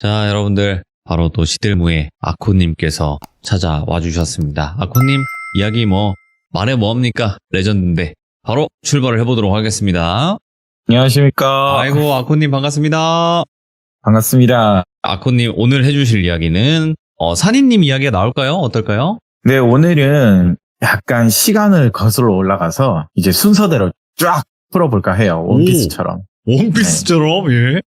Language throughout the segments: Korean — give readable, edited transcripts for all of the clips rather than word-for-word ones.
자, 여러분들 바로 또 시들무의 아코님께서 찾아와 주셨습니다. 아코님 이야기 말해 뭐합니까? 레전드인데 바로 출발을 해보도록 하겠습니다. 안녕하십니까. 아이고, 아코님 반갑습니다. 반갑습니다. 아코님 오늘 해주실 이야기는 산이님 이야기가 나올까요? 어떨까요? 네, 오늘은 약간 시간을 거슬러 올라가서 이제 순서대로 쫙 풀어볼까 해요. 원피스처럼. 원피스처럼? 예.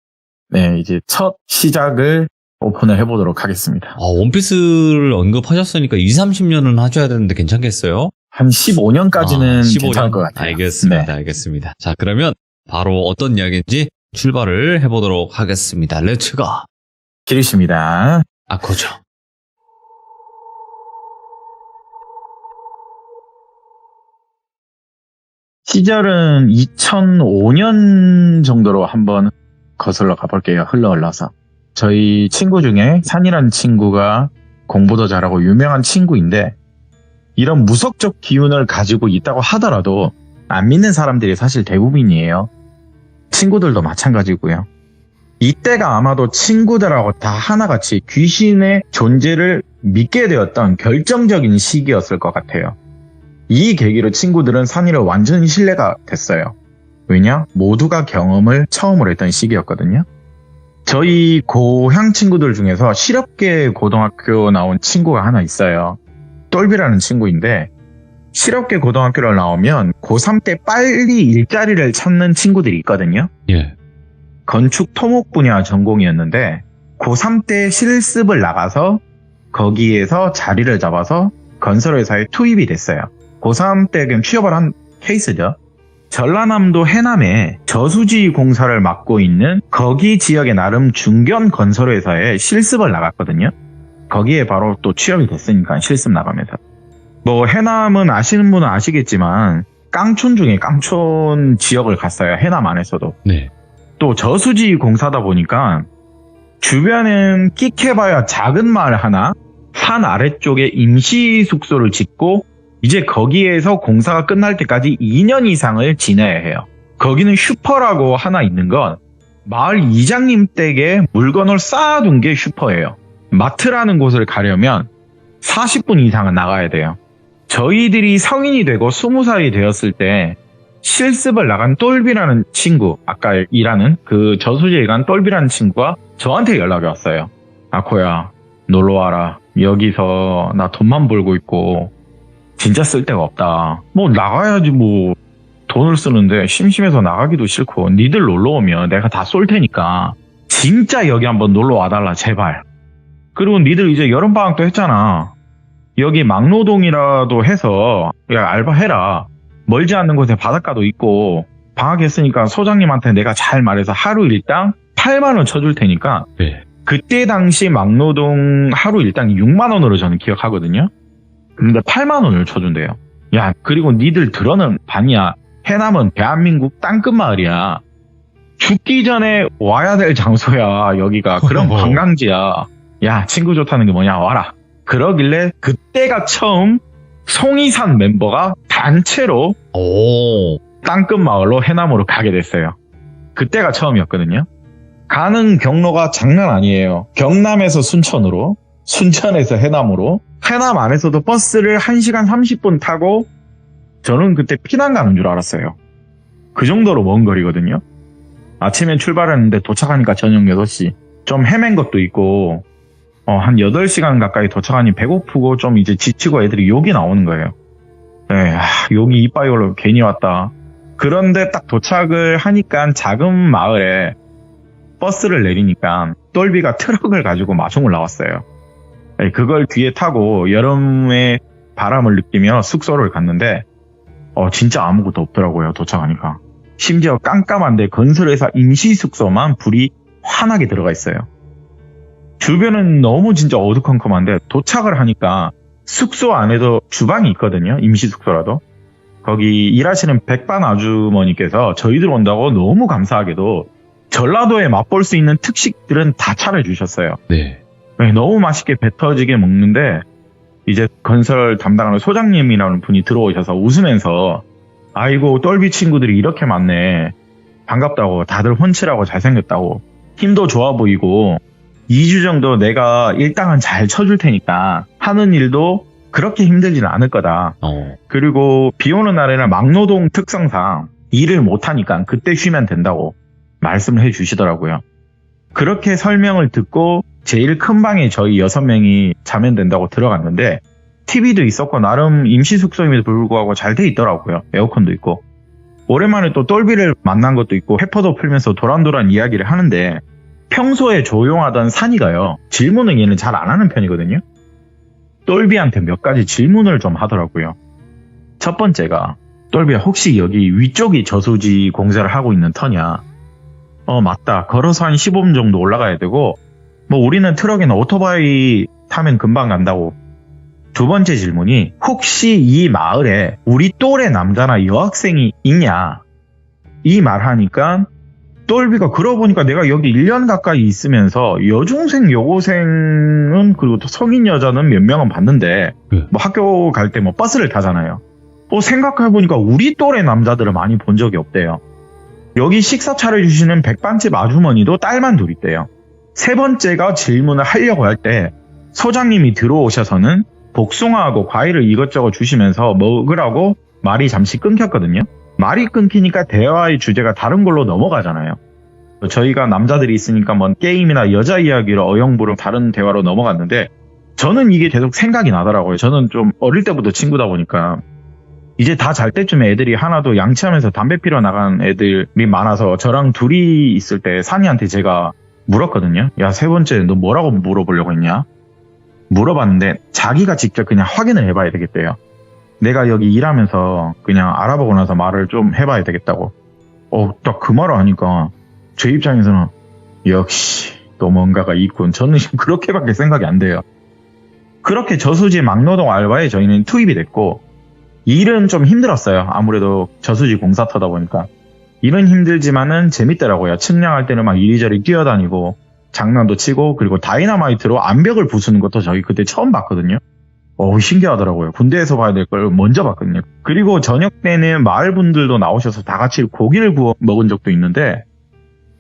네, 이제 첫 시작을 오픈을 해보도록 하겠습니다. 원피스를 언급하셨으니까 20-30년은 하셔야 되는데 괜찮겠어요? 한 15년까지는 괜찮을 것 같아요. 알겠습니다. 네. 알겠습니다. 자, 그러면 바로 어떤 이야기인지 출발을 해보도록 하겠습니다. 렛츠고! 기르십니다. 아코죠. 시절은 2005년 정도로 한번 거슬러 가볼게요. 흘러서. 저희 친구 중에 산이라는 친구가 공부도 잘하고 유명한 친구인데 이런 무속적 기운을 가지고 있다고 하더라도 안 믿는 사람들이 사실 대부분이에요. 친구들도 마찬가지고요. 이때가 아마도 친구들하고 다 하나같이 귀신의 존재를 믿게 되었던 결정적인 시기였을 것 같아요. 이 계기로 친구들은 산이를 완전히 신뢰가 됐어요. 왜냐? 모두가 경험을 처음으로 했던 시기였거든요. 저희 고향 친구들 중에서 실업계 고등학교 나온 친구가 하나 있어요. 똘비라는 친구인데 실업계 고등학교를 나오면 고3 때 빨리 일자리를 찾는 친구들이 있거든요. 예. 건축 토목 분야 전공이었는데 고3 때 실습을 나가서 거기에서 자리를 잡아서 건설회사에 투입이 됐어요. 고3 때 그냥 취업을 한 케이스죠. 전라남도 해남에 저수지 공사를 맡고 있는 거기 지역의 나름 중견 건설회사에 실습을 나갔거든요. 거기에 바로 또 취업이 됐으니까 실습 나가면서. 해남은 아시는 분은 아시겠지만 깡촌 중에 깡촌 지역을 갔어요. 해남 안에서도. 네. 또 저수지 공사다 보니까 주변은 끽해봐야 작은 마을 하나, 산 아래쪽에 임시 숙소를 짓고 이제 거기에서 공사가 끝날 때까지 2년 이상을 지내야 해요. 거기는 슈퍼라고 하나 있는 건 마을 이장님 댁에 물건을 쌓아둔 게 슈퍼예요. 마트라는 곳을 가려면 40분 이상은 나가야 돼요. 저희들이 성인이 되고 20살이 되었을 때 실습을 나간 똘비라는 친구, 아까 일하는 그 저수지에 간 똘비라는 친구가 저한테 연락이 왔어요. 아코야, 놀러와라. 여기서 나 돈만 벌고 있고 진짜 쓸 데가 없다. 나가야지 돈을 쓰는데 심심해서 나가기도 싫고 니들 놀러 오면 내가 다 쏠 테니까 진짜 여기 한번 놀러 와달라 제발. 그리고 니들 이제 여름방학도 했잖아. 여기 막노동이라도 해서 야 알바해라. 멀지 않는 곳에 바닷가도 있고 방학했으니까 소장님한테 내가 잘 말해서 하루 일당 8만 원 쳐줄 테니까 네. 그때 당시 막노동 하루 일당 6만 원으로 저는 기억하거든요. 근데 8만 원을 쳐준대요. 야, 그리고 니들 들어는 반이야. 해남은 대한민국 땅끝 마을이야. 죽기 전에 와야 될 장소야, 여기가. 그런 관광지야. 야, 친구 좋다는 게 뭐냐, 와라. 그러길래 그때가 처음 송이산 멤버가 단체로 땅끝 마을로 해남으로 가게 됐어요. 그때가 처음이었거든요. 가는 경로가 장난 아니에요. 경남에서 순천으로, 순천에서 해남으로, 해남 안에서도 버스를 1시간 30분 타고 저는 그때 피난 가는 줄 알았어요. 그 정도로 먼 거리거든요. 아침에 출발했는데 도착하니까 저녁 6시. 좀 헤맨 것도 있고 한 8시간 가까이 도착하니 배고프고 좀 이제 지치고 애들이 욕이 나오는 거예요. 네, 욕이 이빠이 올라 괜히 왔다. 그런데 딱 도착을 하니까 작은 마을에 버스를 내리니까 똘비가 트럭을 가지고 마중을 나왔어요. 그걸 뒤에 타고 여름의 바람을 느끼며 숙소를 갔는데 진짜 아무것도 없더라고요. 도착하니까. 심지어 깜깜한데 건설회사 임시 숙소만 불이 환하게 들어가 있어요. 주변은 너무 진짜 어두컴컴한데 도착을 하니까 숙소 안에도 주방이 있거든요. 임시 숙소라도. 거기 일하시는 백반 아주머니께서 저희들 온다고 너무 감사하게도 전라도에 맛볼 수 있는 특식들은 다 차려주셨어요. 네. 너무 맛있게 배 터지게 먹는데 이제 건설 담당하는 소장님이라는 분이 들어오셔서 웃으면서 아이고 똘비 친구들이 이렇게 많네. 반갑다고 다들 훤칠하고 잘생겼다고 힘도 좋아 보이고 2주 정도 내가 일당은 잘 쳐줄 테니까 하는 일도 그렇게 힘들지는 않을 거다. 그리고 비 오는 날에는 막노동 특성상 일을 못하니까 그때 쉬면 된다고 말씀을 해주시더라고요. 그렇게 설명을 듣고 제일 큰 방에 저희 6명이 자면 된다고 들어갔는데 TV도 있었고 나름 임시 숙소임에도 불구하고 잘 돼 있더라고요. 에어컨도 있고. 오랜만에 또 똘비를 만난 것도 있고 회포도 풀면서 도란도란 이야기를 하는데 평소에 조용하던 산이가요. 질문을 얘는 잘 안 하는 편이거든요. 똘비한테 몇 가지 질문을 좀 하더라고요. 첫 번째가 똘비야 혹시 여기 위쪽이 저수지 공사를 하고 있는 터냐? 맞다. 걸어서 한 15분 정도 올라가야 되고 뭐 우리는 트럭이나 오토바이 타면 금방 간다고. 두 번째 질문이 혹시 이 마을에 우리 또래 남자나 여학생이 있냐? 이 말하니까 똘비가 그러고 보니까 내가 여기 1년 가까이 있으면서 여중생, 여고생은 그리고 또 성인 여자는 몇 명은 봤는데 뭐 학교 갈 때 뭐 버스를 타잖아요. 생각해보니까 우리 또래 남자들을 많이 본 적이 없대요. 여기 식사 차려주시는 백반집 아주머니도 딸만 둘 있대요. 세 번째가 질문을 하려고 할 때 소장님이 들어오셔서는 복숭아하고 과일을 이것저것 주시면서 먹으라고 말이 잠시 끊겼거든요. 말이 끊기니까 대화의 주제가 다른 걸로 넘어가잖아요. 저희가 남자들이 있으니까 뭐 게임이나 여자 이야기로 어영부로 다른 대화로 넘어갔는데 저는 이게 계속 생각이 나더라고요. 저는 좀 어릴 때부터 친구다 보니까 이제 다 잘 때쯤에 애들이 하나도 양치하면서 담배 피러 나간 애들이 많아서 저랑 둘이 있을 때 산이한테 제가 물었거든요. 야, 세 번째 너 뭐라고 물어보려고 했냐? 물어봤는데 자기가 직접 그냥 확인을 해봐야 되겠대요. 내가 여기 일하면서 그냥 알아보고 나서 말을 좀 해봐야 되겠다고. 딱 그 말을 하니까 제 입장에서는 역시 또 뭔가가 있군. 저는 그렇게밖에 생각이 안 돼요. 그렇게 저수지 막노동 알바에 저희는 투입이 됐고 일은 좀 힘들었어요. 아무래도 저수지 공사 터다 보니까. 일은 힘들지만은 재밌더라고요. 측량할 때는 막 이리저리 뛰어다니고 장난도 치고 그리고 다이너마이트로 암벽을 부수는 것도 저희 그때 처음 봤거든요. 신기하더라고요. 군대에서 봐야 될 걸 먼저 봤거든요. 그리고 저녁 때는 마을 분들도 나오셔서 다 같이 고기를 구워 먹은 적도 있는데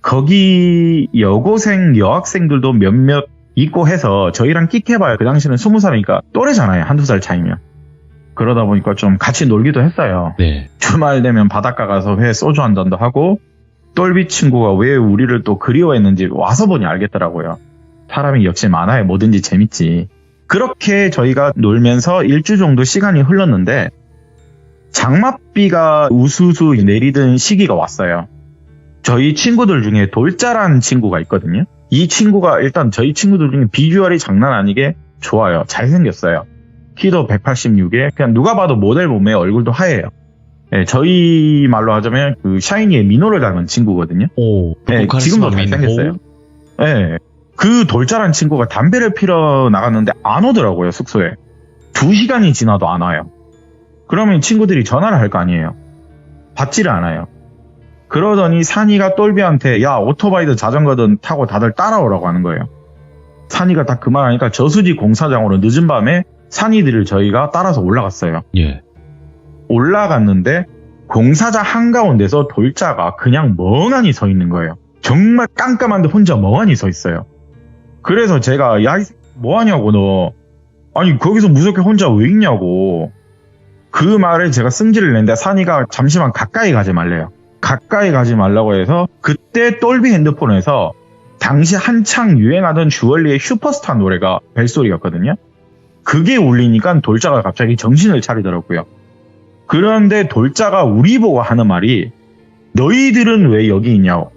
거기 여고생, 여학생들도 몇몇 있고 해서 저희랑 끽해봐요. 그 당시는 20살이니까 또래잖아요. 한두 살 차이면. 그러다 보니까 좀 같이 놀기도 했어요. 네. 주말 되면 바닷가 가서 회 소주 한 잔도 하고 똘비 친구가 왜 우리를 또 그리워했는지 와서 보니 알겠더라고요. 사람이 역시 만화에 뭐든지 재밌지. 그렇게 저희가 놀면서 일주 정도 시간이 흘렀는데 장맛비가 우수수 내리던 시기가 왔어요. 저희 친구들 중에 돌자란 친구가 있거든요. 이 친구가 일단 저희 친구들 중에 비주얼이 장난 아니게 좋아요. 잘생겼어요. 키도 186에 그냥 누가 봐도 모델 몸에 얼굴도 하얘요. 네, 저희 말로 하자면 그 샤이니의 민호를 닮은 친구거든요. 네, 지금도 잘생겼어요. 네, 그 돌자란 친구가 담배를 피러 나갔는데 안 오더라고요. 숙소에. 2시간이 지나도 안 와요. 그러면 친구들이 전화를 할 거 아니에요. 받지를 않아요. 그러더니 산이가 똘비한테 야, 오토바이든 자전거든 타고 다들 따라오라고 하는 거예요. 산이가 딱 그 말 하니까 저수지 공사장으로 늦은 밤에 산이들을 저희가 따라서 올라갔어요. 예. 올라갔는데 공사장 한가운데서 돌자가 그냥 멍하니 서 있는 거예요. 정말 깜깜한데 혼자 멍하니 서 있어요. 그래서 제가 야, 뭐하냐고 너. 아니 거기서 무섭게 혼자 왜 있냐고. 그 말에 제가 승질을 냈는데 산이가 잠시만 가까이 가지 말래요. 가까이 가지 말라고 해서 그때 똘비 핸드폰에서 당시 한창 유행하던 주얼리의 슈퍼스타 노래가 벨소리였거든요. 그게 울리니까 돌자가 갑자기 정신을 차리더라고요. 그런데 돌자가 우리 보고 하는 말이 너희들은 왜 여기 있냐고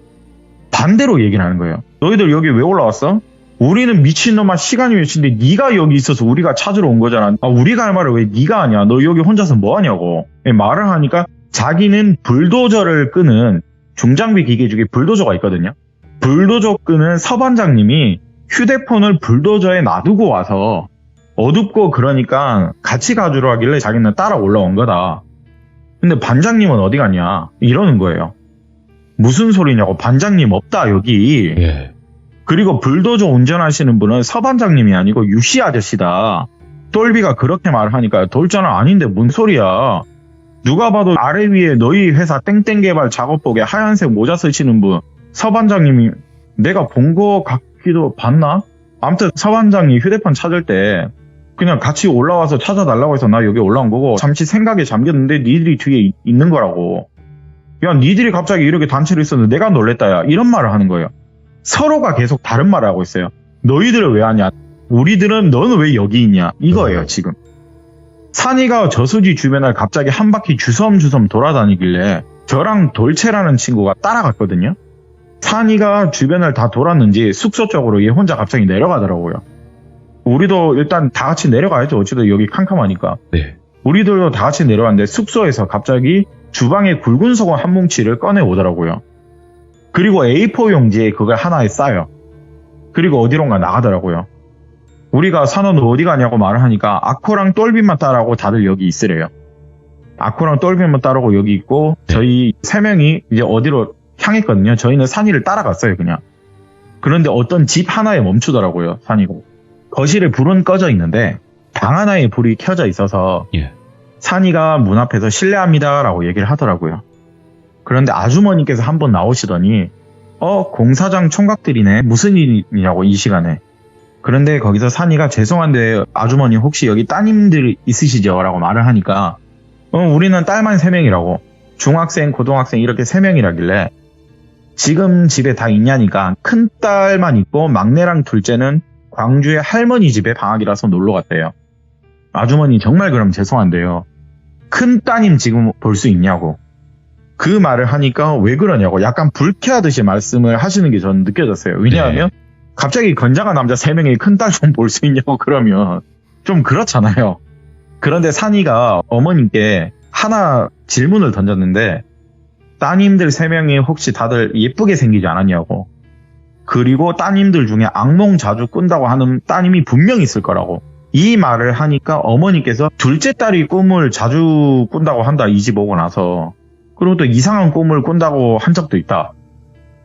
반대로 얘기를 하는 거예요. 너희들 여기 왜 올라왔어? 우리는 미친놈아 시간이 몇인데 네가 여기 있어서 우리가 찾으러 온 거잖아. 우리가 할 말을 왜 네가 하냐. 너 여기 혼자서 뭐 하냐고 말을 하니까 자기는 불도저를 끄는 중장비 기계 중에 불도저가 있거든요. 불도저 끄는 서반장님이 휴대폰을 불도저에 놔두고 와서 어둡고 그러니까 같이 가주러 하길래 자기는 따라 올라온 거다. 근데 반장님은 어디 갔냐 이러는 거예요. 무슨 소리냐고. 반장님 없다 여기. 예. 그리고 불도저 운전하시는 분은 서반장님이 아니고 유씨 아저씨다. 똘비가 그렇게 말하니까 돌자는 아닌데 뭔 소리야. 누가 봐도 아래 위에 너희 회사 땡땡개발 작업복에 하얀색 모자 쓰시는 분 서반장님이 내가 본 거 새끼도 봤나? 아무튼 서반장이 휴대폰 찾을 때 그냥 같이 올라와서 찾아달라고 해서 나 여기 올라온 거고 잠시 생각에 잠겼는데 니들이 뒤에 있는 거라고. 야, 니들이 갑자기 이렇게 단체로 있었는데 내가 놀랬다 야. 이런 말을 하는 거예요. 서로가 계속 다른 말을 하고 있어요. 너희들은 왜 하냐? 우리들은 너는 왜 여기 있냐? 이거예요 지금. 산이가 저수지 주변을 갑자기 한 바퀴 주섬주섬 돌아다니길래 저랑 돌체라는 친구가 따라갔거든요. 산이가 주변을 다 돌았는지 숙소 쪽으로 얘 혼자 갑자기 내려가더라고요. 우리도 일단 다 같이 내려가야죠. 어쨌든 여기 캄캄하니까. 네. 우리들도 다 같이 내려왔는데 숙소에서 갑자기 주방에 굵은 소금 한 뭉치를 꺼내 오더라고요. 그리고 A4 용지에 그걸 하나에 싸요. 그리고 어디론가 나가더라고요. 우리가 산원 어디 가냐고 말을 하니까 아코랑 똘비만 따라고 다들 여기 있으래요. 아코랑 똘비만 따라고 여기 있고 저희 3명이 이제 어디로 향했거든요. 저희는 산이를 따라갔어요 그냥. 그런데 어떤 집 하나에 멈추더라고요. 산이고. 거실에 불은 꺼져 있는데 방 하나에 불이 켜져 있어서 산이가 문 앞에서 실례합니다 라고 얘기를 하더라고요. 그런데 아주머니께서 한번 나오시더니 공사장 총각들이네. 무슨 일이냐고 이 시간에. 그런데 거기서 산이가 죄송한데 아주머니 혹시 여기 따님들 있으시죠? 라고 말을 하니까 우리는 딸만 3명이라고. 중학생, 고등학생 이렇게 3명이라길래 지금 집에 다 있냐니까 큰 딸만 있고 막내랑 둘째는 광주의 할머니 집에 방학이라서 놀러 갔대요. 아주머니 정말 그럼 죄송한데요. 큰 따님 지금 볼 수 있냐고. 그 말을 하니까 왜 그러냐고 약간 불쾌하듯이 말씀을 하시는 게 저는 느껴졌어요. 왜냐하면 갑자기 건장한 남자 3명이 큰딸 좀 볼 수 있냐고 그러면 좀 그렇잖아요. 그런데 산이가 어머님께 하나 질문을 던졌는데 따님들 3명이 혹시 다들 예쁘게 생기지 않았냐고. 그리고 따님들 중에 악몽 자주 꾼다고 하는 따님이 분명히 있을 거라고. 이 말을 하니까 어머니께서 둘째 딸이 꿈을 자주 꾼다고 한다. 이 집 오고 나서. 그리고 또 이상한 꿈을 꾼다고 한 적도 있다.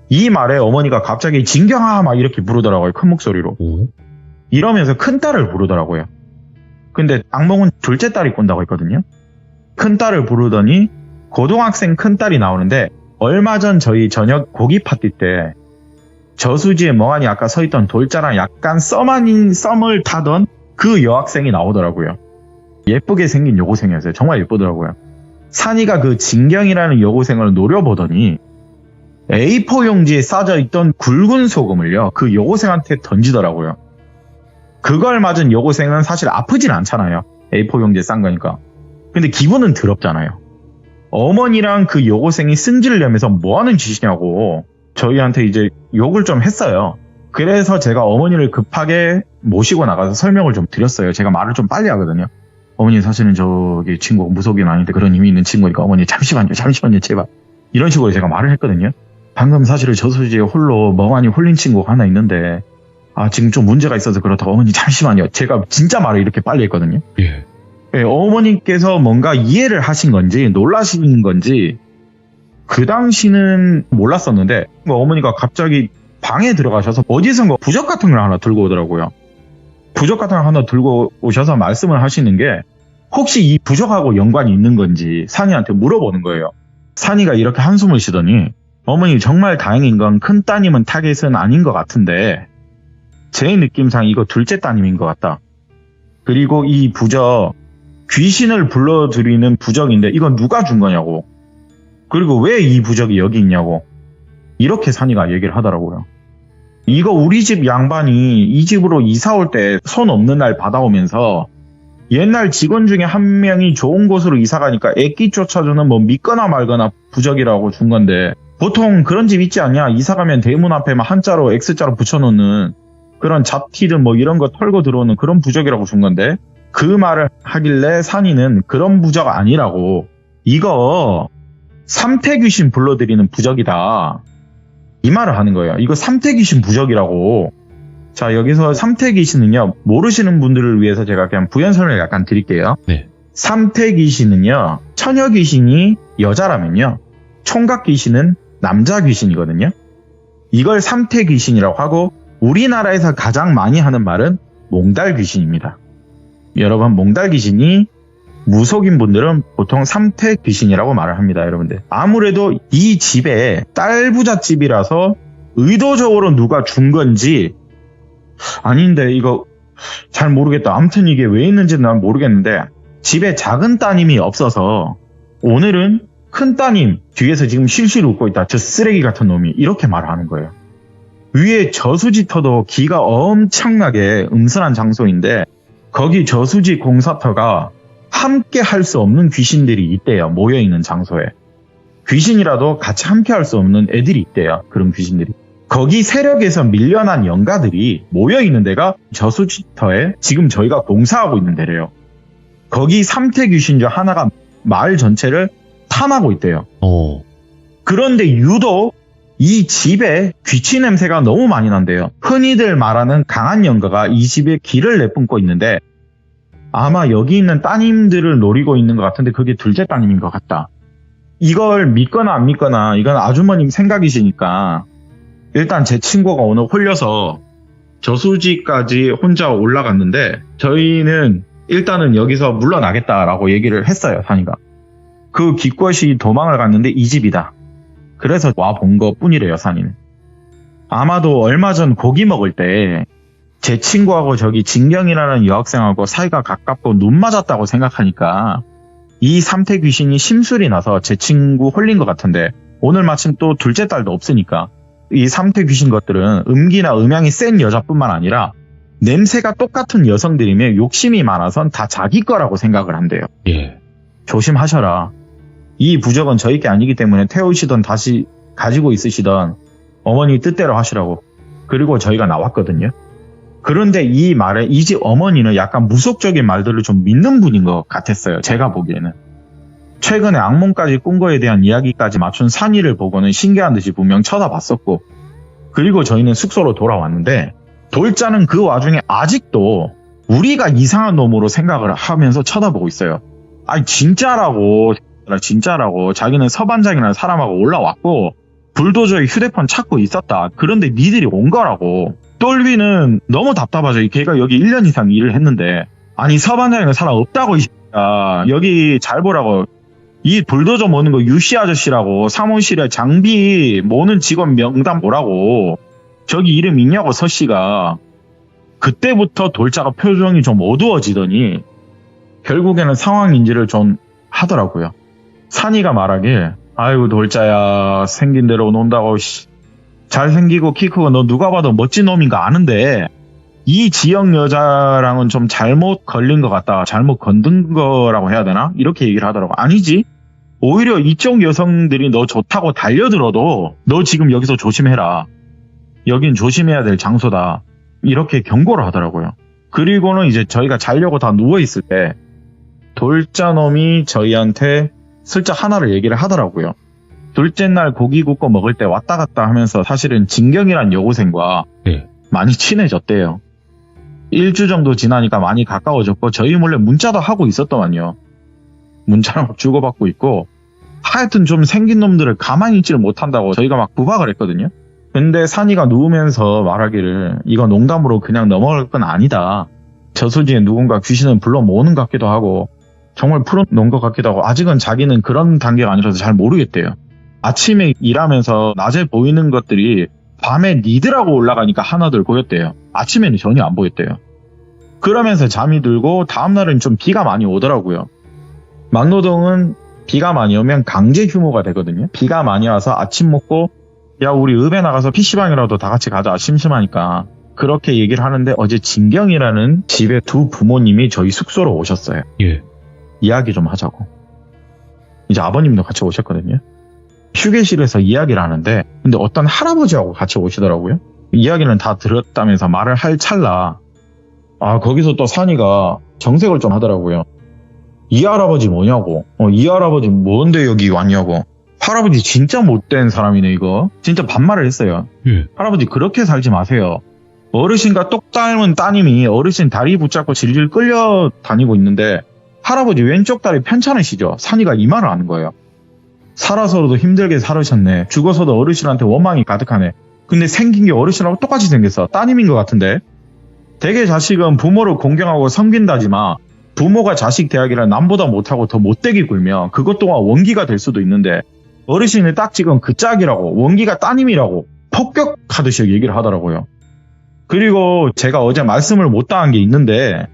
이 말에 어머니가 갑자기 진경아 막 이렇게 부르더라고요. 큰 목소리로. 이러면서 큰딸을 부르더라고요. 근데 악몽은 둘째 딸이 꾼다고 했거든요. 큰딸을 부르더니 고등학생 큰딸이 나오는데 얼마 전 저희 저녁 고기 파티 때 저수지에 멍하니 아까 서있던 돌자랑 약간 썸 아닌 썸을 타던 그 여학생이 나오더라고요. 예쁘게 생긴 여고생이었어요. 정말 예쁘더라고요. 산이가 그 진경이라는 여고생을 노려보더니 A4 용지에 싸져 있던 굵은 소금을요. 그 여고생한테 던지더라고요. 그걸 맞은 여고생은 사실 아프진 않잖아요. A4 용지에 싼 거니까. 근데 기분은 더럽잖아요. 어머니랑 그 여고생이 승질내면서 뭐하는 짓이냐고 저희한테 이제 욕을 좀 했어요. 그래서 제가 어머니를 급하게 모시고 나가서 설명을 좀 드렸어요. 제가 말을 좀 빨리 하거든요. 어머니 사실은 저기 친구가 무속인 아닌데 그런 힘이 있는 친구니까 어머니 잠시만요 제발. 이런 식으로 제가 말을 했거든요. 방금 사실은 저수지에 홀로 멍하니 홀린 친구가 하나 있는데 지금 좀 문제가 있어서 그렇다고 어머니 잠시만요. 제가 진짜 말을 이렇게 빨리 했거든요. 어머니께서 뭔가 이해를 하신 건지 놀라신 건지 그 당시는 몰랐었는데 어머니가 갑자기 방에 들어가셔서 어디선가 부적 같은 걸 하나 들고 오더라고요. 부적 같은 걸 하나 들고 오셔서 말씀을 하시는 게 혹시 이 부적하고 연관이 있는 건지 산이한테 물어보는 거예요. 산이가 이렇게 한숨을 쉬더니 어머니 정말 다행인 건 큰 따님은 타겟은 아닌 것 같은데 제 느낌상 이거 둘째 따님인 것 같다. 그리고 이 부적 귀신을 불러들이는 부적인데 이건 누가 준 거냐고. 그리고 왜 이 부적이 여기 있냐고. 이렇게 산이가 얘기를 하더라고요. 이거 우리 집 양반이 이 집으로 이사 올 때 손 없는 날 받아오면서 옛날 직원 중에 한 명이 좋은 곳으로 이사 가니까 애끼 쫓아주는 뭐 믿거나 말거나 부적이라고 준 건데 보통 그런 집 있지 않냐. 이사 가면 대문 앞에 막 한자로 X자로 붙여놓는 그런 잡티든 뭐 이런 거 털고 들어오는 그런 부적이라고 준 건데 그 말을 하길래 산이는 그런 부적 아니라고 이거 삼태귀신 불러들이는 부적이다. 이 말을 하는 거예요. 이거 삼태귀신 부적이라고. 자, 여기서 삼태귀신은요, 모르시는 분들을 위해서 제가 그냥 부연 설명을 약간 드릴게요. 삼태귀신은요, 처녀귀신이 여자라면요, 총각귀신은 남자귀신이거든요. 이걸 삼태귀신이라고 하고, 우리나라에서 가장 많이 하는 말은 몽달귀신입니다. 여러분, 몽달귀신이 무속인 분들은 보통 삼태귀신이라고 말을 합니다. 여러분들. 아무래도 이 집에 딸부잣집이라서 의도적으로 누가 준 건지 아닌데 이거 잘 모르겠다. 아무튼 이게 왜 있는지는 난 모르겠는데 집에 작은 따님이 없어서 오늘은 큰 따님 뒤에서 지금 실실 웃고 있다. 저 쓰레기 같은 놈이 이렇게 말하는 거예요. 위에 저수지터도 기가 엄청나게 음산한 장소인데 거기 저수지 공사터가 함께 할 수 없는 귀신들이 있대요. 모여있는 장소에. 귀신이라도 같이 함께 할 수 없는 애들이 있대요. 그런 귀신들이. 거기 세력에서 밀려난 영가들이 모여있는 데가 저수지터에 지금 저희가 공사하고 있는 데래요. 거기 3태 귀신 중 하나가 마을 전체를 탐하고 있대요. 그런데 유독 이 집에 귀치 냄새가 너무 많이 난대요. 흔히들 말하는 강한 영가가 이 집에 기를 내뿜고 있는데 아마 여기 있는 따님들을 노리고 있는 것 같은데 그게 둘째 따님인 것 같다. 이걸 믿거나 안 믿거나 이건 아주머님 생각이시니까 일단 제 친구가 오늘 홀려서 저수지까지 혼자 올라갔는데 저희는 일단은 여기서 물러나겠다라고 얘기를 했어요. 산이가. 그 기껏이 도망을 갔는데 이 집이다. 그래서 와본 것 뿐이래요. 산이는. 아마도 얼마 전 고기 먹을 때 제 친구하고 저기 진경이라는 여학생하고 사이가 가깝고 눈 맞았다고 생각하니까 이 3태 귀신이 심술이 나서 제 친구 홀린 것 같은데 오늘 마침 또 둘째 딸도 없으니까 이 3태 귀신 것들은 음기나 음향이 센 여자뿐만 아니라 냄새가 똑같은 여성들이면 욕심이 많아선 다 자기 거라고 생각을 한대요. 예. 조심하셔라. 이 부적은 저희 게 아니기 때문에 태우시던 다시 가지고 있으시던 어머니 뜻대로 하시라고. 그리고 저희가 나왔거든요. 그런데 이 말에 이 집 어머니는 약간 무속적인 말들을 좀 믿는 분인 것 같았어요. 제가 보기에는. 최근에 악몽까지 꾼 거에 대한 이야기까지 맞춘 산이를 보고는 신기한 듯이 분명 쳐다봤었고 그리고 저희는 숙소로 돌아왔는데 돌자는 그 와중에 아직도 우리가 이상한 놈으로 생각을 하면서 쳐다보고 있어요. 아니 진짜라고 자기는 서반장이라는 사람하고 올라왔고 불도저히 휴대폰 찾고 있었다. 그런데 니들이 온 거라고. 똘비는 너무 답답하죠. 걔가 여기 1년 이상 일을 했는데 아니 서반장이라는 사람 없다고 이 새끼야. 여기 잘 보라고. 이 불도저 모는 거 유씨 아저씨라고. 사무실에 장비 모는 직원 명단 보라고. 저기 이름 있냐고 서씨가. 그때부터 돌자가 표정이 좀 어두워지더니 결국에는 상황인지를 좀 하더라고요. 산이가 말하길 아이고 돌자야 생긴 대로 논다고 잘생기고 키 크고 너 누가 봐도 멋진 놈인 거 아는데 이 지역 여자랑은 좀 잘못 걸린 것 같다. 잘못 건든 거라고 해야 되나? 이렇게 얘기를 하더라고. 아니지. 오히려 이쪽 여성들이 너 좋다고 달려들어도 너 지금 여기서 조심해라. 여긴 조심해야 될 장소다. 이렇게 경고를 하더라고요. 그리고는 이제 저희가 자려고 다 누워있을 때 돌자놈이 저희한테 슬쩍 하나를 얘기를 하더라고요. 둘째 날 고기 굽고 먹을 때 왔다 갔다 하면서 사실은 진경이란 여고생과 많이 친해졌대요. 1주 정도 지나니까 많이 가까워졌고 저희 몰래 문자도 하고 있었더만요. 문자를 막 주고받고 있고 하여튼 좀 생긴 놈들을 가만히 있지를 못한다고 저희가 막 구박을 했거든요. 근데 산이가 누우면서 말하기를 이거 농담으로 그냥 넘어갈 건 아니다. 저수지에 누군가 귀신을 불러 모으는 것 같기도 하고 정말 풀어놓은 것 같기도 하고 아직은 자기는 그런 단계가 아니라서 잘 모르겠대요. 아침에 일하면서 낮에 보이는 것들이 밤에 니들하고 올라가니까 하나둘 보였대요. 아침에는 전혀 안 보였대요. 그러면서 잠이 들고 다음날은 좀 비가 많이 오더라고요. 막노동은 비가 많이 오면 강제 휴무가 되거든요. 비가 많이 와서 아침 먹고 야 우리 읍에 나가서 PC방이라도 다 같이 가자 심심하니까 그렇게 얘기를 하는데 어제 진경이라는 집의 두 부모님이 저희 숙소로 오셨어요. 예. 이야기 좀 하자고. 이제 아버님도 같이 오셨거든요. 휴게실에서 이야기를 하는데 근데 어떤 할아버지하고 같이 오시더라고요. 이야기는 다 들었다면서 말을 할 찰나 거기서 또 산이가 정색을 좀 하더라고요. 이 할아버지 뭐냐고. 이 할아버지 뭔데 여기 왔냐고. 할아버지 진짜 못된 사람이네 이거. 진짜 반말을 했어요. 할아버지 그렇게 살지 마세요. 어르신과 똑 닮은 따님이 어르신 다리 붙잡고 질질 끌려다니고 있는데 할아버지 왼쪽 다리 편찮으시죠? 산이가 이 말을 하는 거예요. 살아서도 힘들게 살으셨네. 죽어서도 어르신한테 원망이 가득하네. 근데 생긴 게 어르신하고 똑같이 생겼어. 따님인 것 같은데. 대개 자식은 부모를 공경하고 섬긴다지만 부모가 자식 대하기를 남보다 못하고 더 못되게 굴면 그것 또한 원기가 될 수도 있는데 어르신이 딱 지금 그 짝이라고 원기가 따님이라고 폭격하듯이 얘기를 하더라고요. 그리고 제가 어제 말씀을 못 당한 게 있는데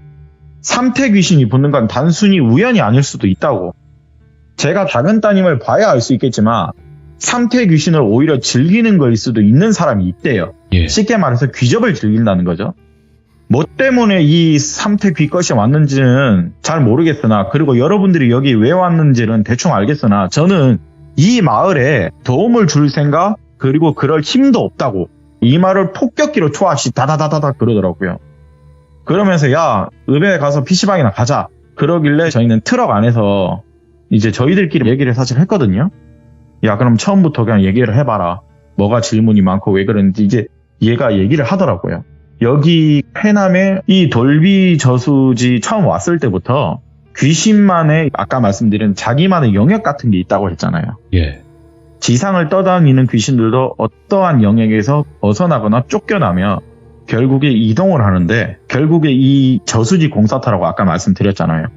삼태 귀신이 붙는 건 단순히 우연이 아닐 수도 있다고. 제가 다른 따님을 봐야 알 수 있겠지만 삼태 귀신을 오히려 즐기는 거일 수도 있는 사람이 있대요. 예. 쉽게 말해서 귀접을 즐긴다는 거죠. 뭐 때문에 이 삼태 귀것이 왔는지는 잘 모르겠으나, 그리고 여러분들이 여기 왜 왔는지는 대충 알겠으나, 저는 이 마을에 도움을 줄 생각, 그리고 그럴 힘도 없다고 이 말을 폭격기로 초아시 다다다다다 그러더라고요. 그러면서 야, 읍에 가서 PC방이나 가자. 그러길래 저희는 트럭 안에서 이제 저희들끼리 얘기를 사실 했거든요. 야, 그럼 처음부터 그냥 얘기를 해봐라. 뭐가 질문이 많고 왜 그런지 이제 얘가 얘기를 하더라고요. 여기 해남에 이 돌비 저수지 처음 왔을 때부터 귀신만의, 아까 말씀드린 자기만의 영역 같은 게 있다고 했잖아요. 예. 지상을 떠다니는 귀신들도 어떠한 영역에서 벗어나거나 쫓겨나면 결국에 이동을 하는데, 결국에 이 저수지 공사타라고 아까 말씀드렸잖아요.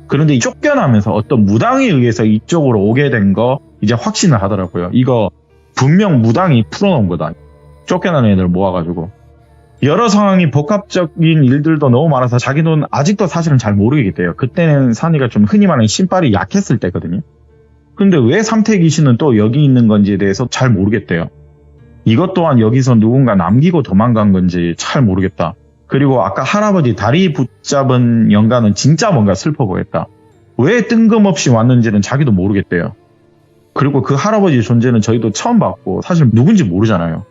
그런데 이 쫓겨나면서 어떤 무당에 의해서 이쪽으로 오게 된 거 이제 확신을 하더라고요. 이거 분명 무당이 풀어놓은 거다. 쫓겨난 애들 모아가지고. 여러 상황이 복합적인 일들도 너무 많아서 자기는 아직도 사실은 잘 모르겠대요. 그때는 산이가 좀 흔히 말하는 신발이 약했을 때거든요. 근데 왜 삼태 귀신은 또 여기 있는 건지에 대해서 잘 모르겠대요. 이것 또한 여기서 누군가 남기고 도망간 건지 잘 모르겠다. 그리고 아까 할아버지 다리 붙잡은 영가는 진짜 뭔가 슬퍼 보였다. 왜 뜬금없이 왔는지는 자기도 모르겠대요. 그리고 그 할아버지 존재는 저희도 처음 봤고 사실 누군지 모르잖아요.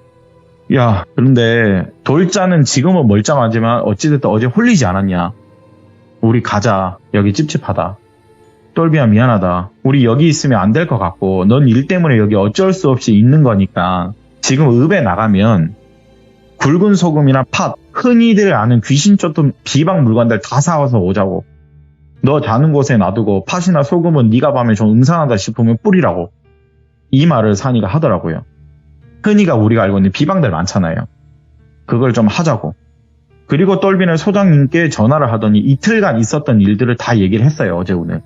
야, 그런데 돌자는 지금은 멀쩡하지만 어찌됐든 어제 홀리지 않았냐. 우리 가자. 여기 찝찝하다. 똘비야 미안하다. 우리 여기 있으면 안 될 것 같고 넌 일 때문에 여기 어쩔 수 없이 있는 거니까 지금 읍에 나가면 굵은 소금이나 팥, 흔히들 아는 귀신 쫓던 비방 물건들 다 사와서 오자고. 너 자는 곳에 놔두고 팥이나 소금은 네가 밤에 좀 음산하다 싶으면 뿌리라고. 이 말을 산이가 하더라고요. 흔히가 우리가 알고 있는 비방들 많잖아요. 그걸 좀 하자고. 그리고 똘비는 소장님께 전화를 하더니 이틀간 있었던 일들을 다 얘기를 했어요. 어제 오늘.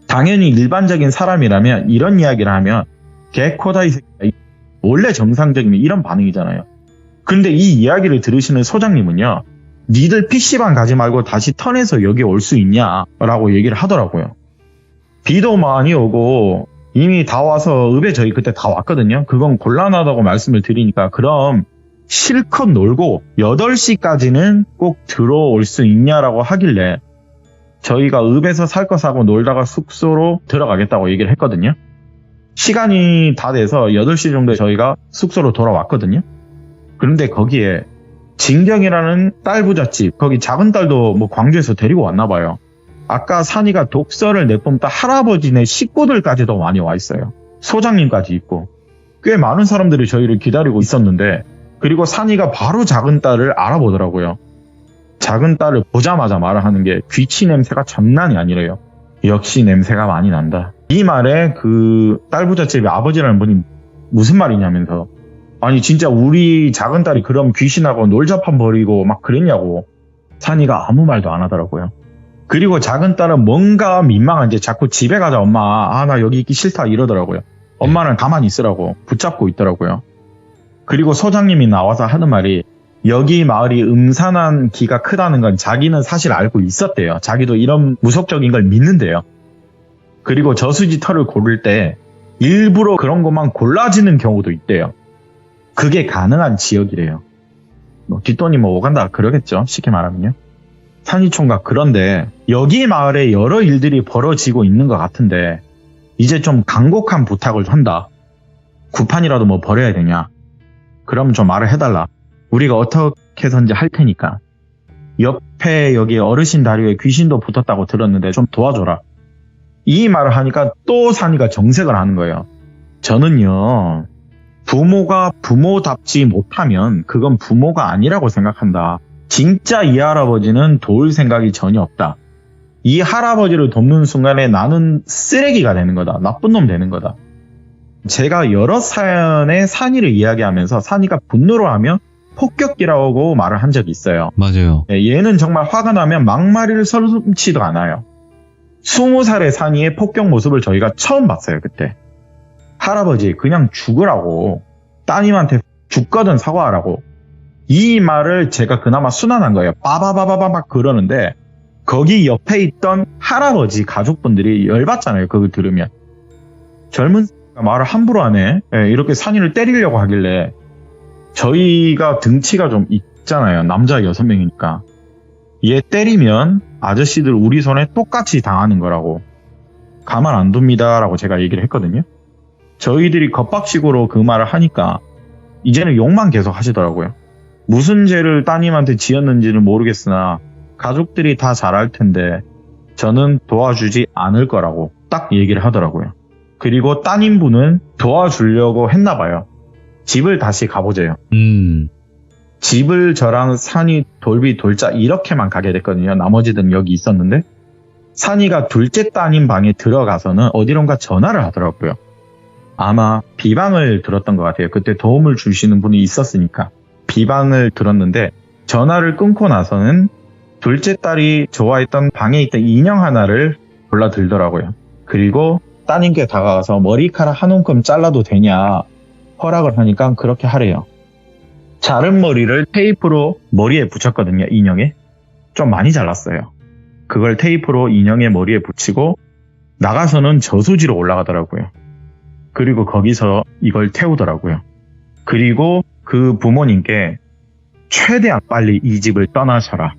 당연히 일반적인 사람이라면 이런 이야기를 하면 개코다 이 새끼야. 원래 정상적이면 이런 반응이잖아요. 근데 이 이야기를 들으시는 소장님은요. 니들 PC방 가지 말고 다시 턴해서 여기 올 수 있냐? 라고 얘기를 하더라고요. 비도 많이 오고 이미 다 와서 읍에 저희 그때 다 왔거든요. 그건 곤란하다고 말씀을 드리니까 그럼 실컷 놀고 8시까지는 꼭 들어올 수 있냐라고 하길래 저희가 읍에서 살 거 사고 놀다가 숙소로 들어가겠다고 얘기를 했거든요. 시간이 다 돼서 8시 정도에 저희가 숙소로 돌아왔거든요. 그런데 거기에 진경이라는 딸 부잣집, 거기 작은 딸도 뭐 광주에서 데리고 왔나 봐요. 아까 산이가 독서를 내뿜다 할아버지네 식구들까지도 많이 와 있어요. 소장님까지 있고. 꽤 많은 사람들이 저희를 기다리고 있었는데, 그리고 산이가 바로 작은 딸을 알아보더라고요. 작은 딸을 보자마자 말을 하는 게 귀치 냄새가 장난이 아니래요. 역시 냄새가 많이 난다. 이 말에 그 딸 부잣집의 아버지라는 분이 무슨 말이냐면서, 아니 진짜 우리 작은 딸이 그럼 귀신하고 놀자판 버리고 막 그랬냐고. 산이가 아무 말도 안 하더라고요. 그리고 작은 딸은 뭔가 민망한지 자꾸 집에 가자 엄마. 아, 나 여기 있기 싫다 이러더라고요. 엄마는 가만히 있으라고 붙잡고 있더라고요. 그리고 소장님이 나와서 하는 말이 여기 마을이 음산한 기가 크다는 건 자기는 사실 알고 있었대요. 자기도 이런 무속적인 걸 믿는데요. 그리고 저수지 털을 고를 때 일부러 그런 것만 골라지는 경우도 있대요. 그게 가능한 지역이래요. 뭐 뒷돈이 뭐 오간다 그러겠죠. 쉽게 말하면요. 산이총각, 그런데 여기 마을에 여러 일들이 벌어지고 있는 것 같은데 이제 좀 간곡한 부탁을 한다. 구판이라도 뭐 버려야 되냐. 그럼 좀 말을 해달라. 우리가 어떻게 해서인지 할 테니까. 옆에 여기 어르신 다리에 귀신도 붙었다고 들었는데 좀 도와줘라. 이 말을 하니까 또 산이가 정색을 하는 거예요. 저는요, 부모가 부모답지 못하면 그건 부모가 아니라고 생각한다. 진짜 이 할아버지는 도울 생각이 전혀 없다. 이 할아버지를 돕는 순간에 나는 쓰레기가 되는 거다. 나쁜 놈 되는 거다. 제가 여러 사연의 산이를 이야기하면서 산이가 분노를 하면 폭격기라고 말을 한 적이 있어요. 맞아요. 얘는 정말 화가 나면 막말리를 서슴지도 않아요. 20살의 산이의 폭격 모습을 저희가 처음 봤어요. 그때. 할아버지 그냥 죽으라고. 따님한테 죽거든 사과하라고. 이 말을 제가 그나마 순환한 거예요. 빠바바바바 막 그러는데 거기 옆에 있던 할아버지 가족분들이 열받잖아요. 그거 들으면. 젊은 말을 함부로 하네. 예, 이렇게 산이를 때리려고 하길래 저희가 등치가 좀 있잖아요. 남자 6명이니까. 얘 때리면 아저씨들 우리 손에 똑같이 당하는 거라고. 가만 안 둡니다. 라고 제가 얘기를 했거든요. 저희들이 겁박식으로 그 말을 하니까 이제는 욕만 계속 하시더라고요. 무슨 죄를 따님한테 지었는지는 모르겠으나 가족들이 다 잘 알 텐데 저는 도와주지 않을 거라고 딱 얘기를 하더라고요. 그리고 따님분은 도와주려고 했나 봐요. 집을 다시 가보재요. 집을 저랑 산이 돌비 돌자 이렇게만 가게 됐거든요. 나머지들은 여기 있었는데 산이가 둘째 따님 방에 들어가서는 어디론가 전화를 하더라고요. 아마 비방을 들었던 것 같아요. 그때 도움을 주시는 분이 있었으니까 비방을 들었는데 전화를 끊고 나서는 둘째 딸이 좋아했던 방에 있던 인형 하나를 골라 들더라고요. 그리고 따님께 다가가서 머리카락 한 움큼 잘라도 되냐 허락을 하니까 그렇게 하래요. 자른 머리를 테이프로 머리에 붙였거든요. 인형에. 좀 많이 잘랐어요. 그걸 테이프로 인형의 머리에 붙이고 나가서는 저수지로 올라가더라고요. 그리고 거기서 이걸 태우더라고요. 그리고 그 부모님께 최대한 빨리 이 집을 떠나셔라.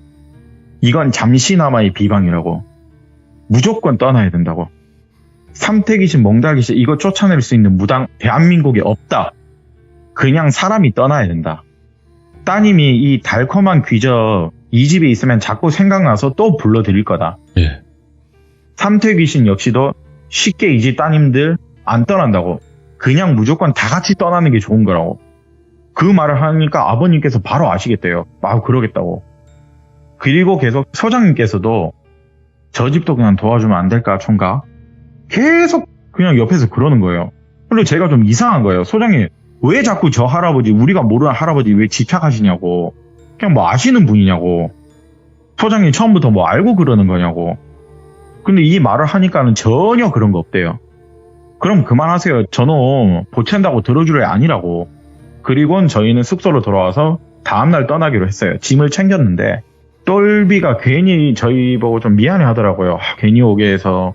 이건 잠시나마의 비방이라고. 무조건 떠나야 된다고. 삼태귀신, 몽달귀신 이거 쫓아낼 수 있는 무당 대한민국에 없다. 그냥 사람이 떠나야 된다. 따님이 이 달콤한 귀적 이 집에 있으면 자꾸 생각나서 또 불러드릴 거다. 예. 삼태귀신 역시도 쉽게 이 집 따님들 안 떠난다고. 그냥 무조건 다 같이 떠나는 게 좋은 거라고. 그 말을 하니까 아버님께서 바로 아시겠대요. 아, 그러겠다고. 그리고 계속 소장님께서도 저 집도 그냥 도와주면 안 될까, 총각? 계속 그냥 옆에서 그러는 거예요. 그리고 제가 좀 이상한 거예요. 소장님, 왜 자꾸 저 할아버지, 우리가 모르는 할아버지 왜 집착하시냐고. 그냥 뭐 아시는 분이냐고. 소장님 처음부터 뭐 알고 그러는 거냐고. 근데 이 말을 하니까는 전혀 그런 거 없대요. 그럼 그만하세요. 저놈 보챈다고 들어줄 애 아니라고. 그리고는 저희는 숙소로 돌아와서 다음날 떠나기로 했어요. 짐을 챙겼는데 똘비가 괜히 저희 보고 좀 미안해 하더라고요. 괜히 오게 해서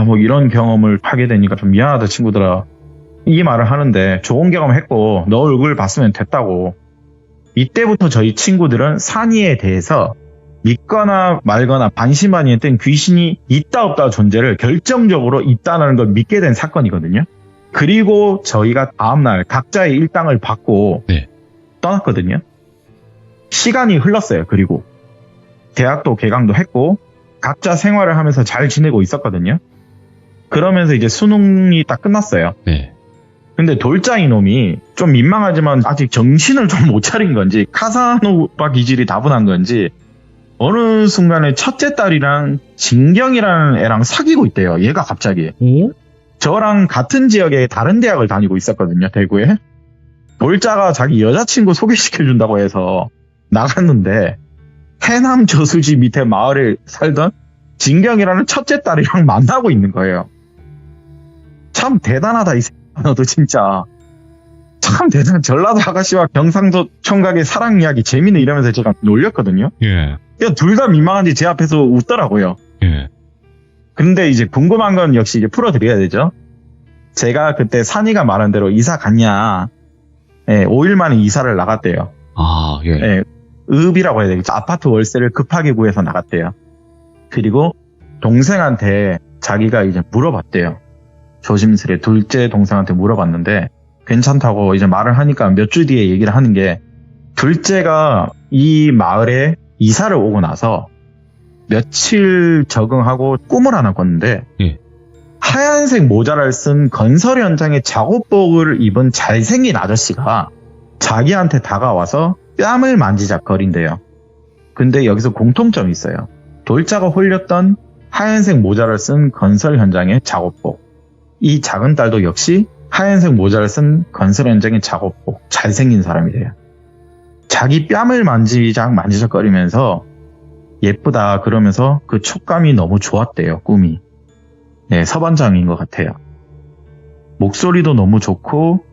뭐 이런 경험을 하게 되니까 좀 미안하다 친구들아. 이 말을 하는데 좋은 경험 했고 너 얼굴 봤으면 됐다고. 이때부터 저희 친구들은 산이에 대해서 믿거나 말거나 반신반의했던 귀신이 있다 없다 존재를 결정적으로 있다는 걸 믿게 된 사건이거든요. 그리고 저희가 다음날 각자의 일당을 받고 떠났거든요. 시간이 흘렀어요. 그리고 대학도 개강도 했고 각자 생활을 하면서 잘 지내고 있었거든요. 그러면서 이제 수능이 딱 끝났어요. 근데 돌자이 놈이 좀 민망하지만 아직 정신을 좀 못 차린 건지 카사노바 기질이 다분한 건지 어느 순간에 첫째 딸이랑 진경이라는 애랑 사귀고 있대요. 얘가 갑자기. 저랑 같은 지역에 다른 대학을 다니고 있었거든요. 대구에. 돌자가 자기 여자친구 소개시켜준다고 해서 나갔는데 해남 저수지 밑에 마을에 살던 진경이라는 첫째 딸이랑 만나고 있는 거예요. 참 대단하다 이 너도 진짜. 참 대단한 전라도 아가씨와 경상도 총각의 사랑 이야기 재미는 이러면서 제가 놀렸거든요. 둘 다 민망한지 제 앞에서 웃더라고요. 근데 이제 궁금한 건 역시 이제 풀어드려야 되죠. 제가 그때 산이가 말한 대로 이사 갔냐. 5일 만에 이사를 나갔대요. 읍이라고 해야 되겠죠. 아파트 월세를 급하게 구해서 나갔대요. 그리고 동생한테 자기가 이제 물어봤대요. 조심스레 둘째 동생한테 물어봤는데 괜찮다고 이제 말을 하니까 몇 주 뒤에 얘기를 하는 게 둘째가 이 마을에 이사를 오고 나서 며칠 적응하고 꿈을 하나 꿨는데 하얀색 모자를 쓴 건설 현장의 작업복을 입은 잘생긴 아저씨가 자기한테 다가와서 뺨을 만지작거린대요. 근데 여기서 공통점이 있어요. 돌자가 홀렸던 하얀색 모자를 쓴 건설 현장의 작업복. 이 작은 딸도 역시 하얀색 모자를 쓴 건설 현장의 작업복. 잘생긴 사람이래요. 자기 뺨을 만지작거리면서 예쁘다 그러면서 그 촉감이 너무 좋았대요. 꿈이. 서반장인 것 같아요. 목소리도 너무 좋고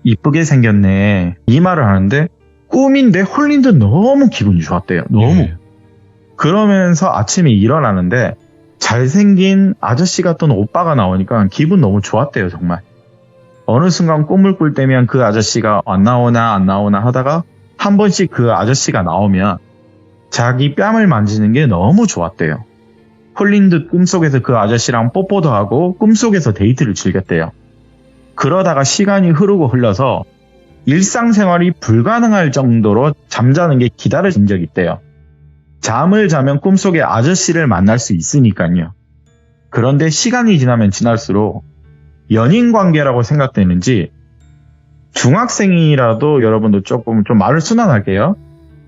이쁘게 생겼네. 이 말을 하는데 꿈인데 홀린 듯 너무 기분이 좋았대요. 너무. 예. 그러면서 아침에 일어나는데 잘생긴 아저씨가 또는 오빠가 나오니까 기분 너무 좋았대요, 정말. 어느 순간 꿈을 꿀 때면 그 아저씨가 안 나오나 하다가 한 번씩 그 아저씨가 나오면 자기 뺨을 만지는 게 너무 좋았대요. 홀린 듯 꿈속에서 그 아저씨랑 뽀뽀도 하고 꿈속에서 데이트를 즐겼대요. 그러다가 시간이 흘러서 일상생활이 불가능할 정도로 잠자는 게 기다려진 적이 있대요. 잠을 자면 꿈속에 아저씨를 만날 수 있으니까요. 그런데 시간이 지나면 지날수록 연인 관계라고 생각되는지 중학생이라도 여러분도 조금 좀 말을 순환할게요.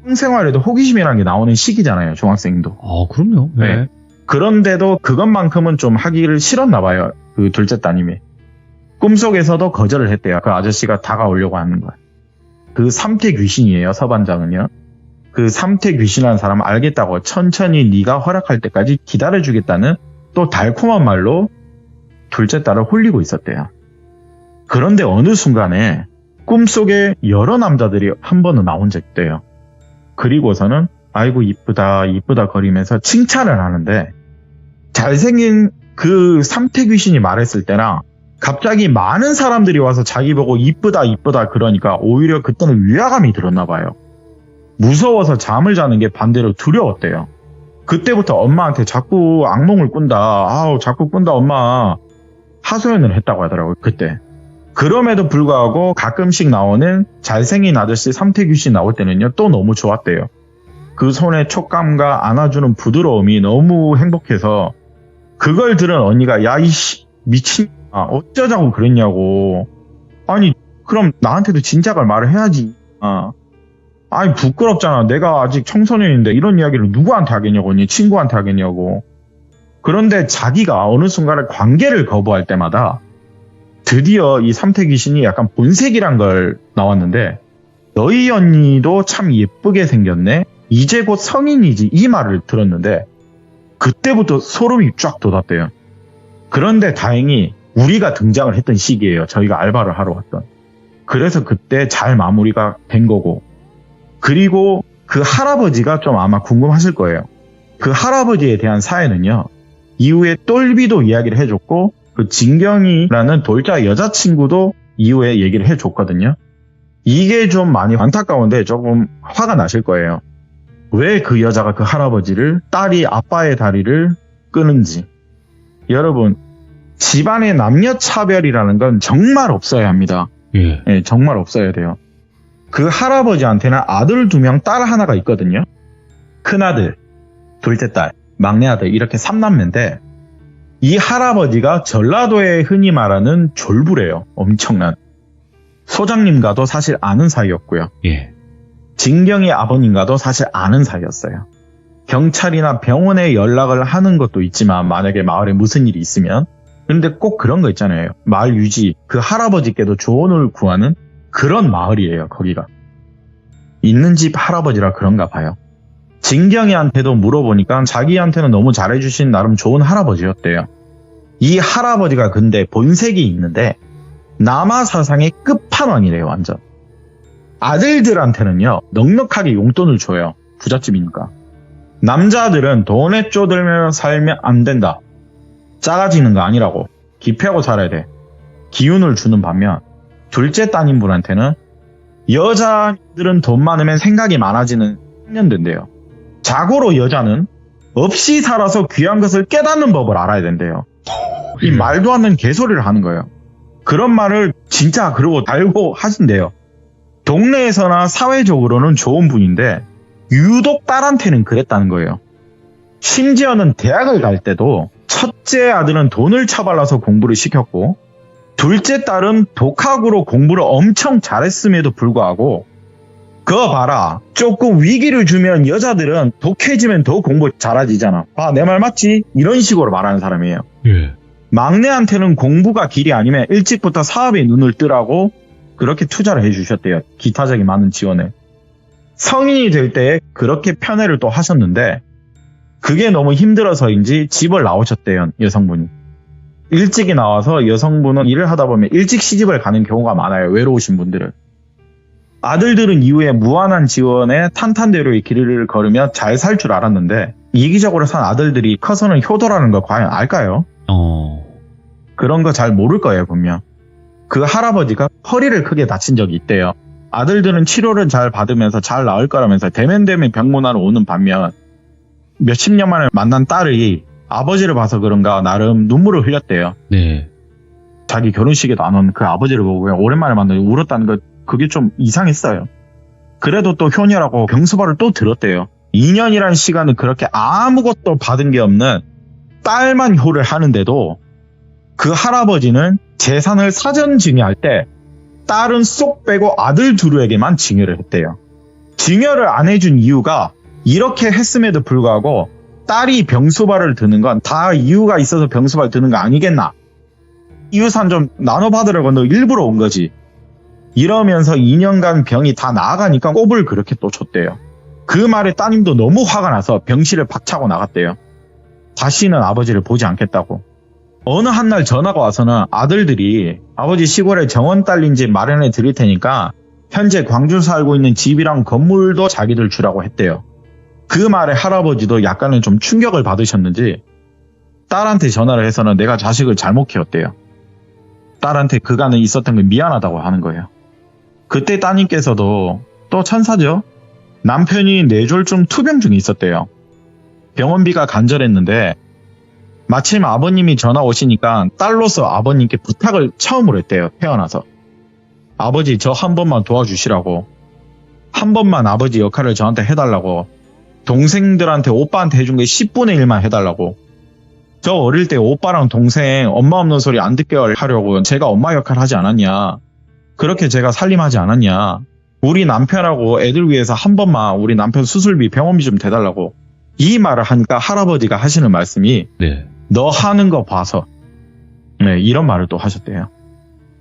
성생활에도 호기심이라는 게 나오는 시기잖아요. 중학생도. 그럼요. 네. 네. 그런데도 그것만큼은 좀 하기를 싫었나 봐요. 그 둘째 따님이. 꿈속에서도 거절을 했대요. 그 아저씨가 다가오려고 하는 거예요. 그 삼태 귀신이에요. 서반장은요. 그 삼태 귀신이라는 사람은 알겠다고 천천히 네가 허락할 때까지 기다려주겠다는 또 달콤한 말로 둘째 딸을 홀리고 있었대요. 그런데 어느 순간에 꿈속에 여러 남자들이 한 번은 나온 적이 있대요. 그리고서는 아이고 이쁘다 거리면서 칭찬을 하는데 잘생긴 그 삼태 귀신이 말했을 때랑 갑자기 많은 사람들이 와서 자기 보고 이쁘다 그러니까 오히려 그때는 위화감이 들었나 봐요. 무서워서 잠을 자는 게 반대로 두려웠대요. 그때부터 엄마한테 자꾸 악몽을 꾼다. 자꾸 꾼다 엄마. 하소연을 했다고 하더라고요. 그때. 그럼에도 불구하고 가끔씩 나오는 잘생긴 아저씨 삼태귀신 나올 때는요. 또 너무 좋았대요. 그 손의 촉감과 안아주는 부드러움이 너무 행복해서 그걸 들은 언니가 야 이씨 미친 어쩌자고 그랬냐고. 아니 그럼 나한테도 진작을 말을 해야지. 아니 부끄럽잖아. 내가 아직 청소년인데 이런 이야기를 누구한테 하겠냐고. 언니 친구한테 하겠냐고. 그런데 자기가 어느 순간에 관계를 거부할 때마다 드디어 이 삼태 귀신이 약간 본색이란 걸 나왔는데 너희 언니도 참 예쁘게 생겼네. 이제 곧 성인이지. 이 말을 들었는데 그때부터 소름이 쫙 돋았대요. 그런데 다행히 우리가 등장을 했던 시기예요. 저희가 알바를 하러 왔던. 그래서 그때 잘 마무리가 된 거고 그리고 그 할아버지가 좀 아마 궁금하실 거예요. 그 할아버지에 대한 사연은요. 이후에 똘비도 이야기를 해줬고 그 진경이라는 돌자 여자친구도 이후에 얘기를 해줬거든요. 이게 좀 많이 안타까운데 조금 화가 나실 거예요. 왜 그 여자가 그 할아버지를 딸이 아빠의 다리를 끄는지. 여러분 집안의 남녀차별이라는 건 정말 없어야 합니다. 예. 네, 정말 없어야 돼요. 그 할아버지한테는 아들 2명, 딸 하나가 있거든요. 큰아들, 둘째 딸, 막내 아들 이렇게 3남매인데 이 할아버지가 전라도에 흔히 말하는 졸부래요. 엄청난. 소장님과도 사실 아는 사이였고요. 예. 진경이 아버님과도 사실 아는 사이였어요. 경찰이나 병원에 연락을 하는 것도 있지만 만약에 마을에 무슨 일이 있으면 그런데 꼭 그런 거 있잖아요. 마을 유지, 그 할아버지께도 조언을 구하는 그런 마을이에요. 거기가. 있는 집 할아버지라 그런가 봐요. 진경이한테도 물어보니까 자기한테는 너무 잘해주신 나름 좋은 할아버지였대요. 이 할아버지가 근데 본색이 있는데 남아사상의 끝판왕이래요. 완전. 아들들한테는요. 넉넉하게 용돈을 줘요. 부잣집이니까. 남자들은 돈에 쪼들며 살면 안 된다. 작아지는 거 아니라고. 기피하고 살아야 돼. 기운을 주는 반면 둘째 따님분한테는 여자들은 돈 많으면 생각이 많아지는 청년된대요. 자고로 여자는 없이 살아서 귀한 것을 깨닫는 법을 알아야 된대요. 이 말도 안 되는 개소리를 하는 거예요. 그런 말을 진짜 그러고 달고 하신대요. 동네에서나 사회적으로는 좋은 분인데 유독 딸한테는 그랬다는 거예요. 심지어는 대학을 갈 때도 첫째 아들은 돈을 처발라서 공부를 시켰고 둘째 딸은 독학으로 공부를 엄청 잘했음에도 불구하고 그거 봐라. 조금 위기를 주면 여자들은 독해지면 더 공부 잘해지잖아. 내 말 맞지? 이런 식으로 말하는 사람이에요. 예. 막내한테는 공부가 길이 아니면 일찍부터 사업에 눈을 뜨라고 그렇게 투자를 해주셨대요. 기타적인 많은 지원을. 성인이 될 때 그렇게 편애를 또 하셨는데 그게 너무 힘들어서인지 집을 나오셨대요. 여성분이. 일찍이 나와서 여성분은 일을 하다 보면 일찍 시집을 가는 경우가 많아요. 외로우신 분들은. 아들들은 이후에 무한한 지원에 탄탄대로의 길을 걸으며 잘 살 줄 알았는데 이기적으로 산 아들들이 커서는 효도라는 걸 과연 알까요? 그런 거 잘 모를 거예요, 분명. 그 할아버지가 허리를 크게 다친 적이 있대요. 아들들은 치료를 잘 받으면서 잘 나을 거라면서 대면대면 병문안을 오는 반면 몇십 년 만에 만난 딸이 아버지를 봐서 그런가 나름 눈물을 흘렸대요. 네. 자기 결혼식에도 안 온 그 아버지를 보고 그냥 오랜만에 만나서 울었다는 거 그게 좀 이상했어요. 그래도 또 효녀라고 병수발을 또 들었대요. 2년이란 시간은 그렇게 아무것도 받은 게 없는 딸만 효를 하는데도 그 할아버지는 재산을 사전 증여할 때 딸은 쏙 빼고 아들 두루에게만 증여를 했대요. 증여를 안 해준 이유가 이렇게 했음에도 불구하고 딸이 병수발을 드는 건 다 이유가 있어서 병수발 드는 거 아니겠나? 이웃한 좀 나눠받으려고 너 일부러 온 거지. 이러면서 2년간 병이 다 나아가니까 꼽을 그렇게 또 줬대요. 그 말에 따님도 너무 화가 나서 병실을 박차고 나갔대요. 다시는 아버지를 보지 않겠다고. 어느 한날 전화가 와서는 아들들이 아버지 시골에 정원 딸린 집 마련해 드릴 테니까 현재 광주 살고 있는 집이랑 건물도 자기들 주라고 했대요. 그 말에 할아버지도 약간은 좀 충격을 받으셨는지 딸한테 전화를 해서는 내가 자식을 잘못 키웠대요. 딸한테 그간에 있었던 게 미안하다고 하는 거예요. 그때 따님께서도 또 천사죠. 남편이 뇌졸중 투병증이 있었대요. 병원비가 간절했는데 마침 아버님이 전화 오시니까 딸로서 아버님께 부탁을 처음으로 했대요. 태어나서. 아버지 저 한 번만 도와주시라고. 한 번만 아버지 역할을 저한테 해달라고. 동생들한테 오빠한테 해준 게 10분의 1만 해달라고. 저 어릴 때 오빠랑 동생 엄마 없는 소리 안 듣게 하려고 제가 엄마 역할 하지 않았냐. 그렇게 제가 살림하지 않았냐. 우리 남편하고 애들 위해서 한 번만 우리 남편 수술비 병원비 좀 대달라고. 이 말을 하니까 할아버지가 하시는 말씀이 네. 너 하는 거 봐서 이런 말을 또 하셨대요.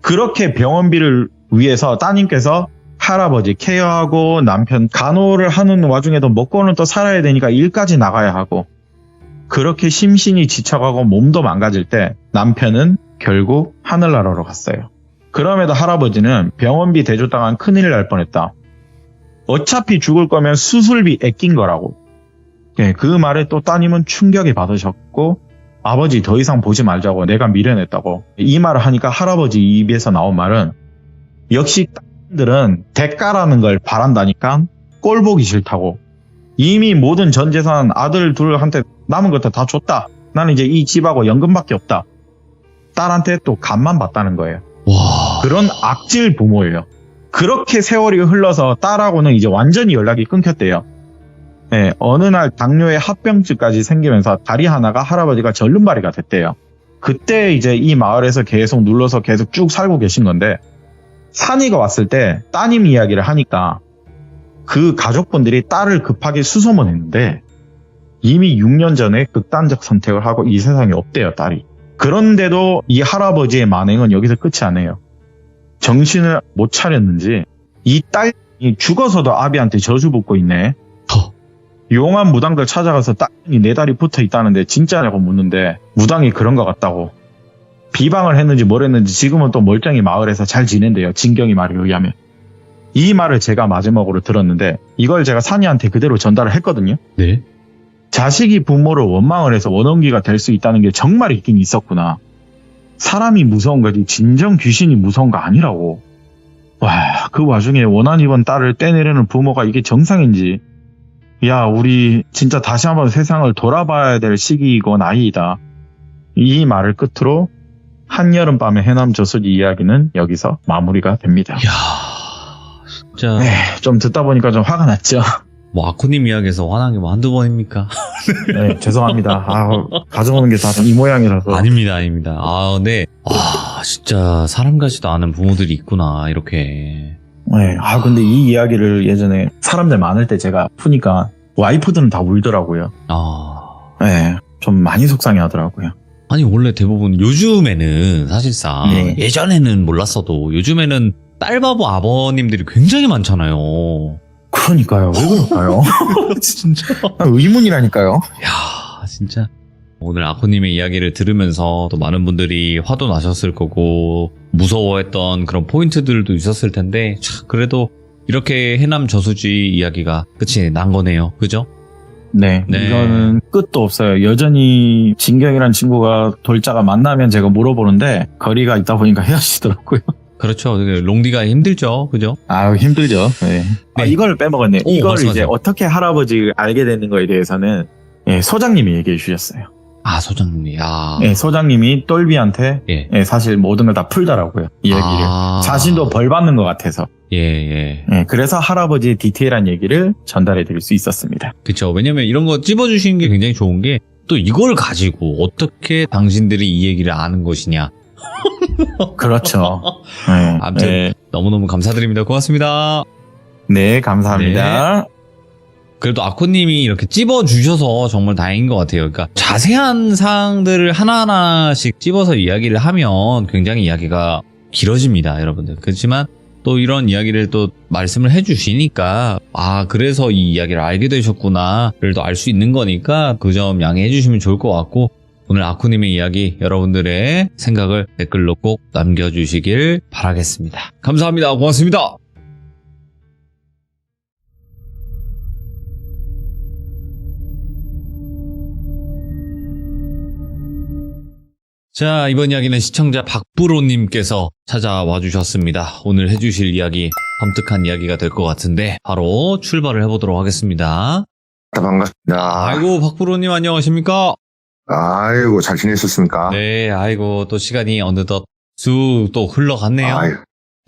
그렇게 병원비를 위해서 따님께서 할아버지 케어하고 남편 간호를 하는 와중에도 먹고는 또 살아야 되니까 일까지 나가야 하고 그렇게 심신이 지쳐가고 몸도 망가질 때 남편은 결국 하늘나라로 갔어요. 그럼에도 할아버지는 병원비 대조당한 큰일 날 뻔했다. 어차피 죽을 거면 수술비 아낀 거라고. 그 말에 또 따님은 충격이 받으셨고 아버지 더 이상 보지 말자고 내가 미련했다고. 이 말을 하니까 할아버지 입에서 나온 말은 역시 딸들은 대가라는 걸 바란다니까 꼴 보기 싫다고. 이미 모든 전 재산 아들 둘한테 남은 것도 다 줬다. 나는 이제 이 집하고 연금밖에 없다. 딸한테 또 간만 봤다는 거예요. 와. 그런 악질 부모예요. 그렇게 세월이 흘러서 딸하고는 이제 완전히 연락이 끊겼대요. 네, 어느 날 당뇨에 합병증까지 생기면서 다리 하나가 할아버지가 절름발이가 됐대요. 그때 이제 이 마을에서 계속 눌러서 계속 쭉 살고 계신 건데 산이가 왔을 때 따님 이야기를 하니까 그 가족분들이 딸을 급하게 수소문했는데 이미 6년 전에 극단적 선택을 하고 이 세상에 없대요, 딸이. 그런데도 이 할아버지의 만행은 여기서 끝이 아니에요. 정신을 못 차렸는지 이 딸이 죽어서도 아비한테 저주 붙고 있네. 용한 무당들 찾아가서 딸이 내 다리 붙어 있다는데 진짜냐고 묻는데 무당이 그런 것 같다고. 비방을 했는지 뭘 했는지 지금은 또 멀쩡히 마을에서 잘 지낸대요. 진경이 말에 의하면. 이 말을 제가 마지막으로 들었는데 이걸 제가 산이한테 그대로 전달을 했거든요. 네. 자식이 부모를 원망을 해서 원혼기가 될 수 있다는 게 정말 있긴 있었구나. 사람이 무서운 거지 진정 귀신이 무서운 거 아니라고. 와, 그 와중에 원한 입은 딸을 떼내려는 부모가 이게 정상인지. 야, 우리 진짜 다시 한번 세상을 돌아봐야 될 시기이고 나이이다. 이 말을 끝으로 한여름밤의 해남 저수지 이야기는 여기서 마무리가 됩니다. 이야, 진짜. 네, 좀 듣다 보니까 좀 화가 났죠. 뭐 아코님 이야기에서 화난 게 뭐 한두 번입니까? 네, 죄송합니다. 가져오는 게 다 이 모양이라서. 아닙니다, 아닙니다. 네. 진짜 사람 같지도 않은 부모들이 있구나, 이렇게. 네, 근데 이 이야기를 예전에 사람들 많을 때 제가 푸니까 와이프들은 다 울더라고요. 네, 좀 많이 속상해 하더라고요. 아니, 원래 대부분 요즘에는 사실상 네. 예전에는 몰랐어도 요즘에는 딸바보 아버님들이 굉장히 많잖아요. 그러니까요. 왜 그럴까요? 진짜. 의문이라니까요. 야, 진짜. 오늘 아코님의 이야기를 들으면서 또 많은 분들이 화도 나셨을 거고 무서워했던 그런 포인트들도 있었을 텐데 그래도 이렇게 해남 저수지 이야기가 끝이 난 거네요. 그죠? 네, 네. 이거는 끝도 없어요. 여전히 진경이라는 친구가 돌자가 만나면 제가 물어보는데 거리가 있다 보니까 헤어지더라고요. 그렇죠. 롱디가 힘들죠. 그죠? 아유, 힘들죠. 네. 아, 네. 이걸 빼먹었네요. 오, 이걸 말씀하세요. 이제 어떻게 할아버지를 알게 되는 거에 대해서는 예, 소장님이 얘기해 주셨어요. 아, 소장님이. 아. 예, 소장님이 똘비한테 예. 예, 사실 모든 걸 다 풀더라고요. 이 얘기를. 아. 자신도 벌 받는 것 같아서. 예, 예. 예, 그래서 할아버지의 디테일한 얘기를 전달해 드릴 수 있었습니다. 그쵸. 왜냐면 이런 거 찝어주시는 게 굉장히 좋은 게 또 이걸 가지고 어떻게 당신들이 이 얘기를 아는 것이냐. 그렇죠. 예, 아무튼 예. 너무너무 감사드립니다. 고맙습니다. 네, 감사합니다. 그래도 아코님이 이렇게 찝어주셔서 정말 다행인 것 같아요. 그러니까 자세한 사항들을 하나하나씩 찝어서 이야기를 하면 굉장히 이야기가 길어집니다, 여러분들. 그렇지만 또 이런 이야기를 또 말씀을 해주시니까 아 그래서 이 이야기를 알게 되셨구나를 또 알 수 있는 거니까 그 점 양해해 주시면 좋을 것 같고 오늘 아코님의 이야기 여러분들의 생각을 댓글로 꼭 남겨주시길 바라겠습니다. 감사합니다. 고맙습니다. 자, 이번 이야기는 시청자 박부로님께서 찾아와 주셨습니다. 오늘 해주실 이야기, 섬뜩한 이야기가 될 것 같은데, 바로 출발을 해보도록 하겠습니다. 반갑습니다. 아이고, 박부로님 안녕하십니까? 아이고, 잘 지내셨습니까? 네, 아이고, 또 시간이 어느덧 쑥 또 흘러갔네요. 아유,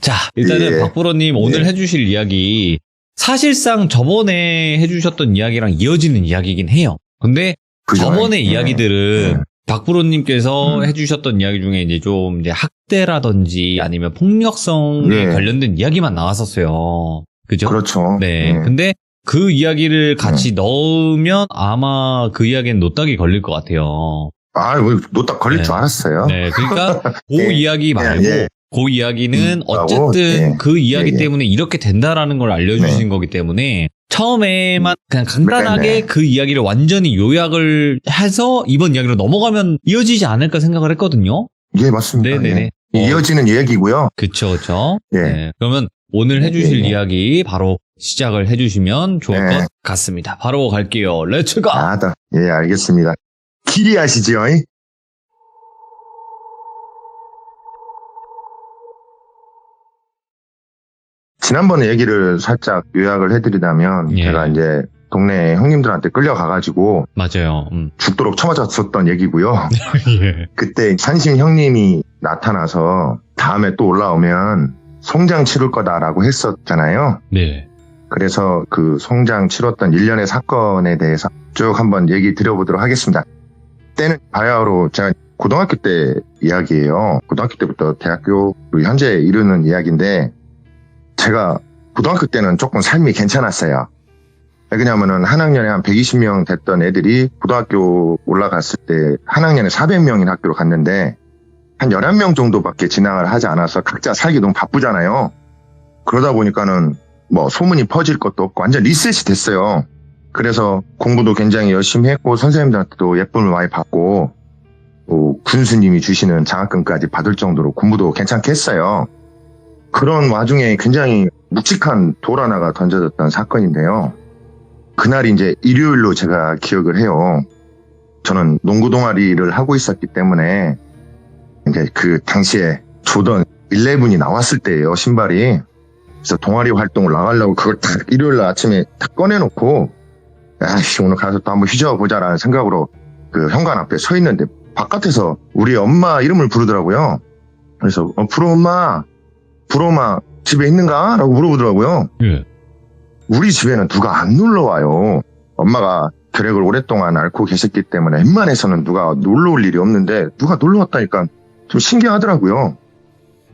자, 일단은 예. 박부로님 오늘 예. 해주실 이야기, 사실상 저번에 해주셨던 이야기랑 이어지는 이야기긴 해요. 근데 그죠? 저번의 예. 이야기들은 예. 박부로님께서 해주셨던 이야기 중에 이제 좀 이제 학대라든지 아니면 폭력성에 예. 관련된 이야기만 나왔었어요. 그죠? 그렇죠. 네. 예. 근데 그 이야기를 같이 넣으면 아마 그 이야기는 노딱이 걸릴 것 같아요. 뭐, 노딱 걸릴 네. 줄 알았어요. 네. 그러니까 그 예. 이야기 말고 예. 그 이야기는 하고, 어쨌든 예. 그 이야기 예. 때문에 이렇게 된다라는 걸 알려주신 네. 거기 때문에 처음에만 그냥 간단하게 네. 그 이야기를 완전히 요약을 해서 이번 이야기로 넘어가면 이어지지 않을까 생각을 했거든요. 예, 맞습니다. 네네네. 예. 이어지는 얘기고요. 그쵸, 그쵸. 예. 네. 그러면 오늘 해주실 예. 이야기 바로 시작을 해주시면 좋을 네. 것 같습니다. 바로 갈게요. 렛츠가! 예, 알겠습니다. 길이 아시죠? 지난번에 얘기를 살짝 요약을 해드리자면, 예. 제가 이제 동네 형님들한테 끌려가가지고 맞아요. 죽도록 처맞았었던 얘기고요. 예. 그때 산신 형님이 나타나서 다음에 또 올라오면 송장 치를 거다라고 했었잖아요. 네. 그래서 그 송장 치렀던 일련의 사건에 대해서 쭉 한번 얘기 드려보도록 하겠습니다. 때는 바야흐로 제가 고등학교 때 이야기예요. 고등학교 때부터 대학교 현재 이르는 이야기인데 제가 고등학교 때는 조금 삶이 괜찮았어요. 왜냐하면은 한 학년에 한 120명 됐던 애들이 고등학교 올라갔을 때 한 학년에 400명인 학교로 갔는데 한 11명 정도밖에 진학을 하지 않아서 각자 살기 너무 바쁘잖아요. 그러다 보니까는 뭐 소문이 퍼질 것도 없고 완전 리셋이 됐어요. 그래서 공부도 굉장히 열심히 했고 선생님들한테도 예쁨을 많이 받고 군수님이 주시는 장학금까지 받을 정도로 공부도 괜찮게 했어요. 그런 와중에 굉장히 묵직한 돌 하나가 던져졌던 사건인데요. 그날이 이제 일요일로 제가 기억을 해요. 저는 농구 동아리를 하고 있었기 때문에 이제 그 당시에 조던 11이 나왔을 때예요, 신발이. 그래서 동아리 활동을 나가려고 그걸 딱 일요일 날 아침에 딱 꺼내놓고 아이씨 오늘 가서 또 한번 휘저어보자라는 생각으로 그 현관 앞에 서 있는데 바깥에서 우리 엄마 이름을 부르더라고요. 그래서 불어엄마 집에 있는가? 라고 물어보더라고요. 예. 우리 집에는 누가 안 놀러와요. 엄마가 결핵을 오랫동안 앓고 계셨기 때문에 웬만해서는 누가 놀러올 일이 없는데 누가 놀러왔다니까 좀 신기하더라고요.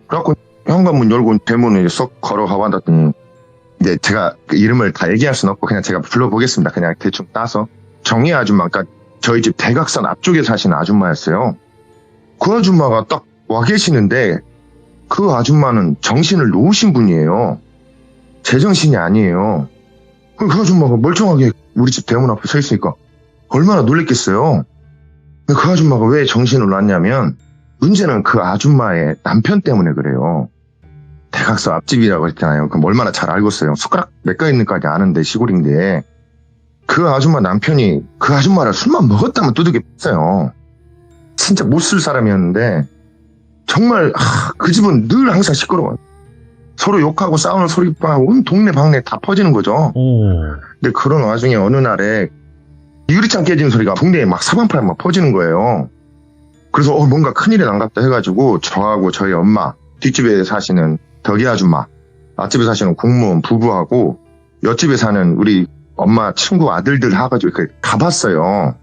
그래갖고 현관문 열고 대문을 쏙 걸어가고 앉았더니 이제 제가 그 이름을 다 얘기할 수는 없고 그냥 제가 불러보겠습니다. 그냥 대충 따서 정희 아줌마, 그러니까 저희 집 대각선 앞쪽에 사시는 아줌마였어요. 그 아줌마가 딱 와 계시는데 그 아줌마는 정신을 놓으신 분이에요. 제정신이 아니에요. 그 아줌마가 멀쩡하게 우리 집 대문 앞에 서 있으니까 얼마나 놀랬겠어요. 그 아줌마가 왜 정신을 놨냐면 문제는 그 아줌마의 남편 때문에 그래요. 대각서 앞집이라고 했잖아요. 그럼 얼마나 잘 알고 있어요. 숟가락 몇 가 있는까지 아는데 시골인데 그 아줌마 남편이 그 아줌마를 술만 먹었다면 두둑이 뺐어요. 진짜 못 쓸 사람이었는데 정말 그 집은 늘 항상 시끄러워요. 서로 욕하고 싸우는 소리가 온 동네 방네 다 퍼지는 거죠. 근데 그런 와중에 어느 날에 유리창 깨지는 소리가 동네에 막 사방팔 막 퍼지는 거예요. 그래서 뭔가 큰일이 난갑다 해가지고 저하고 저희 엄마, 뒷집에 사시는 덕이 아줌마, 앞집에 사시는 공무원 부부하고 옆집에 사는 우리 엄마 친구 아들들 해가지고 이렇게 가봤어요.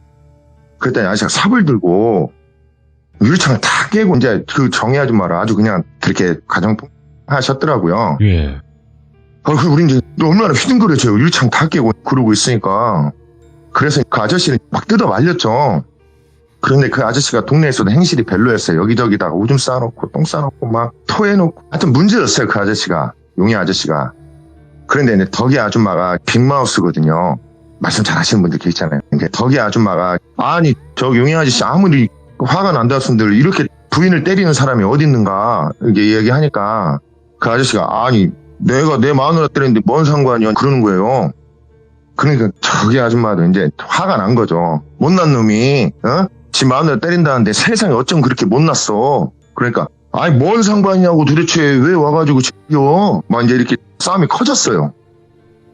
그랬더니 아저씨가 삽을 들고 유리창을 다 깨고 이제 그 정희 아줌마를 아주 그냥 그렇게 가정폭 하셨더라고요. 예. 우리 이제 얼마나 휘둥그레져요. 유리창 다 깨고 그러고 있으니까. 그래서 그 아저씨를 막 뜯어 말렸죠. 그런데 그 아저씨가 동네에서도 행실이 별로였어요. 여기저기다가 오줌 싸놓고 똥 싸놓고 막 토해놓고 하여튼 문제였어요. 그 아저씨가. 용희 아저씨가. 그런데 이제 덕이 아줌마가 빅마우스거든요. 말씀 잘 하시는 분들 계시잖아요. 그러니까 덕이 아줌마가 아니 저 용희 아저씨 아무리 화가 난다순들 이렇게 부인을 때리는 사람이 어디 있는가 이렇게 얘기하니까 그 아저씨가 아니 내가 내 마누라 때렸는데 뭔 상관이야 그러는 거예요. 그러니까 저기 아줌마도 이제 화가 난 거죠. 못난 놈이 지 마누라 때린다는데 세상에 어쩜 그렇게 못났어. 그러니까 아니 뭔 상관이냐고 도대체 왜 와가지고 지겨 막 이제 이렇게 싸움이 커졌어요.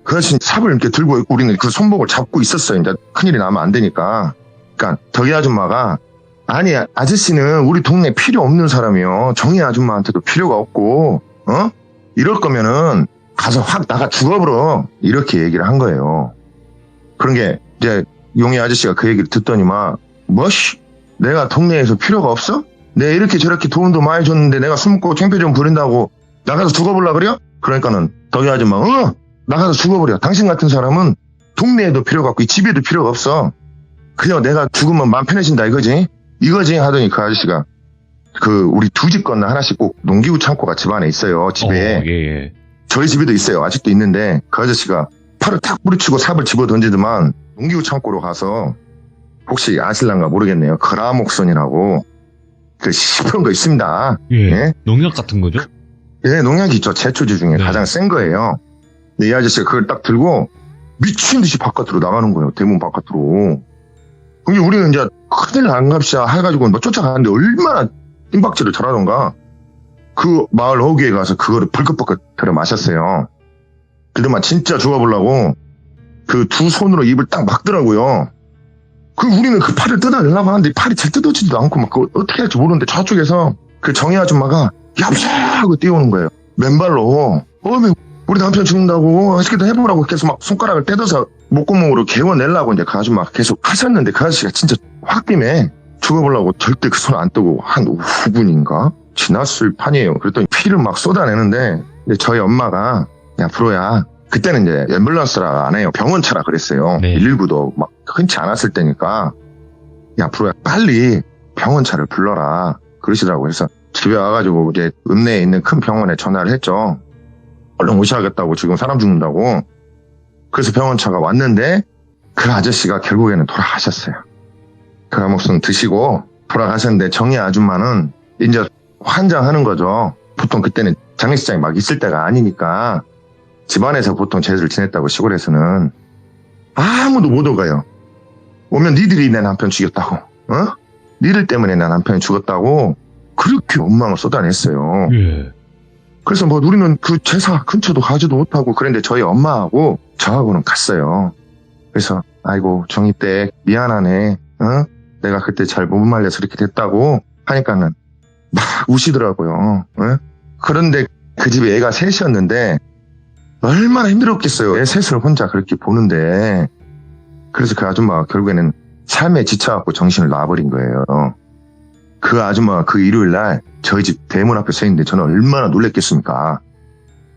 그래서 삽을 이렇게 들고 있고 우리는 그 손목을 잡고 있었어요. 이제 큰일이 나면 안 되니까. 그러니까 덕이 아줌마가 아니 아저씨는 우리 동네 필요 없는 사람이요. 정희 아줌마한테도 필요가 없고 이럴 거면은 가서 확 나가 죽어버려 이렇게 얘기를 한 거예요. 그런 게 이제 용희 아저씨가 그 얘기를 듣더니만 뭐씨 내가 동네에서 필요가 없어? 내가 이렇게 저렇게 도움도 많이 줬는데 내가 술 먹고 창피 좀 부린다고 나가서 죽어보려 그래요? 그러니까는 덕이 아줌마 나가서 죽어버려. 당신 같은 사람은 동네에도 필요가 없고 이 집에도 필요가 없어. 그냥 내가 죽으면 마음 편해진다 이거지 하더니 그 아저씨가 그 우리 두 집 건너 하나씩 꼭 농기구 창고가 집 안에 있어요. 집에. 예. 저희 집에도 있어요. 아직도 있는데 그 아저씨가 팔을 탁 부딪히고 삽을 집어 던지더만 농기구 창고로 가서 혹시 아실란가 모르겠네요. 그라목선이라고 그 시퍼런 거 있습니다. 예. 농약 같은 거죠? 예, 농약이 있죠. 제초제 중에 네. 가장 센 거예요. 근데 이 아저씨가 그걸 딱 들고 미친 듯이 바깥으로 나가는 거예요. 대문 바깥으로. 근데 우리는 이제 큰일 난 값이야 해가지고 뭐 쫓아가는데 얼마나 띵박질을 잘하던가. 그 마을 어귀에 가서 그거를 벌컥벌컥 들여 마셨어요. 그러더만 진짜 죽어보려고 그 두 손으로 입을 딱 막더라고요. 그 우리는 그 팔을 뜯어내려고 하는데 팔이 잘 뜯어지지도 않고 막 그거 어떻게 할지 모르는데 저쪽에서 그 정희 아줌마가 얍샤 하고 뛰어오는 거예요. 맨발로. 우리 남편 죽는다고 어떻게든 해보라고 계속 막 손가락을 떼어서 목구멍으로 개워내려고 이제 그 아줌마 계속 하셨는데 그 아저씨가 진짜 확빔에 죽어보려고 절대 그 손 안 뜨고 한 5분인가 지났을 판이에요. 그랬더니 피를 막 쏟아내는데 저희 엄마가 야 프로야 그때는 이제 앰뷸런스라 안 해요. 병원차라 그랬어요. 네. 119도 막 흔치 않았을 때니까 야 프로야 빨리 병원차를 불러라 그러시더라고요. 그래서 집에 와가지고 이제 읍내에 있는 큰 병원에 전화를 했죠. 얼른 오셔야겠다고 지금 사람 죽는다고. 그래서 병원차가 왔는데 그 아저씨가 결국에는 돌아가셨어요. 그라목선 드시고 돌아가셨는데 정희 아줌마는 이제 환장하는 거죠. 보통 그때는 장례식장이 막 있을 때가 아니니까 집안에서 보통 제사를 지냈다고 시골에서는 아무도 못 오가요. 오면 니들이 내 남편 죽였다고 니들 때문에 내 남편이 죽었다고 그렇게 원망을 쏟아냈어요. 예. 그래서 뭐 우리는 그 제사 근처도 가지도 못하고 그랬는데 저희 엄마하고 저하고는 갔어요. 그래서 아이고 정희댁 미안하네. 내가 그때 잘 못 말려서 이렇게 됐다고 하니까는 막 우시더라고요. 그런데 그 집에 애가 셋이었는데 얼마나 힘들었겠어요. 애 셋을 혼자 그렇게 보는데. 그래서 그 아줌마가 결국에는 삶에 지쳐갖고 정신을 놔버린 거예요. 그 아줌마가 그 일요일 날 저희 집 대문 앞에 서 있는데 저는 얼마나 놀랬겠습니까.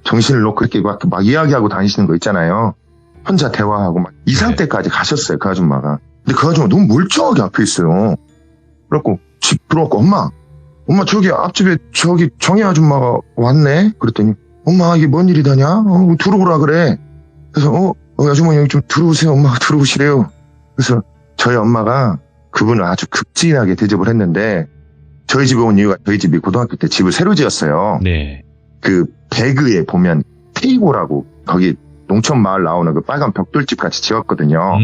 정신을 놓고 이렇게 막 이야기하고 다니시는 거 있잖아요. 혼자 대화하고 막 이 상태까지 가셨어요. 그 아줌마가. 근데 그 아줌마 너무 멀쩡하게 앞에 있어요. 그래갖고 집 들어왔고 엄마 저기 앞집에 저기 정희 아줌마가 왔네. 그랬더니 엄마 이게 뭔 일이다냐. 들어오라 그래. 그래서 아주머니 여기 좀 들어오세요. 엄마가 들어오시래요. 그래서 저희 엄마가 그분을 아주 극진하게 대접을 했는데 저희 집에 온 이유가 저희 집이 고등학교 때 집을 새로 지었어요. 네. 그 배그에 보면 테이고라고 거기 농촌 마을 나오는 그 빨간 벽돌집 같이 지었거든요.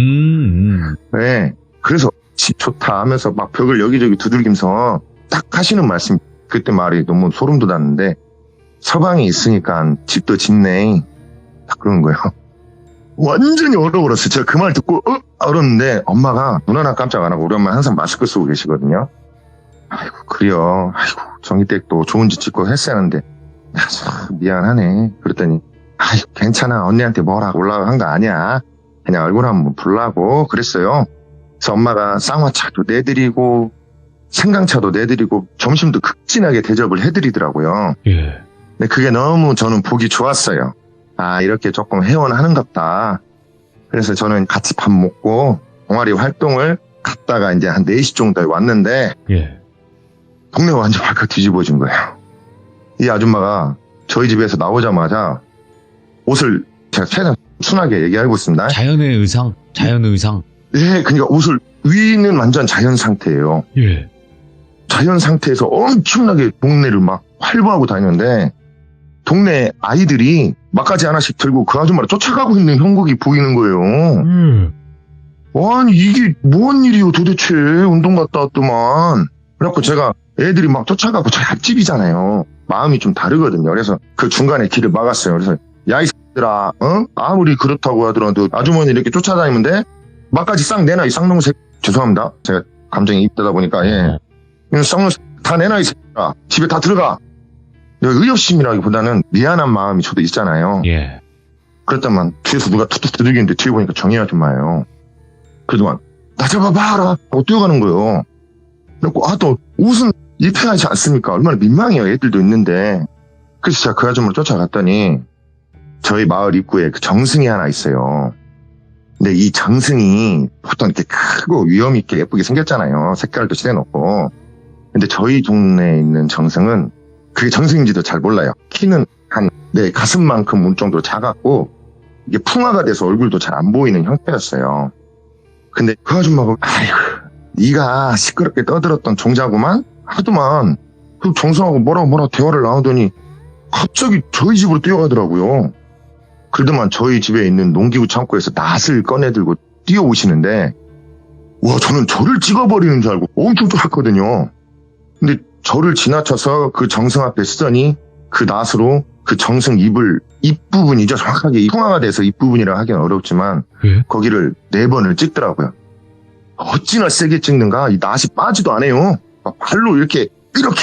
네. 그래서 집 좋다 하면서 막 벽을 여기저기 두들기면서 딱 하시는 말씀, 그때 말이 너무 소름 돋았는데, 서방이 있으니까 집도 짓네. 딱 그런 거예요. 완전히 얼어버렸어요. 제가 그 말 듣고 얼었는데 엄마가 눈 하나 깜짝 안 하고, 우리 엄마 항상 마스크 쓰고 계시거든요. 아이고 그래요. 아이고 정기댁도 좋은 짓 짓고 했었는데 미안하네. 그랬더니 아이고 괜찮아. 언니한테 뭐라고 올라가 한 거 아니야. 그냥 얼굴 한번 보려고 그랬어요. 그래서 엄마가 쌍화차도 내드리고 생강차도 내드리고 점심도 극진하게 대접을 해드리더라고요. 예. 근데 그게 너무 저는 보기 좋았어요. 아, 이렇게 조금 회원하는갑다. 그래서 저는 같이 밥 먹고 동아리 활동을 갔다가 이제 한 4시 정도에 왔는데, 예. 동네가 완전 발칵 뒤집어진 거예요. 이 아줌마가 저희 집에서 나오자마자 옷을, 제가 최대한 순하게 얘기하고 있습니다. 자연의 의상, 자연의 의상. 네, 그러니까 옷을, 위는 완전 자연 상태예요. 예. 자연 상태에서 엄청나게 동네를 막 활보하고 다니는데, 동네 아이들이 막가지 하나씩 들고 그 아줌마를 쫓아가고 있는 형국이 보이는 거예요. 아니 이게 뭔 일이요 도대체. 운동 갔다 왔더만. 그래갖고 제가 애들이 막 쫓아가고, 저희 앞집이잖아요. 마음이 좀 다르거든요. 그래서 그 중간에 길을 막았어요. 그래서 야 이 새들아, 아무리 그렇다고 하더라도 아주머니 이렇게 쫓아다니면 돼? 막까지 싹 내놔 이 쌍놈새. 죄송합니다. 제가 감정이 입되다 보니까. 예. 쌍놈새 다 내놔 이 새들아. 집에 다 들어가. 의협심이라기보다는 미안한 마음이 저도 있잖아요. 예. 그랬더만 뒤에서 누가 툭툭 두들기는데 뒤에 보니까 정희 아줌마예요. 그러더만 나 잡아봐라 하고 뛰어가는 거예요. 그래갖고 또 옷은 입혀야지 않습니까? 얼마나 민망해요. 애들도 있는데. 그래서 제가 그 아줌마를 쫓아갔더니 저희 마을 입구에 그 정승이 하나 있어요. 근데 이 정승이 보통 이렇게 크고 위험 있게 예쁘게 생겼잖아요. 색깔도 칠해놓고. 근데 저희 동네에 있는 정승은 그게 정승인지도 잘 몰라요. 키는 한 내 가슴만큼 문 정도로 작았고 이게 풍화가 돼서 얼굴도 잘 안 보이는 형태였어요. 근데 그 아줌마가 아이고 네가 시끄럽게 떠들었던 종자구만 하더만 그 정승하고 뭐라고 대화를 나누더니 갑자기 저희 집으로 뛰어가더라고요. 그러더만 저희 집에 있는 농기구 창고에서 낫을 꺼내들고 뛰어오시는데 와 저는 저를 찍어버리는 줄 알고 엄청 쫄았거든요. 근데 저를 지나쳐서 그 정승 앞에 서더니 그 낫으로 그 정승 입 부분이죠. 정확하게 풍화가 돼서 입 부분이라 하기는 어렵지만 예? 거기를 4번을 찍더라고요. 어찌나 세게 찍는가 이 낫이 빠지도 않아요. 막 발로 이렇게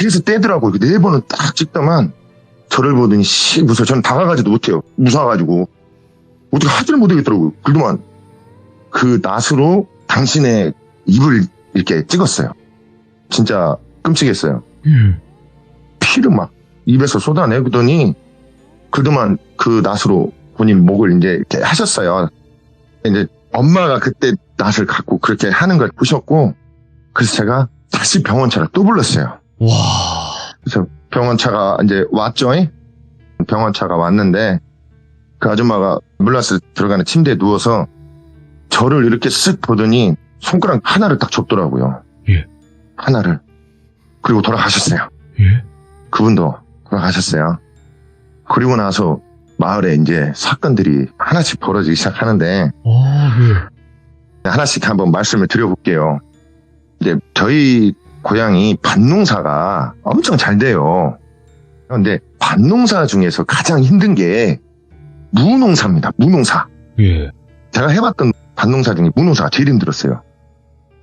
해서 떼더라고요. 4번을 딱 찍더만 저를 보더니 무서워. 저는 다가가지도 못해요. 무서워가지고 어떻게 하지를 못하겠더라고요. 그동안 그 낫으로 당신의 입을 이렇게 찍었어요. 진짜 끔찍했어요. 피를 막 입에서 쏟아내더니 그동안 그 낫으로 본인 목을 이제 이렇게 하셨어요. 이제 엄마가 그때 낫을 갖고 그렇게 하는 걸 보셨고 그래서 제가 다시 병원차를 또 불렀어요. 와. 그래서 병원차가 이제 왔죠. 병원차가 왔는데 그 아줌마가 앰뷸런스 들어가는 침대에 누워서 저를 이렇게 쓱 보더니 손가락 하나를 딱 줬더라고요. 예. 하나를. 그리고 돌아가셨어요. 예. 그분도 돌아가셨어요. 그리고 나서 마을에 이제 사건들이 하나씩 벌어지기 시작하는데 예. 하나씩 한번 말씀을 드려볼게요. 이제 저희 고향이 밭농사가 엄청 잘 돼요. 그런데 밭농사 중에서 가장 힘든 게 무농사입니다. 무농사. 예. 제가 해봤던 밭농사 중에 무농사가 제일 힘들었어요.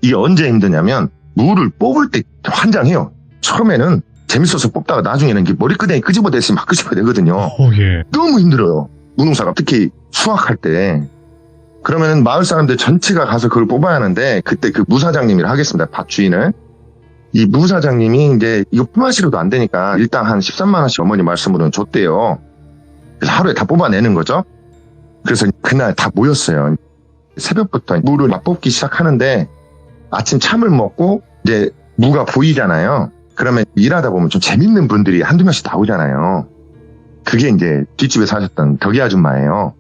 이게 언제 힘드냐면 무를 뽑을 때 환장해요. 처음에는 재밌어서 뽑다가 나중에는 이게 머리끄댕이 끄집어내서 막 끄집어내거든요. 예. 너무 힘들어요. 무농사가 특히 수확할 때. 그러면은 마을 사람들 전체가 가서 그걸 뽑아야 하는데 그때 그 무사장님이라 하겠습니다. 밭주인을. 이 무사장님이 이제 이거 품앗이로도 안 되니까 일당 한 13만 원씩 어머니 말씀으로는 줬대요. 그래서 하루에 다 뽑아내는 거죠. 그래서 그날 다 모였어요. 새벽부터 무를 막 뽑기 시작하는데 아침 참을 먹고 이제 무가 보이잖아요. 그러면 일하다 보면 좀 재밌는 분들이 한두 명씩 나오잖아요. 그게 이제 뒷집에 사셨던 덕이 아줌마예요.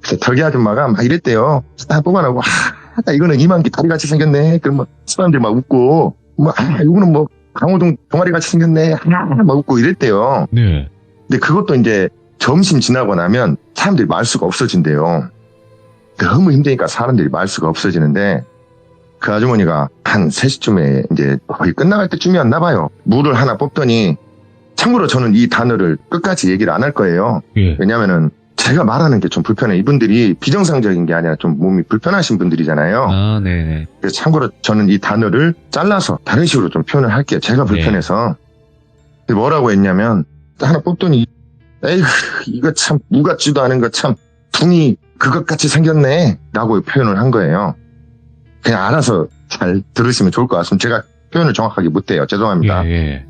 그래서 덕이 아줌마가 막 이랬대요. 딱 뽑아내고 나 이거는 이만기 다리같이 생겼네. 그럼 뭐 사람들 막 웃고 이거는 뭐 강호동 동아리같이 생겼네. 막 웃고 이랬대요. 네. 근데 그것도 이제 점심 지나고 나면 사람들이 말수가 없어진대요. 너무 힘드니까 사람들이 말수가 없어지는데 그 아주머니가 한 3시쯤에 이제 거의 끝나갈 때쯤이었나 봐요. 물을 하나 뽑더니 참고로 저는 이 단어를 끝까지 얘기를 안 할 거예요. 예. 왜냐면은 제가 말하는 게 좀 불편해. 이분들이 비정상적인 게 아니라 좀 몸이 불편하신 분들이잖아요. 아, 네네. 그래서 참고로 저는 이 단어를 잘라서 다른 식으로 좀 표현을 할게요. 제가 불편해서. 근데 뭐라고 했냐면 하나 뽑더니 에이 이거 참 무 같지도 않은 거 참 둥이 그것같이 생겼네 라고 표현을 한 거예요. 그냥 알아서 잘 들으시면 좋을 것 같습니다. 제가 표현을 정확하게 못해요. 죄송합니다. 예.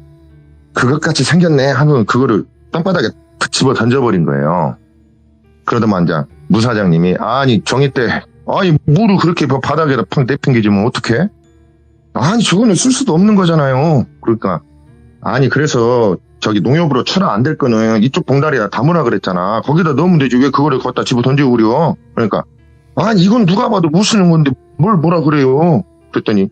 그것같이 생겼네 하면 그거를 땅바닥에 탁 집어 던져버린 거예요. 그러더만 이제 무사장님이 아니 정의 때 아니 물을 그렇게 바닥에다 팍 내팽개지면 어떡해? 아니 저거는 쓸 수도 없는 거잖아요. 그러니까 아니 그래서 저기 농협으로 출하 안 될 거는 이쪽 봉다리에 담으라 그랬잖아. 거기다 넣으면 되지 왜 그거를 거기다 집어 던지고 그려. 그러니까 아니 이건 누가 봐도 못 쓰는 건데 뭘 뭐라 그래요. 그랬더니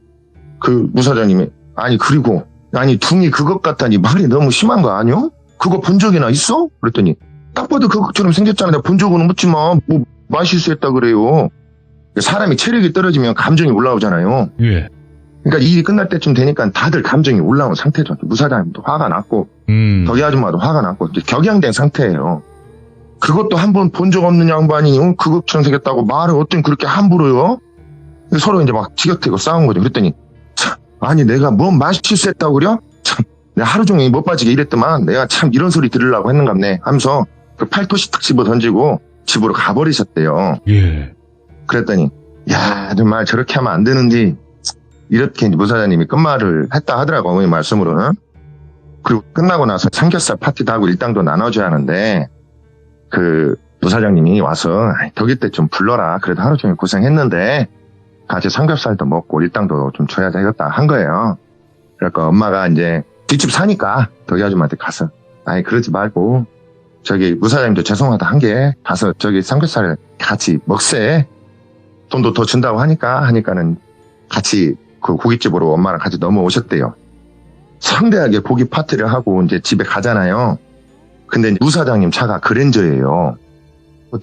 그 무사장님이 아니 그리고 아니 둥이 그것 같다니 말이 너무 심한 거 아니요? 그거 본 적이나 있어? 그랬더니 딱 봐도 그것처럼 생겼잖아. 내가 본 적은 없지만 뭐 말실수했다 그래요. 사람이 체력이 떨어지면 감정이 올라오잖아요. 예. 그러니까 일이 끝날 때쯤 되니까 다들 감정이 올라온 상태죠. 무사장님도 화가 났고 덕이 아줌마도 화가 났고 이제 격양된 상태예요. 그것도 한 번 본 적 없는 양반이 그것처럼 생겼다고 말을 어떤 그렇게 함부로요? 서로 이제 막 지긋대고 싸운 거죠. 그랬더니 참 아니 내가 뭔 말실수했다고 그려? 참 내가 하루 종일 못 빠지게 일했더만 내가 참 이런 소리 들으려고 했는갑네 하면서 그 팔토시 탁 집어 던지고 집으로 가버리셨대요. 예. 그랬더니 야 정말 저렇게 하면 안 되는지 이렇게 무사장님이 끝말을 했다 하더라고 어머니 말씀으로는. 그리고 끝나고 나서 삼겹살 파티도 하고 일당도 나눠줘야 하는데 그 무사장님이 와서 덕일 때 좀 불러라. 그래도 하루 종일 고생했는데 같이 삼겹살도 먹고 일당도 좀 줘야 되겠다 한 거예요. 그러니까 엄마가 이제 뒷집 사니까 덕이 아줌마한테 가서 아이 그러지 말고 저기 무사장님도 죄송하다 한 게 가서 저기 삼겹살 같이 먹세. 돈도 더 준다고 하니까는 같이 그 고깃집으로 엄마랑 같이 넘어오셨대요. 성대하게 고기 파티를 하고 이제 집에 가잖아요. 근데 무사장님 차가 그랜저예요.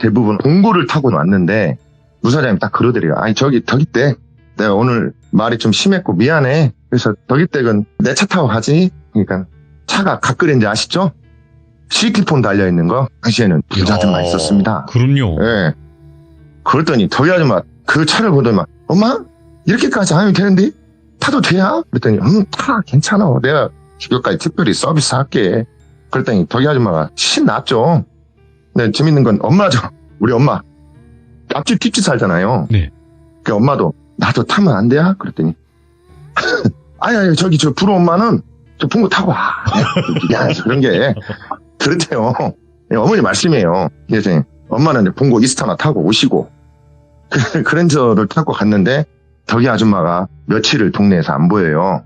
대부분 봉고를 타고 왔는데 무사장님 딱 그러더래요. 아니 저기 덕이댁 내가 오늘 말이 좀 심했고 미안해. 그래서 덕이댁은 내 차 타고 가지. 그러니까 차가 갓그랜저 아시죠? 시티폰 달려있는 거 당시에는 부자들만 있었습니다. 그럼요. 예. 그랬더니 덕이 아줌마 그 차를 보더니 엄마 이렇게까지 하면 되는데 타도 돼야? 그랬더니 타 괜찮아. 내가 여기까지 특별히 서비스 할게. 그랬더니 덕이 아줌마가 신났죠. 근데 재밌는 건 엄마죠. 우리 엄마 앞집 뒷집 살잖아요. 네. 그 엄마도 나도 타면 안 돼야? 그랬더니 아니 저기 저 부러 엄마는 저 봉고 타고 와. 야 그런 게 그렇대요. 어머니 말씀이에요. 그래서 엄마는 이제 봉고 이스타나 타고 오시고 그랜저를 타고 갔는데 덕이 아줌마가 며칠을 동네에서 안 보여요.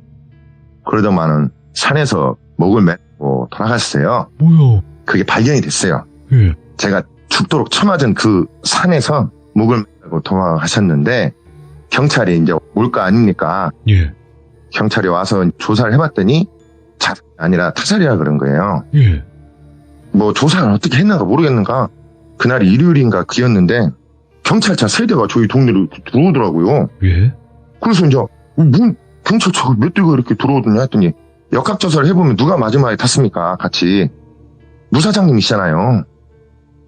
그러더만은 산에서 목을 메고 돌아갔어요. 뭐야? 그게 발견이 됐어요. 예. 제가 죽도록 처맞은 그 산에서 목을 메고 돌아가셨는데 경찰이 이제 올 거 아닙니까? 예. 경찰이 와서 조사를 해봤더니 자살이 아니라 타살이라 그런 거예요. 예. 뭐 조사를 어떻게 했는가 모르겠는가. 그날이 일요일인가 그였는데 경찰차 3대가 저희 동네로 들어오더라고요. 예. 그래서 이제 경찰차가 몇 대가 이렇게 들어오더냐 했더니 역학조사를 해보면 누가 마지막에 탔습니까? 같이 무사장님이시잖아요.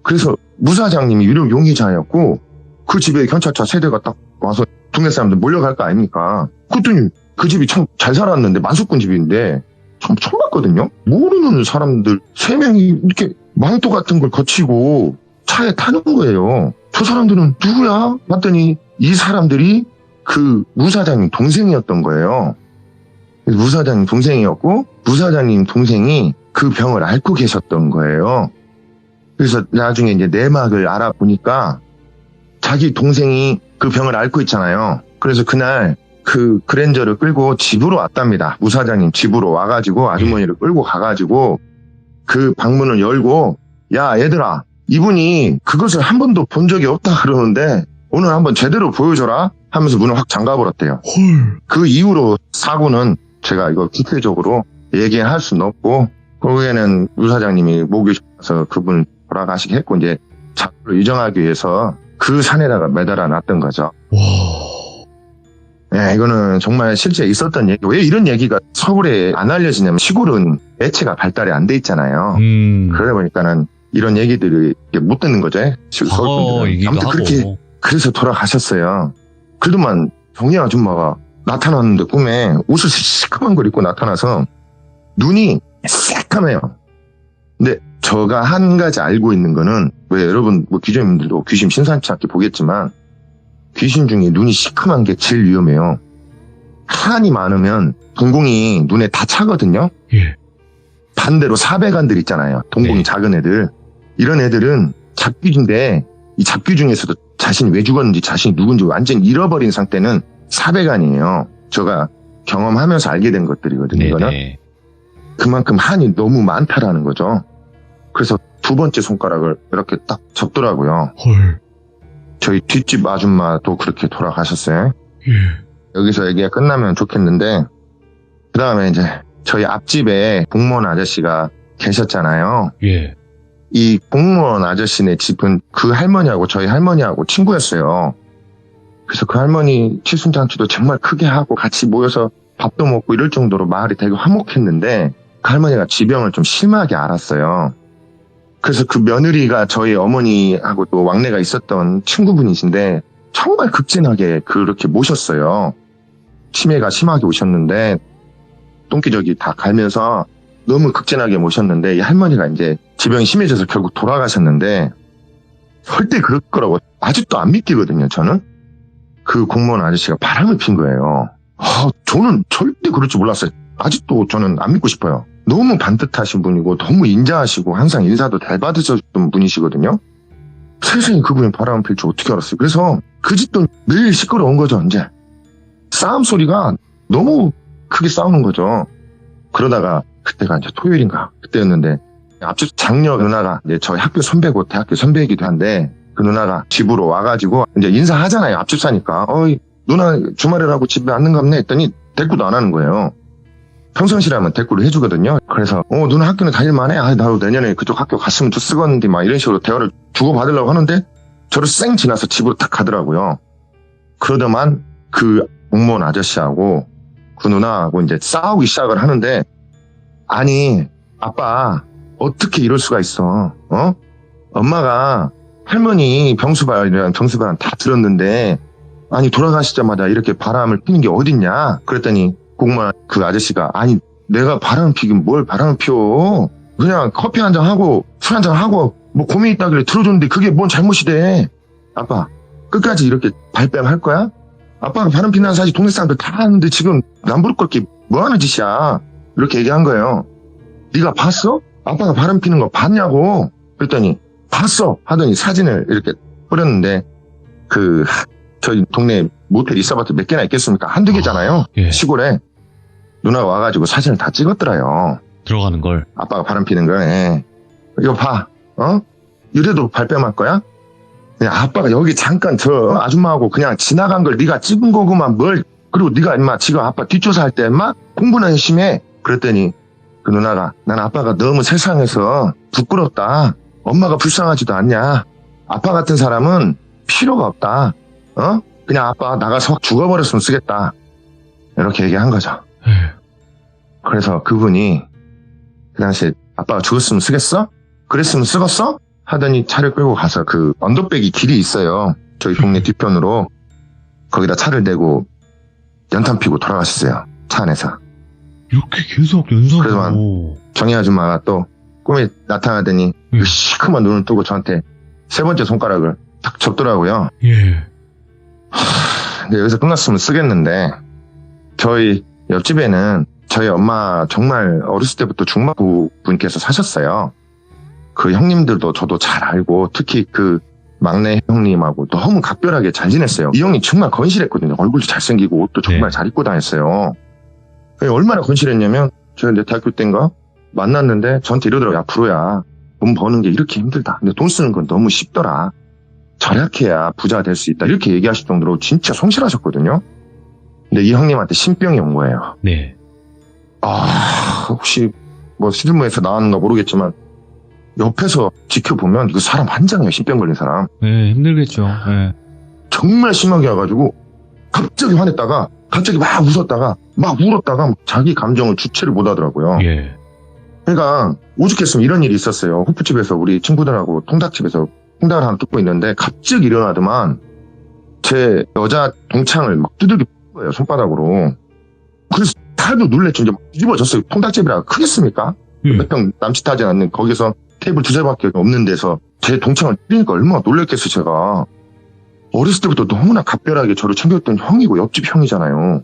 그래서 무사장님이 유령 용의자였고 그 집에 경찰차 3대가 딱 와서 동네 사람들 몰려갈 거 아닙니까? 그랬더니 그 집이 참 잘 살았는데 만석군 집인데 참 처음 봤거든요. 모르는 사람들 3명이 이렇게 망토 같은 걸 거치고 차에 타는 거예요. 저 사람들은 누구야? 봤더니 이 사람들이 그 무사장님 동생이었던 거예요. 무사장님 동생이었고 무사장님 동생이 그 병을 앓고 계셨던 거예요. 그래서 나중에 이제 내막을 알아보니까 자기 동생이 그 병을 앓고 있잖아요. 그래서 그날 그 그랜저를 끌고 집으로 왔답니다. 무사장님 집으로 와가지고 아주머니를 끌고 가가지고 그 방문을 열고 야 얘들아 이분이 그것을 한 번도 본 적이 없다 그러는데 오늘 한번 제대로 보여줘라 하면서 문을 확 잠가버렸대요. 헐. 그 이후로 사고는 제가 이거 구체적으로 얘기할 수는 없고 거기에는 유 사장님이 목요셔서 그분 돌아가시게 했고 이제 자료를 유정하기 위해서 그 산에다가 매달아 놨던 거죠. 와. 네, 이거는 정말 실제 있었던 얘기. 왜 이런 얘기가 서울에 안 알려지냐면 시골은 매체가 발달이 안 돼 있잖아요. 그러다 보니까는 이런 얘기들이 못 듣는 거죠. 과거 얘기도 아무튼 그렇게 하고. 그래서 돌아가셨어요. 그래도만 동네 아줌마가 나타났는데 꿈에 옷을 시커먼 걸 입고 나타나서 눈이 새까매요. 근데 제가 한 가지 알고 있는 거는 왜 여러분 뭐 귀족님들도 귀신 신선치 않게 보겠지만 귀신 중에 눈이 시커먼 게 제일 위험해요. 한이 많으면 동공이 눈에 다 차거든요. 예. 반대로 사배간들 있잖아요. 동공이 네. 작은 애들. 이런 애들은 잡귀인데 이 잡귀 중에서도 자신이 왜 죽었는지 자신이 누군지 완전히 잃어버린 상태는 사배간이에요. 제가 경험하면서 알게 된 것들이거든요. 이거는. 네네. 그만큼 한이 너무 많다라는 거죠. 그래서 두 번째 손가락을 이렇게 딱 접더라고요. 헐. 저희 뒷집 아줌마도 그렇게 돌아가셨어요. 예. 여기서 얘기가 끝나면 좋겠는데 그 다음에 이제 저희 앞집에 공무원 아저씨가 계셨잖아요. 예. 이 공무원 아저씨네 집은 그 할머니하고 저희 할머니하고 친구였어요. 그래서 그 할머니 칠순잔치도 정말 크게 하고 같이 모여서 밥도 먹고 이럴 정도로 마을이 되게 화목했는데 그 할머니가 지병을 좀 심하게 앓았어요. 그래서 그 며느리가 저희 어머니하고 또 왕래가 있었던 친구분이신데 정말 급진하게 그렇게 모셨어요. 치매가 심하게 오셨는데 똥기저귀 다 갈면서 너무 급진하게 모셨는데 이 할머니가 이제 지병이 심해져서 결국 돌아가셨는데 절대 그럴 거라고 아직도 안 믿기거든요. 저는 그 공무원 아저씨가 바람을 핀 거예요. 저는 절대 그럴 줄 몰랐어요. 아직도 저는 안 믿고 싶어요. 너무 반듯하신 분이고 너무 인자하시고 항상 인사도 잘 받으셨던 분이시거든요. 세상에 그분이 바람을 필 줄 어떻게 알았어요. 그래서 그 집도 매일 시끄러운 거죠. 이제 싸움 소리가 너무 크게 싸우는 거죠. 그러다가 그때가 이제 토요일인가 그때였는데 앞집 장녀 누나가 이제 저희 학교 선배고 대학교 선배이기도 한데 그 누나가 집으로 와가지고 이제 인사하잖아요. 앞집 사니까 누나 주말이라고 집에 왔는가 보네 했더니 대꾸도 안 하는 거예요. 평상시라면 대꾸를 해주거든요. 그래서 누나 학교는 다닐만해. 나도 내년에 그쪽 학교 갔으면 좀 쓰겠는데 막 이런 식으로 대화를 주고받으려고 하는데 저를 쌩 지나서 집으로 딱 가더라고요. 그러더만 그 공무원 아저씨하고 그 누나하고 이제 싸우기 시작을 하는데 아니 아빠 어떻게 이럴 수가 있어. 엄마가 할머니 병수발이랑 정수발 다 들었는데 아니 돌아가시자마자 이렇게 바람을 피는 게 어딨냐. 그랬더니 공무원 그 아저씨가 아니 내가 바람을 피긴 뭘 바람을 피워. 그냥 커피 한잔 하고 술 한잔 하고 뭐 고민 있다길래 들어줬는데 그게 뭔 잘못이 돼. 아빠 끝까지 이렇게 발뺌할 거야? 아빠가 바람 핀다는 사실 동네 사람들 다 아는데 지금 남부를 걸 게 뭐하는 짓이야. 이렇게 얘기한 거예요. 네가 봤어? 아빠가 바람 피는 거 봤냐고. 그랬더니 봤어 하더니 사진을 이렇게 뿌렸는데 저희 동네 모텔 있어봤자 몇 개나 있겠습니까? 한두 개잖아요. 예. 시골에 누나가 와가지고 사진을 다 찍었더라요. 들어가는 걸. 아빠가 바람 피는 거네. 이거 봐. 이래도 발뺌할 거야? 그냥 아빠가 여기 잠깐 저 아줌마하고 그냥 지나간 걸 네가 찍은 거구만 뭘. 그리고 네가 임마 지금 아빠 뒷조사 할 때 임마 공부나 열심히 해. 그랬더니 그 누나가 난 아빠가 너무 세상에서 부끄럽다. 엄마가 불쌍하지도 않냐. 아빠 같은 사람은 필요가 없다. 그냥 아빠 나가서 확 죽어버렸으면 쓰겠다. 이렇게 얘기한 거죠. 그래서 그분이 그 당시에 아빠가 죽었으면 쓰겠어? 그랬으면 쓰겠어? 하더니 차를 끌고 가서 그 언덕배기 길이 있어요. 저희 동네 뒤편으로 거기다 차를 대고 연탄 피고 돌아가셨어요. 차 안에서. 이렇게 계속 연속으로. 그래서 정희 아줌마가 또 꿈에 나타나더니 그 시커먼 눈을 뜨고 저한테 세 번째 손가락을 딱 접더라고요. 예. 근데 여기서 끝났으면 쓰겠는데 저희 옆집에는 저희 엄마 정말 어렸을 때부터 중마부 분께서 사셨어요. 그 형님들도 저도 잘 알고 특히 그 막내 형님하고 너무 각별하게 잘 지냈어요. 이 형님 정말 건실했거든요. 얼굴도 잘생기고 옷도 정말 네. 잘 입고 다녔어요. 얼마나 건실했냐면 제가 이제 대학교 때인가 만났는데 저한테 이러더라고요. 야 프로야 돈 버는 게 이렇게 힘들다. 근데 돈 쓰는 건 너무 쉽더라. 절약해야 부자 될 수 있다. 이렇게 얘기하실 정도로 진짜 성실하셨거든요. 근데 이 형님한테 신병이 온 거예요. 네. 혹시 뭐 실무에서 나왔는가 모르겠지만 옆에서 지켜보면 그 사람 환장이에요. 신병 걸린 사람. 네, 힘들겠죠. 네. 정말 심하게 와가지고 갑자기 화냈다가 갑자기 막 웃었다가 막 울었다가 자기 감정을 주체를 못하더라고요. 예. 그러니까 오죽했으면 이런 일이 있었어요. 호프집에서 우리 친구들하고 통닭집에서 통닭을 하나 뜯고 있는데 갑자기 일어나더만 제 여자 동창을 막 두들겨 팬 거예요. 손바닥으로. 그래서 다들 놀랬죠. 이제 막 뒤집어졌어요. 통닭집이라 크겠습니까? 몇 평 남짓하지 않는 거기서 테이블 두세 밖에 없는 데서 제 동창을 때리니까 얼마나 놀랬겠어요. 제가 어렸을 때부터 너무나 각별하게 저를 챙겼던 형이고 옆집 형이잖아요.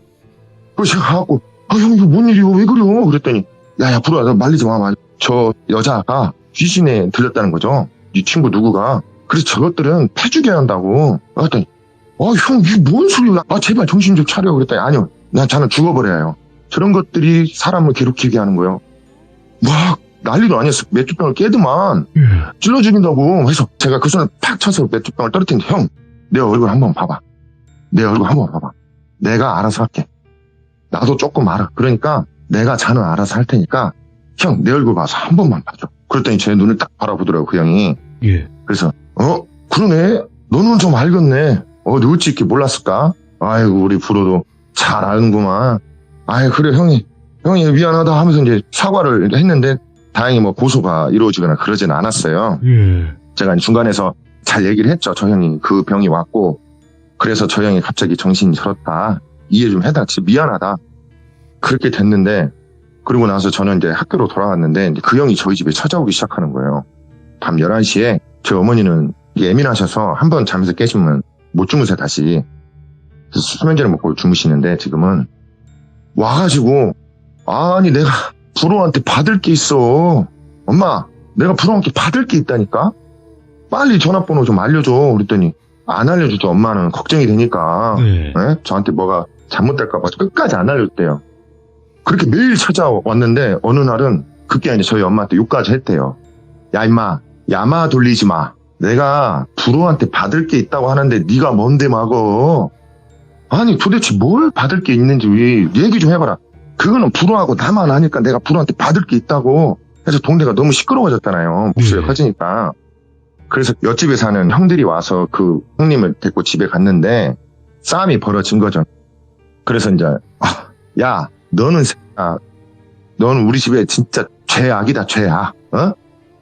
그래서 제가 가갖고 형 이거 뭔 일이야 왜 그래요? 그랬더니 야야 불어야 너 말리지 마. 저 여자가 귀신에 들렸다는 거죠. 이 친구 누구가. 그래서 저것들은 패죽여야 한다고. 그랬더니 형 이게 뭔 소리야. 제발 정신 좀 차려. 그랬더니 아니요. 저는 죽어버려요. 저런 것들이 사람을 괴롭히게 하는 거예요. 막 난리도 아니었어. 맥주병을 깨더만 찔러 죽인다고 해서 제가 그 손을 팍 쳐서 맥주병을 떨어뜨리는데 형 내 얼굴 한번 봐봐. 내 얼굴 한번 봐봐. 내가 알아서 할게. 나도 조금 알아. 그러니까 내가 자는 알아서 할 테니까 형 내 얼굴 봐서 한 번만 봐줘. 그랬더니 제 눈을 딱 바라보더라고 그 형이. 예. 그래서 그러네. 너는 좀 알겠네. 너 어찌 이렇게 몰랐을까? 아이고 우리 부로도 잘 아는구만. 아이 그래 형이 미안하다 하면서 이제 사과를 했는데 다행히 뭐 고소가 이루어지거나 그러진 않았어요. 예. 제가 중간에서 잘 얘기를 했죠. 저 형이 그 병이 왔고 그래서 저 형이 갑자기 정신이 차렸다. 이해 좀 해다. 진짜 미안하다. 그렇게 됐는데 그리고 나서 저는 이제 학교로 돌아갔는데 그 형이 저희 집에 찾아오기 시작하는 거예요. 밤 11시에 저 어머니는 예민하셔서 한 번 잠에서 깨시면 못 주무세요 다시. 그래서 수면제를 먹고 주무시는데 지금은 와가지고 아니 내가 불호한테 받을 게 있어. 엄마 내가 불호한테 받을 게 있다니까. 빨리 전화번호 좀 알려줘. 그랬더니 안 알려주죠. 엄마는 걱정이 되니까. 네. 네? 저한테 뭐가 잘못될까 봐 끝까지 안 알려줬대요. 그렇게 매일 찾아왔는데 어느 날은 그게 아니라 저희 엄마한테 욕까지 했대요. 야 임마 야마 돌리지 마. 내가 불호한테 받을 게 있다고 하는데 네가 뭔데 막어. 아니 도대체 뭘 받을 게 있는지 얘기 좀 해봐라. 그거는 불호하고 나만 아니까 내가 불호한테 받을 게 있다고. 해서 동네가 너무 시끄러워졌잖아요. 목소리가 커지니까. 그래서 옆집에 사는 형들이 와서 그 형님을 데리고 집에 갔는데 싸움이 벌어진 거죠. 그래서 이제 야 너는 우리 집에 진짜 죄악이다 죄악.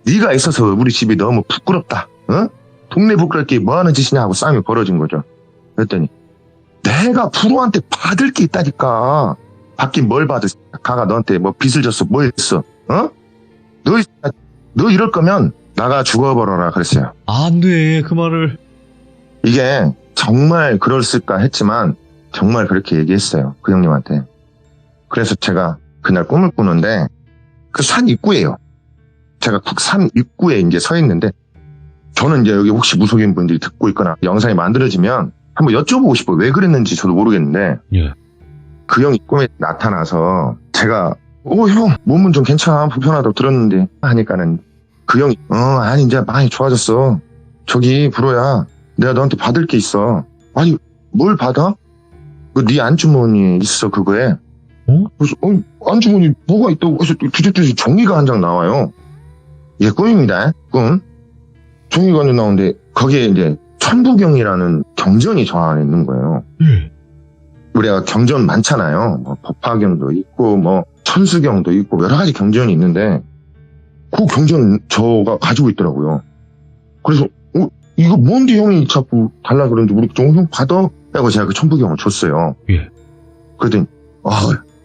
네가 있어서 우리 집이 너무 부끄럽다. 동네 부끄럽게 뭐하는 짓이냐 하고 싸움이 벌어진 거죠. 그랬더니 내가 불호한테 받을 게 있다니까. 받긴 뭘 받을. 가가 너한테 뭐 빚을 졌어 뭐 했어. 너 이럴 거면 나가 죽어버려라 그랬어요. 안 돼, 그 말을. 이게 정말 그럴까 했지만 정말 그렇게 얘기했어요. 그 형님한테. 그래서 제가 그날 꿈을 꾸는데 그 산 입구예요. 제가 산 입구에 이제 서 있는데 저는 이제 여기 혹시 무속인 분들이 듣고 있거나 영상이 만들어지면 한번 여쭤보고 싶어요. 왜 그랬는지 저도 모르겠는데 예. 그 형이 꿈에 나타나서 제가 형 몸은 좀 괜찮아 불편하다고 들었는데 하니까는 그 형이 아니 이제 많이 좋아졌어. 저기 불호야 내가 너한테 받을 게 있어. 아니 뭘 받아? 그 네 안주머니에 있어 그거에. 그래서 안주머니 뭐가 있다고 해서 뒤집듯이 종이가 한 장 나와요. 이게 꿈입니다. 꿈. 종이가 한 장 나오는데 거기에 이제 천부경이라는 경전이 저 안에 있는 거예요. 우리가 경전 많잖아요. 뭐 법화경도 있고 뭐 천수경도 있고 여러 가지 경전이 있는데 그 경전 저가 가지고 있더라고요. 그래서 이거 뭔데 형이 자꾸 달라 그러는지 모르겠죠. 형 받아. 하고 제가 그 천부경을 줬어요. 예. 그랬더니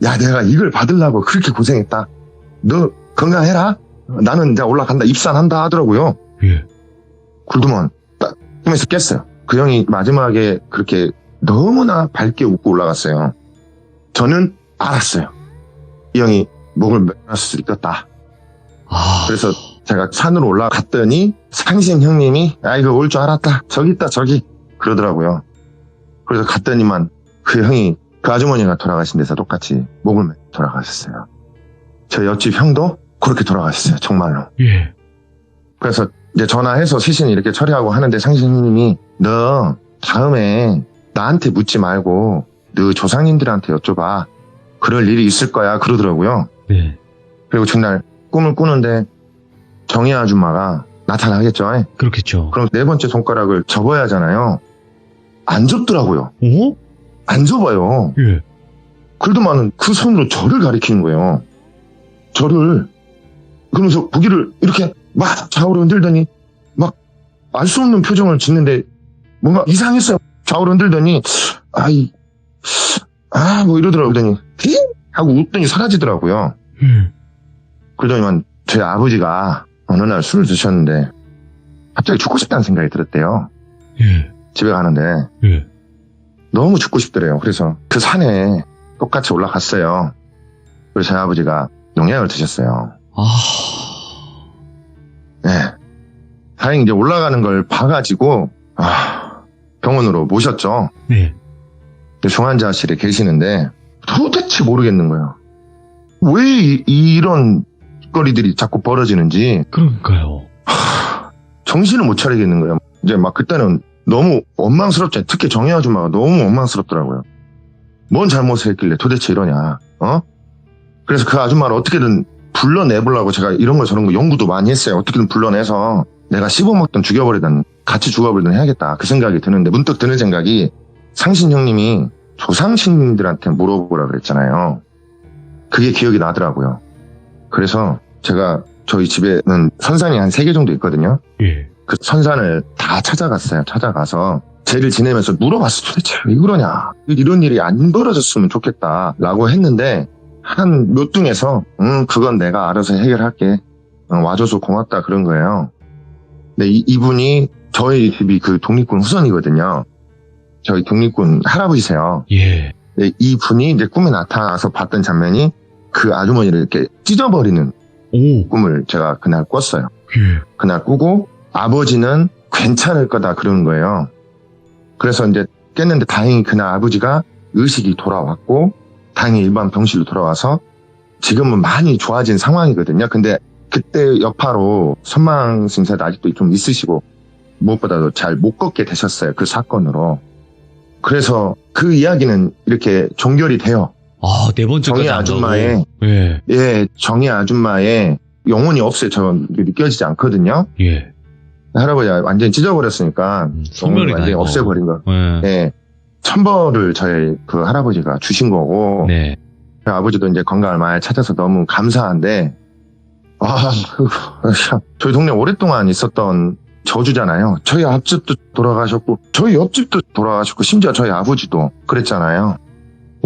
야 내가 이걸 받으려고 그렇게 고생했다. 너 건강해라. 나는 이제 올라간다. 입산한다 하더라고요. 예. 그러더만 딱 꿈에서 깼어요. 그 형이 마지막에 그렇게 너무나 밝게 웃고 올라갔어요. 저는 알았어요. 이 형이 목을 메놨을 수 있겠다. 그래서 제가 산으로 올라갔더니 상신 형님이 이거 올 줄 알았다. 저기 있다 저기 그러더라고요. 그래서 갔더니만 그 형이 그 아주머니가 돌아가신 데서 똑같이 목을 메고 돌아가셨어요. 저 옆집 형도 그렇게 돌아가셨어요. 정말로. 예. 그래서 이제 전화해서 시신 이렇게 처리하고 하는데 상신 형님이 너 다음에 나한테 묻지 말고 너 조상님들한테 여쭤봐. 그럴 일이 있을 거야 그러더라고요. 네. 그리고 전날 꿈을 꾸는데 정희 아줌마가 나타나겠죠. 그렇겠죠. 그럼 네 번째 손가락을 접어야 하잖아요. 안 접더라고요. 오? 안 접어요. 예. 그래도만은 그 손으로 저를 가리키는 거예요. 저를. 그러면서 고개를 이렇게 막 좌우로 흔들더니 막 알 수 없는 표정을 짓는데 뭔가 이상했어요. 좌우로 흔들더니 뭐 이러더라고요. 그러더니 히? 하고 웃더니 사라지더라고요. 그러더니만 제 아버지가 어느 날 술을 드셨는데 갑자기 죽고 싶다는 생각이 들었대요. 예. 집에 가는데 예. 너무 죽고 싶더래요. 그래서 그 산에 똑같이 올라갔어요. 그래서 제 아버지가 농약을 드셨어요. 아. 네. 다행히 이제 올라가는 걸 봐가지고 병원으로 모셨죠. 네. 중환자실에 계시는데 도대체 모르겠는 거예요. 왜 이런 거리들이 자꾸 벌어지는지 그러니까요. 정신을 못 차리겠는 거예요. 이제 막 그때는 너무 원망스럽죠. 특히 정희 아줌마가 너무 원망스럽더라고요. 뭔 잘못을 했길래 도대체 이러냐. 그래서 그 아줌마를 어떻게든 불러내보려고 제가 이런 거 저런 거 연구도 많이 했어요. 어떻게든 불러내서 내가 씹어먹든 죽여버리든 같이 죽어버리든 해야겠다. 그 생각이 드는데 문득 드는 생각이 상신 형님이 조상신들한테 물어보라 그랬잖아요. 그게 기억이 나더라고요. 그래서 제가 저희 집에는 선산이 한 3개 정도 있거든요. 예. 그 선산을 다 찾아갔어요. 찾아가서 죄를 지내면서 물어봤어. 도대체 왜 그러냐. 이런 일이 안 벌어졌으면 좋겠다라고 했는데 한 몇 등에서 그건 내가 알아서 해결할게. 와줘서 고맙다 그런 거예요. 근데 이분이 저희 집이 그 독립군 후손이거든요. 저희 독립군 할아버지세요. 예. 근데 이분이 이제 꿈에 나타나서 봤던 장면이 그 아주머니를 이렇게 찢어버리는 오. 꿈을 제가 그날 꿨어요. 예. 그날 꾸고 아버지는 괜찮을 거다 그러는 거예요. 그래서 이제 깼는데 다행히 그날 아버지가 의식이 돌아왔고 다행히 일반 병실로 돌아와서 지금은 많이 좋아진 상황이거든요. 근데 그때 여파로 선망 증세도 아직도 좀 있으시고 무엇보다도 잘 못 걷게 되셨어요. 그 사건으로. 그래서 그 이야기는 이렇게 종결이 돼요. 아, 네 번째까지 정희 안 아줌마의 가고. 예. 예, 정희 아줌마의 영혼이 없어요. 저 느껴지지 않거든요. 예. 할아버지가 완전히 찢어버렸으니까 소멸이다, 완전히 이거. 없애버린 거. 예. 예, 천벌을 저희 그 할아버지가 주신 거고 네. 그 아버지도 이제 건강을 많이 찾아서 너무 감사한데 저희 동네 오랫동안 있었던 저주잖아요. 저희 앞집도 돌아가셨고 저희 옆집도 돌아가셨고 심지어 저희 아버지도 그랬잖아요.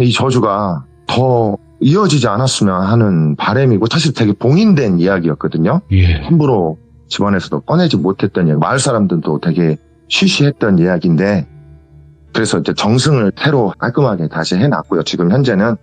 이 저주가 더 이어지지 않았으면 하는 바람이고 사실 되게 봉인된 이야기였거든요. 예. 함부로 집안에서도 꺼내지 못했던 이야기, 마을 사람들도 되게 쉬쉬했던 이야기인데 그래서 이제 정승을 새로 깔끔하게 다시 해놨고요. 지금 현재는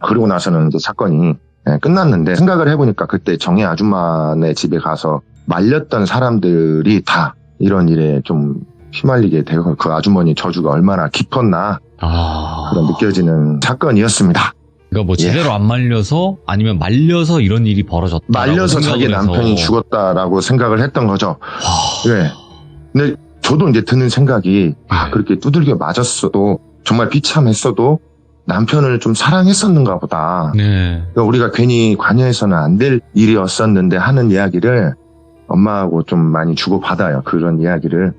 그러고 나서는 이제 사건이 끝났는데 생각을 해보니까 그때 정희 아줌마네 집에 가서 말렸던 사람들이 다 이런 일에 좀 휘말리게 되고 그 아주머니 저주가 얼마나 깊었나 그런 느껴지는 사건이었습니다. 그러니까 뭐 제대로 안 말려서 아니면 말려서 이런 일이 벌어졌다. 말려서 자기 남편이 죽었다라고 생각을 했던 거죠. 네. 근데 저도 이제 드는 생각이 그렇게 두들겨 맞았어도 정말 비참했어도 남편을 좀 사랑했었는가 보다. 네. 그러니까 우리가 괜히 관여해서는 안 될 일이었었는데 하는 이야기를 엄마하고 좀 많이 주고받아요. 그런 이야기를.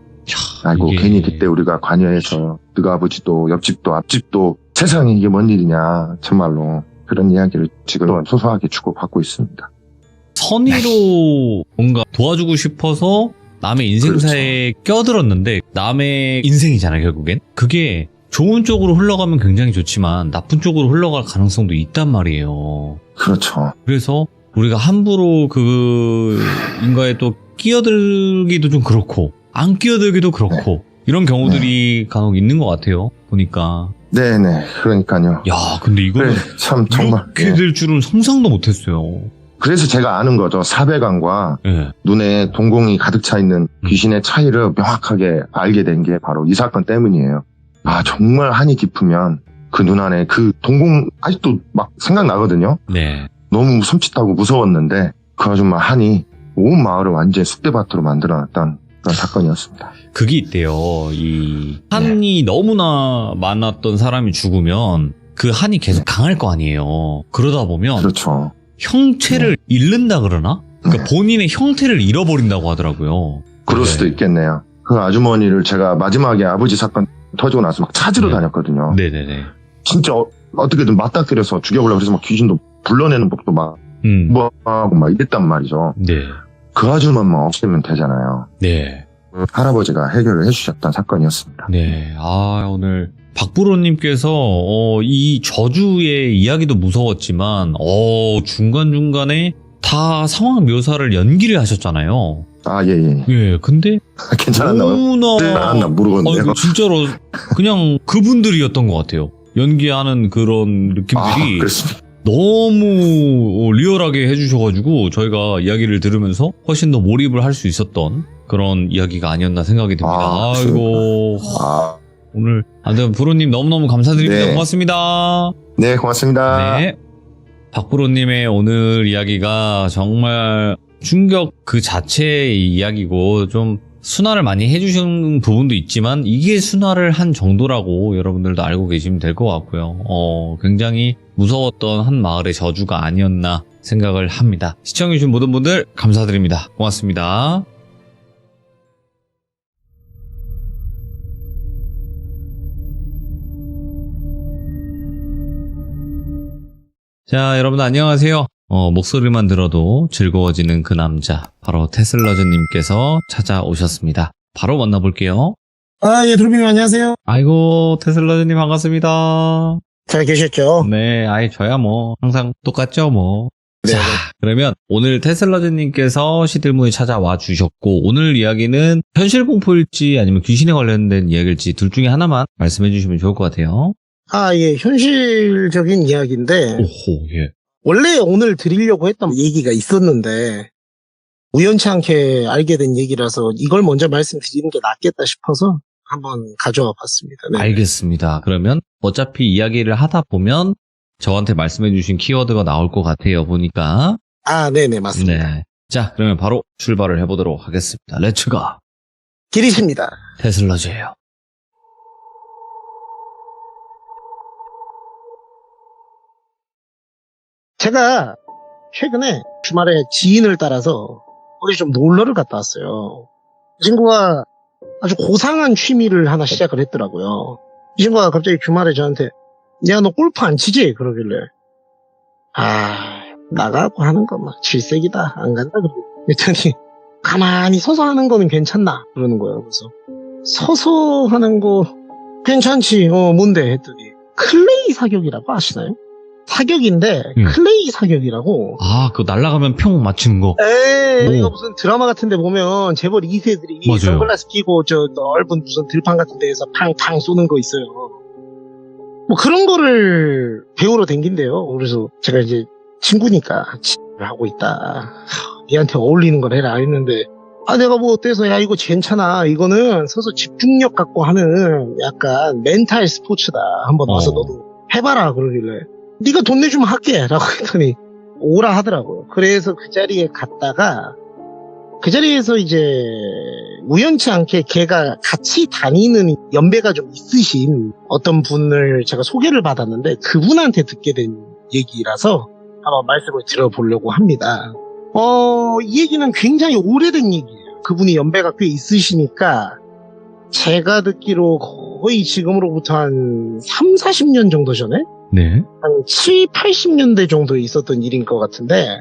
아이고 이게... 괜히 그때 우리가 관여해서 그 아버지도 옆집도 앞집도 세상에 이게 뭔 일이냐 정말로 그런 이야기를 지금 소소하게 주고받고 있습니다. 선의로 뭔가 도와주고 싶어서 남의 인생사에 껴들었는데 남의 인생이잖아요 결국엔. 그게 좋은 쪽으로 흘러가면 굉장히 좋지만 나쁜 쪽으로 흘러갈 가능성도 있단 말이에요. 그렇죠. 그래서 우리가 함부로 그 인가에 또 끼어들기도 좀 그렇고 안 끼어들기도 그렇고 이런 경우들이 간혹 있는 것 같아요. 보니까. 네네. 그러니까요. 야, 근데 이거는 참 정말 이렇게 될 줄은 상상도 못했어요. 그래서 제가 아는 거죠. 사배관과 눈에 동공이 가득 차 있는 귀신의 차이를 명확하게 알게 된 게 바로 이 사건 때문이에요. 아, 정말 한이 깊으면 그 눈 안에 그 동공 아직도 막 생각나거든요. 네. 너무 섬찟하고 무서웠는데 그 아줌마 한이 온 마을을 완전히 쑥대밭으로 만들어놨던 그런 사건이었습니다. 그게 있대요. 이 한이 너무나 많았던 사람이 죽으면 그 한이 계속 강할 거 아니에요. 그러다 보면 그렇죠. 형체를 잃는다 그러나? 그러니까 본인의 형태를 잃어버린다고 하더라고요. 그럴 네. 수도 있겠네요. 그 아주머니를 제가 마지막에 아버지 사건 터지고 나서 막 찾으러 네. 다녔거든요. 네네네. 진짜 어떻게든 맞닥뜨려서 죽여보려고 그래서 막 귀신도 불러내는 법도 막 하고 막 이랬단 말이죠. 네. 그 아줌마만 없애면 되잖아요. 네. 할아버지가 해결을 해주셨던 사건이었습니다. 네. 아, 오늘 박부로님께서 이 저주의 이야기도 무서웠지만 중간중간에 다 상황 묘사를 연기를 하셨잖아요. 아, 예. 예, 근데 괜찮았나? 너무나 모르겠네요. 이거 진짜로 그냥 그분들이었던 것 같아요. 연기하는 그런 느낌들이 그렇습니다. 너무 리얼하게 해주셔가지고 저희가 이야기를 들으면서 훨씬 더 몰입을 할 수 있었던 그런 이야기가 아니었나 생각이 듭니다. 아이고 오늘 아무튼 부로님 너무너무 감사드립니다. 네. 고맙습니다. 네, 고맙습니다. 네. 박부로님의 오늘 이야기가 정말 충격 그 자체의 이야기고 좀 순화를 많이 해주신 부분도 있지만 이게 순화를 한 정도라고 여러분들도 알고 계시면 될 것 같고요. 굉장히 무서웠던 한 마을의 저주가 아니었나 생각을 합니다. 시청해주신 모든 분들 감사드립니다. 고맙습니다. 자, 여러분 안녕하세요. 목소리만 들어도 즐거워지는 그 남자, 바로 테슬러즈님께서 찾아오셨습니다. 바로 만나볼게요. 예, 드루빙 안녕하세요. 아이고, 테슬러즈님 반갑습니다. 잘 계셨죠? 네, 저야 뭐 항상 똑같죠 뭐. 네. 자, 그러면 오늘 테슬러즈님께서 시들무에 찾아와 주셨고 오늘 이야기는 현실 공포일지 아니면 귀신에 관련된 이야기일지 둘 중에 하나만 말씀해 주시면 좋을 것 같아요. 예, 현실적인 이야기인데, 오호, 예. 원래 오늘 드리려고 했던 얘기가 있었는데, 우연치 않게 알게 된 얘기라서 이걸 먼저 말씀드리는 게 낫겠다 싶어서 한번 가져와 봤습니다. 네. 알겠습니다. 그러면 어차피 이야기를 하다 보면 저한테 말씀해 주신 키워드가 나올 것 같아요, 보니까. 네네, 맞습니다. 네. 자, 그러면 바로 출발을 해보도록 하겠습니다. 렛츠고! 길이십니다. 테슬러즈예요. 제가 최근에 주말에 지인을 따라서 어디 좀 놀러를 갔다 왔어요. 이 친구가 아주 고상한 취미를 하나 시작을 했더라고요. 이 친구가 갑자기 주말에 저한테 야, 너 골프 안 치지? 그러길래 나가고 하는 거 막 질색이다. 안 간다. 그랬더니 가만히 서서 하는 거는 괜찮나? 그러는 거예요. 그래서 서서 하는 거 괜찮지. 뭔데? 했더니 클레이 사격이라고 아시나요? 사격인데 클레이 사격이라고. 그거 날아가면 평 맞추는 거. 이거 무슨 드라마 같은데 보면 재벌 2세들이 맞아요. 선글라스 끼고 저 넓은 무슨 들판 같은 데에서 팡팡 쏘는 거 있어요. 뭐 그런 거를 배우러 댕긴대요. 그래서 제가 이제 친구니까 하고 있다. 니한테 어울리는 걸 해라 했는데 내가 뭐 어때서 야 이거 괜찮아. 이거는 서서 집중력 갖고 하는 약간 멘탈 스포츠다. 한번 와서 너도 해봐라 그러길래 네가 돈 내주면 할게 라고 했더니 오라 하더라고요. 그래서 그 자리에 갔다가 그 자리에서 이제 우연치 않게 걔가 같이 다니는 연배가 좀 있으신 어떤 분을 제가 소개를 받았는데 그분한테 듣게 된 얘기라서 한번 말씀을 드려보려고 합니다. 이 얘기는 굉장히 오래된 얘기예요. 그분이 연배가 꽤 있으시니까 제가 듣기로 거의 지금으로부터 한 3, 40년 정도 전에 네. 한 7, 80년대 정도에 있었던 일인 것 같은데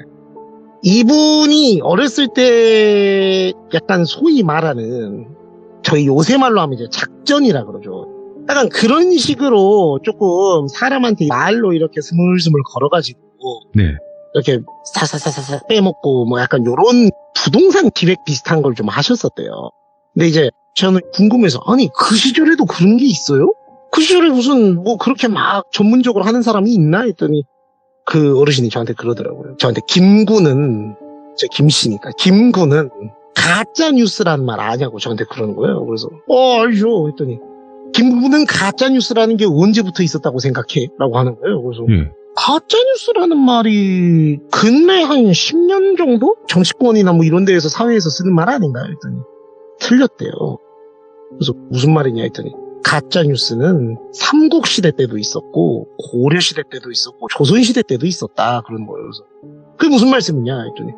이분이 어렸을 때 약간 소위 말하는 저희 요새 말로 하면 이제 작전이라 그러죠. 약간 그런 식으로 조금 사람한테 말로 이렇게 스물스물 걸어가지고 네. 이렇게 사사사사사 빼먹고 뭐 약간 요런 부동산 기획 비슷한 걸 좀 하셨었대요. 근데 이제 저는 궁금해서 아니 그 시절에도 그런 게 있어요? 그 시절에 무슨 뭐 그렇게 막 전문적으로 하는 사람이 있나 했더니 그 어르신이 저한테 그러더라고요. 저한테 김구는 저 김씨니까 김구는 가짜 뉴스라는 말 아냐고 저한테 그러는 거예요. 그래서 알죠 했더니 김구는 가짜 뉴스라는 게 언제부터 있었다고 생각해? 라고 하는 거예요. 그래서 가짜 뉴스라는 말이 근래 한 10년 정도? 정치권이나 뭐 이런 데에서 사회에서 쓰는 말 아닌가요? 했더니 틀렸대요. 그래서 무슨 말이냐 했더니 가짜 뉴스는 삼국시대 때도 있었고 고려시대 때도 있었고 조선시대 때도 있었다 그러는 거예요. 그래서 그게 무슨 말씀이냐 했더니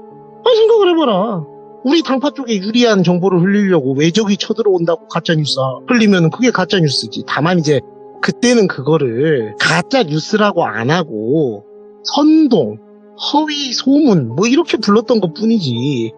아니 생각을 해봐라. 우리 당파 쪽에 유리한 정보를 흘리려고 외적이 쳐들어온다고 가짜뉴스 흘리면 그게 가짜뉴스지. 다만 이제 그때는 그거를 가짜뉴스라고 안 하고 선동, 허위 소문 뭐 이렇게 불렀던 것 뿐이지.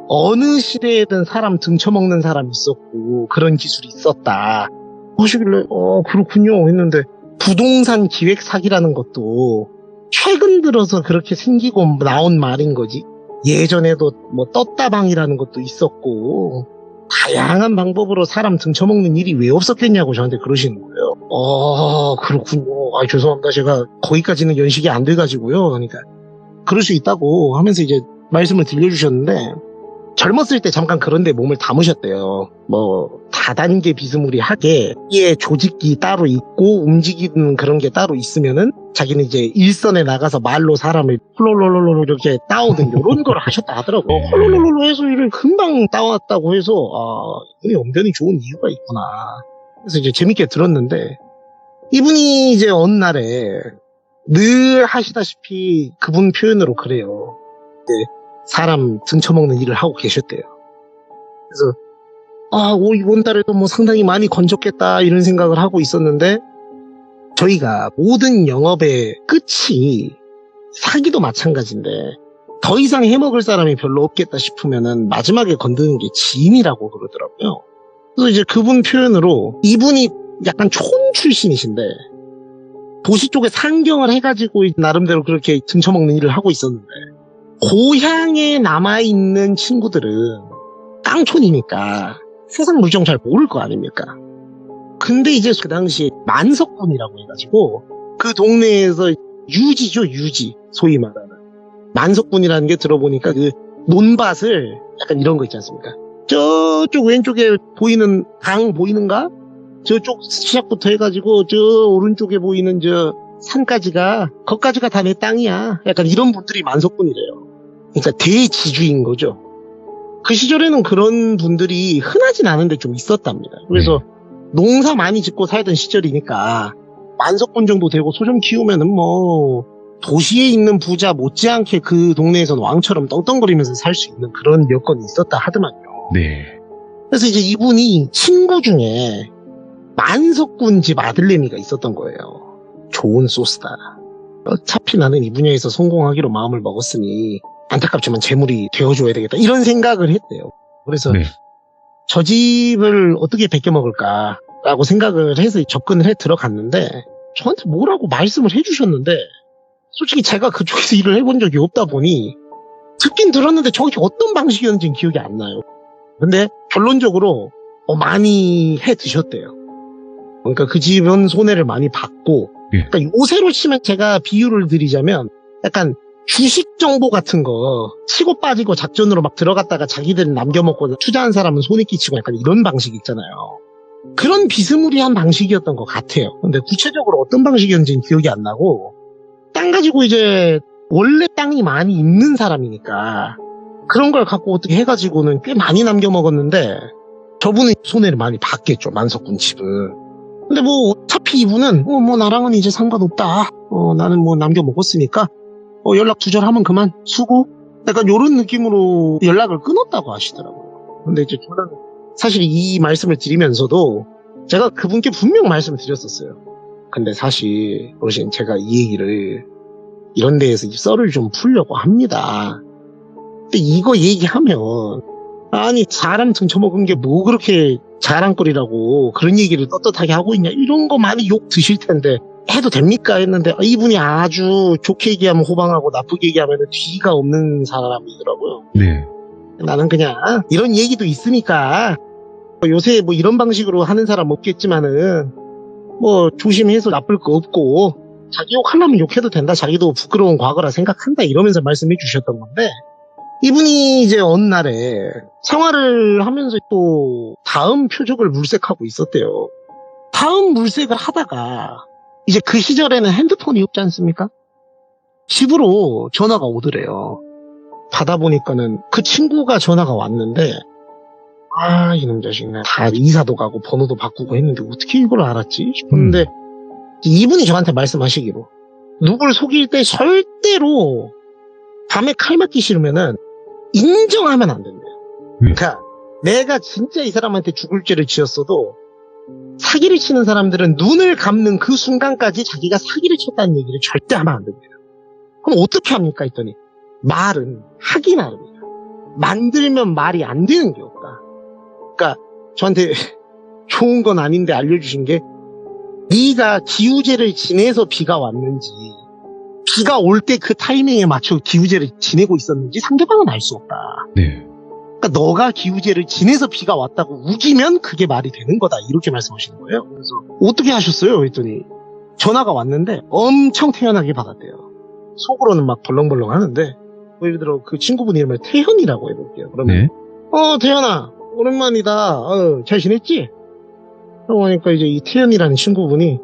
어느 시대에든 사람 등쳐먹는 사람이 있었고 그런 기술이 있었다 하시길래 그렇군요 했는데, 부동산 기획 사기라는 것도 최근 들어서 그렇게 생기고 나온 말인 거지. 예전에도 뭐 떴다방이라는 것도 있었고 다양한 방법으로 사람 등쳐먹는 일이 왜 없었겠냐고 저한테 그러시는 거예요. 그렇군요. 죄송합니다. 제가 거기까지는 연식이 안 돼가지고요. 그러니까 그럴 수 있다고 하면서 이제 말씀을 들려주셨는데, 젊었을 때 잠깐 그런데 몸을 담으셨대요. 뭐 다단계 비스무리하게 이에 조직이 따로 있고 움직이는 그런 게 따로 있으면은 자기는 이제 일선에 나가서 말로 사람을 홀롤롤롤 이렇게 따오는 이런 걸 하셨다 하더라고. 홀롤롤롤 해서 이를 금방 따왔다고 해서 이분이 언변이 좋은 이유가 있구나. 그래서 이제 재밌게 들었는데, 이분이 이제 어느 날에 늘 하시다시피 그분 표현으로 그래요. 사람 등쳐먹는 일을 하고 계셨대요. 그래서 이번 달에도 뭐 상당히 많이 건졌겠다 이런 생각을 하고 있었는데, 저희가 모든 영업의 끝이 사기도 마찬가지인데 더 이상 해먹을 사람이 별로 없겠다 싶으면은 마지막에 건드는 게 지인이라고 그러더라고요. 그래서 이제 그분 표현으로 이분이 약간 촌 출신이신데 도시 쪽에 상경을 해가지고 나름대로 그렇게 등쳐먹는 일을 하고 있었는데, 고향에 남아있는 친구들은 깡촌이니까 세상 물정 잘 모를 거 아닙니까? 근데 이제 그 당시에 만석군이라고 해가지고 그 동네에서 유지죠, 유지. 소위 말하는 만석군이라는 게 들어보니까 그 논밭을 약간 이런 거 있지 않습니까? 저쪽 왼쪽에 보이는 강 보이는가? 저쪽 시작부터 해가지고 저 오른쪽에 보이는 저 산까지가, 거기까지가 다 내 땅이야. 약간 이런 분들이 만석군이래요. 그러니까 대지주인 거죠. 그 시절에는 그런 분들이 흔하진 않은데 좀 있었답니다. 그래서 농사 많이 짓고 살던 시절이니까 만석군 정도 되고 소 좀 키우면은 뭐 도시에 있는 부자 못지않게 그 동네에선 왕처럼 떵떵거리면서 살 수 있는 그런 여건이 있었다 하더만요. 네. 그래서 이제 이분이 친구 중에 만석군 집 아들내미가 있었던 거예요. 좋은 소스다. 어차피 나는 이 분야에서 성공하기로 마음을 먹었으니 안타깝지만 재물이 되어줘야 되겠다. 이런 생각을 했대요. 그래서 저 집을 어떻게 베껴먹을까라고 생각을 해서 접근을 해 들어갔는데, 저한테 뭐라고 말씀을 해주셨는데, 솔직히 제가 그쪽에서 일을 해본 적이 없다 보니 듣긴 들었는데 정확히 어떤 방식이었는지는 기억이 안 나요. 근데 결론적으로 많이 해 드셨대요. 그러니까 그 집은 손해를 많이 봤고, 그러니까 요새로 치면 제가 비유를 드리자면 약간 주식 정보 같은 거 치고 빠지고 작전으로 막 들어갔다가 자기들은 남겨먹고 투자한 사람은 손해 끼치고 약간 이런 방식 있잖아요. 그런 비스무리한 방식이었던 것 같아요. 근데 구체적으로 어떤 방식이었는지는 기억이 안 나고, 땅 가지고 이제 원래 땅이 많이 있는 사람이니까 그런 걸 갖고 어떻게 해가지고는 꽤 많이 남겨먹었는데, 저분은 손해를 많이 봤겠죠, 만석군 집은. 근데 뭐 어차피 이분은 뭐 나랑은 이제 상관없다. 나는 뭐 남겨먹었으니까 연락 두절하면 그만, 수고. 약간 이런 느낌으로 연락을 끊었다고 하시더라고요. 근데 이제 저는 사실 이 말씀을 드리면서도 제가 그분께 분명 말씀을 드렸었어요. 근데 사실 어르신, 제가 이 얘기를 이런 데에서 썰을 좀 풀려고 합니다. 근데 이거 얘기하면 아니 사람 등쳐먹은 게 뭐 그렇게 자랑거리라고 그런 얘기를 떳떳하게 하고 있냐, 이런 거 많이 욕 드실 텐데 해도 됩니까 했는데, 이분이 아주 좋게 얘기하면 호방하고 나쁘게 얘기하면 뒤가 없는 사람이더라고요. 네. 나는 그냥 이런 얘기도 있으니까 요새 뭐 이런 방식으로 하는 사람 없겠지만은 뭐 조심해서 나쁠 거 없고 자기 욕하려면 욕해도 된다, 자기도 부끄러운 과거라 생각한다, 이러면서 말씀해 주셨던 건데, 이분이 이제 어느 날에 생활을 하면서 또 다음 표적을 물색하고 있었대요. 다음 물색을 하다가 이제 그 시절에는 핸드폰이 없지 않습니까? 집으로 전화가 오더래요. 받아보니까는 그 친구가 전화가 왔는데, 이놈 자식네, 다 이사도 가고 번호도 바꾸고 했는데 어떻게 이걸 알았지 싶었는데, 이분이 저한테 말씀하시기로 누굴 속일 때 절대로 밤에 칼 맞기 싫으면은 인정하면 안 된대요. 그러니까 내가 진짜 이 사람한테 죽을 죄를 지었어도 사기를 치는 사람들은 눈을 감는 그 순간까지 자기가 사기를 쳤다는 얘기를 절대 하면 안 됩니다. 그럼 어떻게 합니까? 했더니 말은 하기 나름이다. 만들면 말이 안 되는 게 없다. 그러니까 저한테 좋은 건 아닌데 알려주신 게 네가 기우제를 지내서 비가 왔는지 비가 올 때 그 타이밍에 맞춰 기우제를 지내고 있었는지 상대방은 알 수 없다. 네. 그러니까 너가 기우제를 지내서 비가 왔다고 우기면 그게 말이 되는 거다. 이렇게 말씀하시는 거예요. 그래서 어떻게 하셨어요? 했더니 전화가 왔는데 엄청 태연하게 받았대요. 속으로는 막 벌렁벌렁 하는데 예를 들어 그 친구분 이름을 태현이라고 해볼게요. 그러면 네. 태현아 오랜만이다. 잘 지냈지? 그러고 보니까 이제 이 태현이라는 친구분이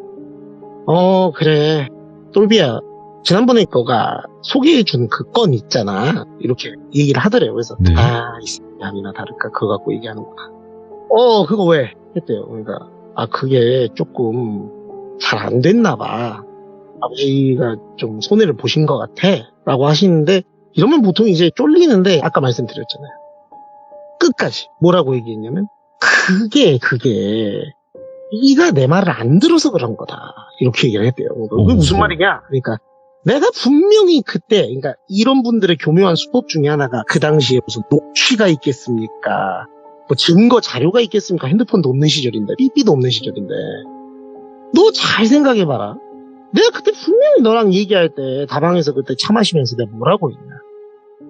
그래 똘비야 지난번에 너가 소개해준 그 건 있잖아. 이렇게 얘기를 하더래요. 그래서 네. 이 새끼 아니나 다를까 그거 갖고 얘기하는구나. 그거 왜? 했대요. 그러니까 그게 조금 잘 안 됐나 봐. 아버지가 좀 손해를 보신 것 같아 라고 하시는데 이러면 보통 이제 쫄리는데 아까 말씀드렸잖아요. 끝까지 뭐라고 얘기했냐면 그게 네가 내 말을 안 들어서 그런 거다 이렇게 얘기를 했대요. 그게 무슨 말이냐? 그러니까 내가 분명히 그때 그러니까 이런 분들의 교묘한 수법 중에 하나가 그 당시에 무슨 녹취가 있겠습니까? 뭐 증거 자료가 있겠습니까? 핸드폰도 없는 시절인데 삐삐도 없는 시절인데 너 잘 생각해봐라. 내가 그때 분명히 너랑 얘기할 때 다방에서 그때 차 마시면서 내가 뭐라고 했냐.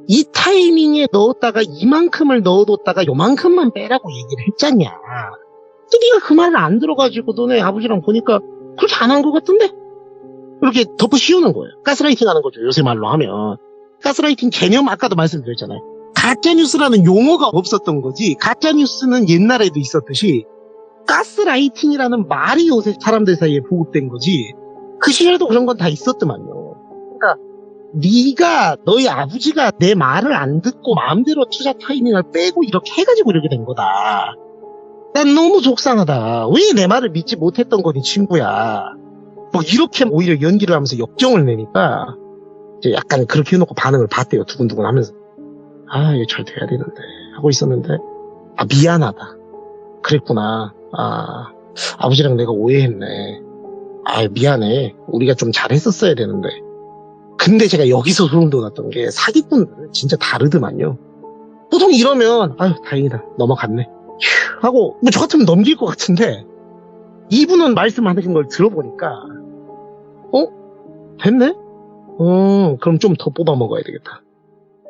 이 타이밍에 넣었다가 이만큼을 넣어뒀다가 요만큼만 빼라고 얘기를 했잖냐. 또 네가 그 말을 안 들어가지고 너네 아버지랑 보니까 그렇게 안 한 것 같은데? 이렇게 덮어 씌우는 거예요. 가스라이팅 하는 거죠. 요새 말로 하면. 가스라이팅 개념 아까도 말씀드렸잖아요. 가짜뉴스라는 용어가 없었던 거지. 가짜뉴스는 옛날에도 있었듯이 가스라이팅이라는 말이 요새 사람들 사이에 보급된 거지. 그 시절에도 그런 건 다 있었더만요. 그러니까 네가 너희 아버지가 내 말을 안 듣고 마음대로 투자 타이밍을 빼고 이렇게 해가지고 이렇게 된 거다. 난 너무 속상하다. 왜 내 말을 믿지 못했던 거니 친구야. 뭐 이렇게 오히려 연기를 하면서 역정을 내니까 이제 약간 그렇게 해놓고 반응을 봤대요. 두근두근 하면서 이거 잘 돼야 되는데 하고 있었는데 미안하다. 그랬구나. 아버지랑 내가 오해했네. 미안해. 우리가 좀 잘했었어야 되는데. 근데 제가 여기서 소름 돋았던 게 사기꾼들은 진짜 다르더만요. 보통 이러면 다행이다. 넘어갔네. 휴 하고 뭐 저 같으면 넘길 것 같은데 이분은 말씀하는 걸 들어보니까 됐네? 그럼 좀 더 뽑아 먹어야 되겠다.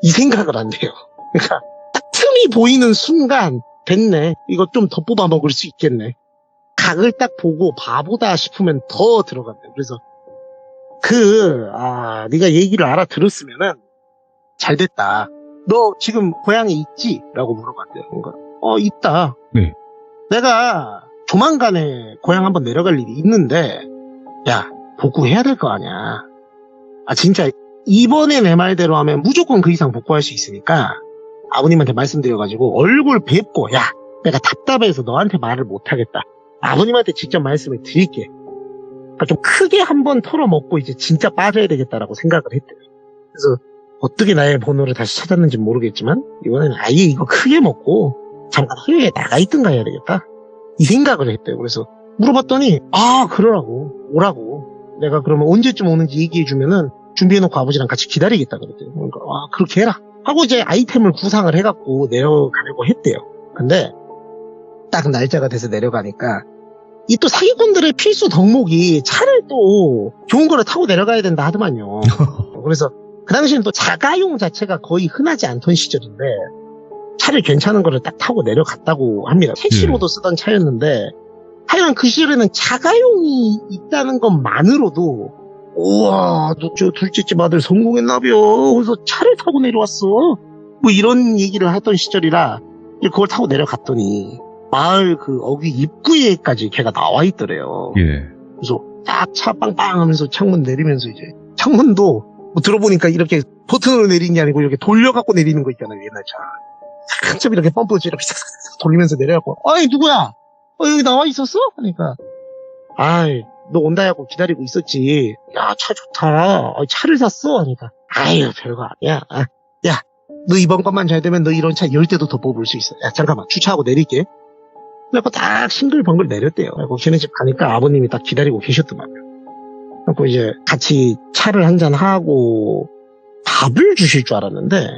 이 생각을 안 돼요. 그러니까 딱 틈이 보이는 순간 됐네. 이거 좀 더 뽑아 먹을 수 있겠네. 각을 딱 보고 바보다 싶으면 더 들어간대요. 그래서 네가 얘기를 알아들었으면은 잘 됐다. 너 지금 고향에 있지? 라고 물어봤대요. 그러니까 있다. 네. 내가 조만간에 고향 한번 내려갈 일이 있는데 야 복구해야 될 거 아니야. 진짜 이번에 내 말대로 하면 무조건 그 이상 복구할 수 있으니까 아버님한테 말씀드려가지고 얼굴 뵙고 야 내가 답답해서 너한테 말을 못하겠다. 아버님한테 직접 말씀을 드릴게. 그러니까 좀 크게 한번 털어먹고 이제 진짜 빠져야 되겠다라고 생각을 했대요. 그래서 어떻게 나의 번호를 다시 찾았는지 모르겠지만 이번에는 아예 이거 크게 먹고 잠깐 해외에 나가 있든가 해야 되겠다. 이 생각을 했대요. 그래서 물어봤더니 그러라고 오라고. 내가 그러면 언제쯤 오는지 얘기해주면은 준비해놓고 아버지랑 같이 기다리겠다 그랬대요. 그러니까 그렇게 해라 하고 이제 아이템을 구상을 해갖고 내려가려고 했대요. 근데 딱 날짜가 돼서 내려가니까 이 또 사기꾼들의 필수 덕목이 차를 또 좋은 거를 타고 내려가야 된다 하더만요. 그래서 그 당시에는 또 자가용 자체가 거의 흔하지 않던 시절인데 차를 괜찮은 거를 딱 타고 내려갔다고 합니다. 택시로도 쓰던 차였는데 하여간 그 시절에는 자가용이 있다는 것만으로도 우와 너 저 둘째 집 아들 성공했나벼. 그래서 차를 타고 내려왔어. 뭐 이런 얘기를 하던 시절이라 그걸 타고 내려갔더니 마을 그 어귀 입구에까지 걔가 나와 있더래요. 예. 그래서 딱 차 빵빵 하면서 창문 내리면서 이제 창문도 뭐 들어보니까 이렇게 버튼으로 내리는 게 아니고 이렇게 돌려갖고 내리는 거 있잖아요. 옛날 차. 한참 이렇게 펌프지 이렇게 싹싹싹 돌리면서 내려갖고 누구야? 여기 나와 있었어? 하니까 너 온다 하고 기다리고 있었지. 야 차 좋다. 차를 샀어? 하니까 아유, 별거 아니야. 야, 너 이번 것만 잘 되면 너 이런 차 10대도 더 뽑을 수 있어. 야, 잠깐만, 주차하고 내릴게. 그래서 딱 싱글벙글 내렸대요. 그리고 걔네 집 가니까 아버님이 딱 기다리고 계셨더만요. 그리고 이제 같이 차를 한잔 하고 밥을 주실 줄 알았는데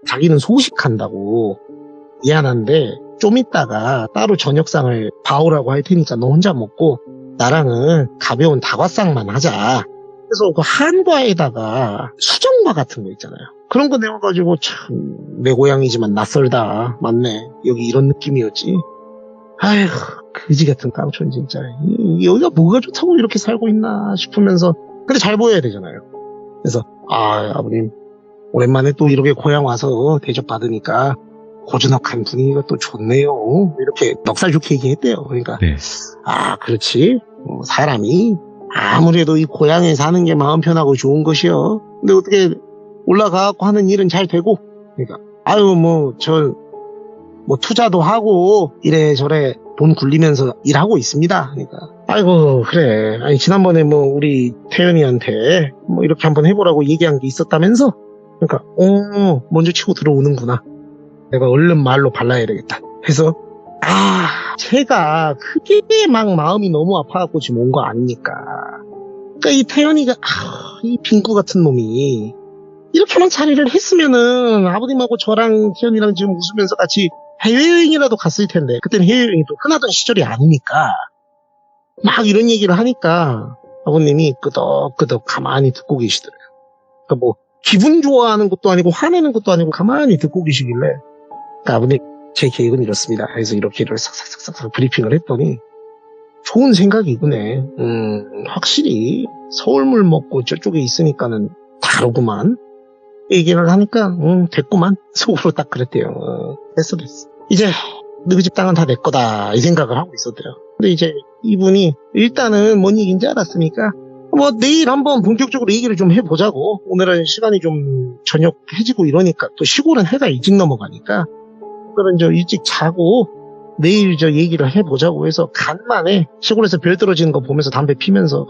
자기는 소식한다고 미안한데 좀 이따가 따로 저녁상을 봐오라고 할 테니까 너 혼자 먹고 나랑은 가벼운 다과상만 하자. 그래서 그 한과에다가 수정과 같은 거 있잖아요. 그런 거 내어가지고 참 내 고향이지만 낯설다. 맞네. 여기 이런 느낌이었지. 아휴, 그지 같은 깡촌 진짜. 여기가 뭐가 좋다고 이렇게 살고 있나 싶으면서 근데 잘 보여야 되잖아요. 그래서 아버님 오랜만에 또 이렇게 고향 와서 대접받으니까 고즈넉한 분위기가 또 좋네요. 이렇게 넉살 좋게 얘기했대요. 그러니까 네. 그렇지. 사람이 아무래도 이 고향에 사는 게 마음 편하고 좋은 것이요. 근데 어떻게 올라가고 하는 일은 잘 되고 그러니까 투자도 하고 이래저래 돈 굴리면서 일하고 있습니다. 그러니까 아이고 그래. 아니 지난번에 우리 태연이한테 이렇게 한번 해보라고 얘기한 게 있었다면서. 그러니까 먼저 치고 들어오는구나. 내가 얼른 말로 발라야 되겠다 해서 제가 크게 막 마음이 너무 아파갖고 지금 온 거 아닙니까. 그러니까 이 태연이가 이 빙구 같은 놈이 이렇게만 자리를 했으면은 아버님하고 저랑 태연이랑 지금 웃으면서 같이 해외여행이라도 갔을 텐데 그때는 해외여행이 또 흔하던 시절이 아니니까 막 이런 얘기를 하니까 아버님이 끄덕끄덕 가만히 듣고 계시더래요. 그러니까 기분 좋아하는 것도 아니고 화내는 것도 아니고 가만히 듣고 계시길래 그러니까 아버님 제 계획은 이렇습니다. 그래서 이렇게를 싹싹싹싹 브리핑을 했더니 좋은 생각이구네. 확실히 서울물 먹고 저쪽에 있으니까는 다르구만. 얘기를 하니까 됐구만. 속으로 딱 그랬대요. 됐어. 이제 너희 집 땅은 다 내 거다 이 생각을 하고 있었대요. 근데 이제 이분이 일단은 뭔 얘기인지 알았으니까 내일 한번 본격적으로 얘기를 좀 해보자고. 오늘은 시간이 좀 저녁 해지고 이러니까 또 시골은 해가 일찍 넘어가니까 그런 일찍 자고 내일 얘기를 해보자고 해서 간만에 시골에서 별 떨어지는 거 보면서 담배 피면서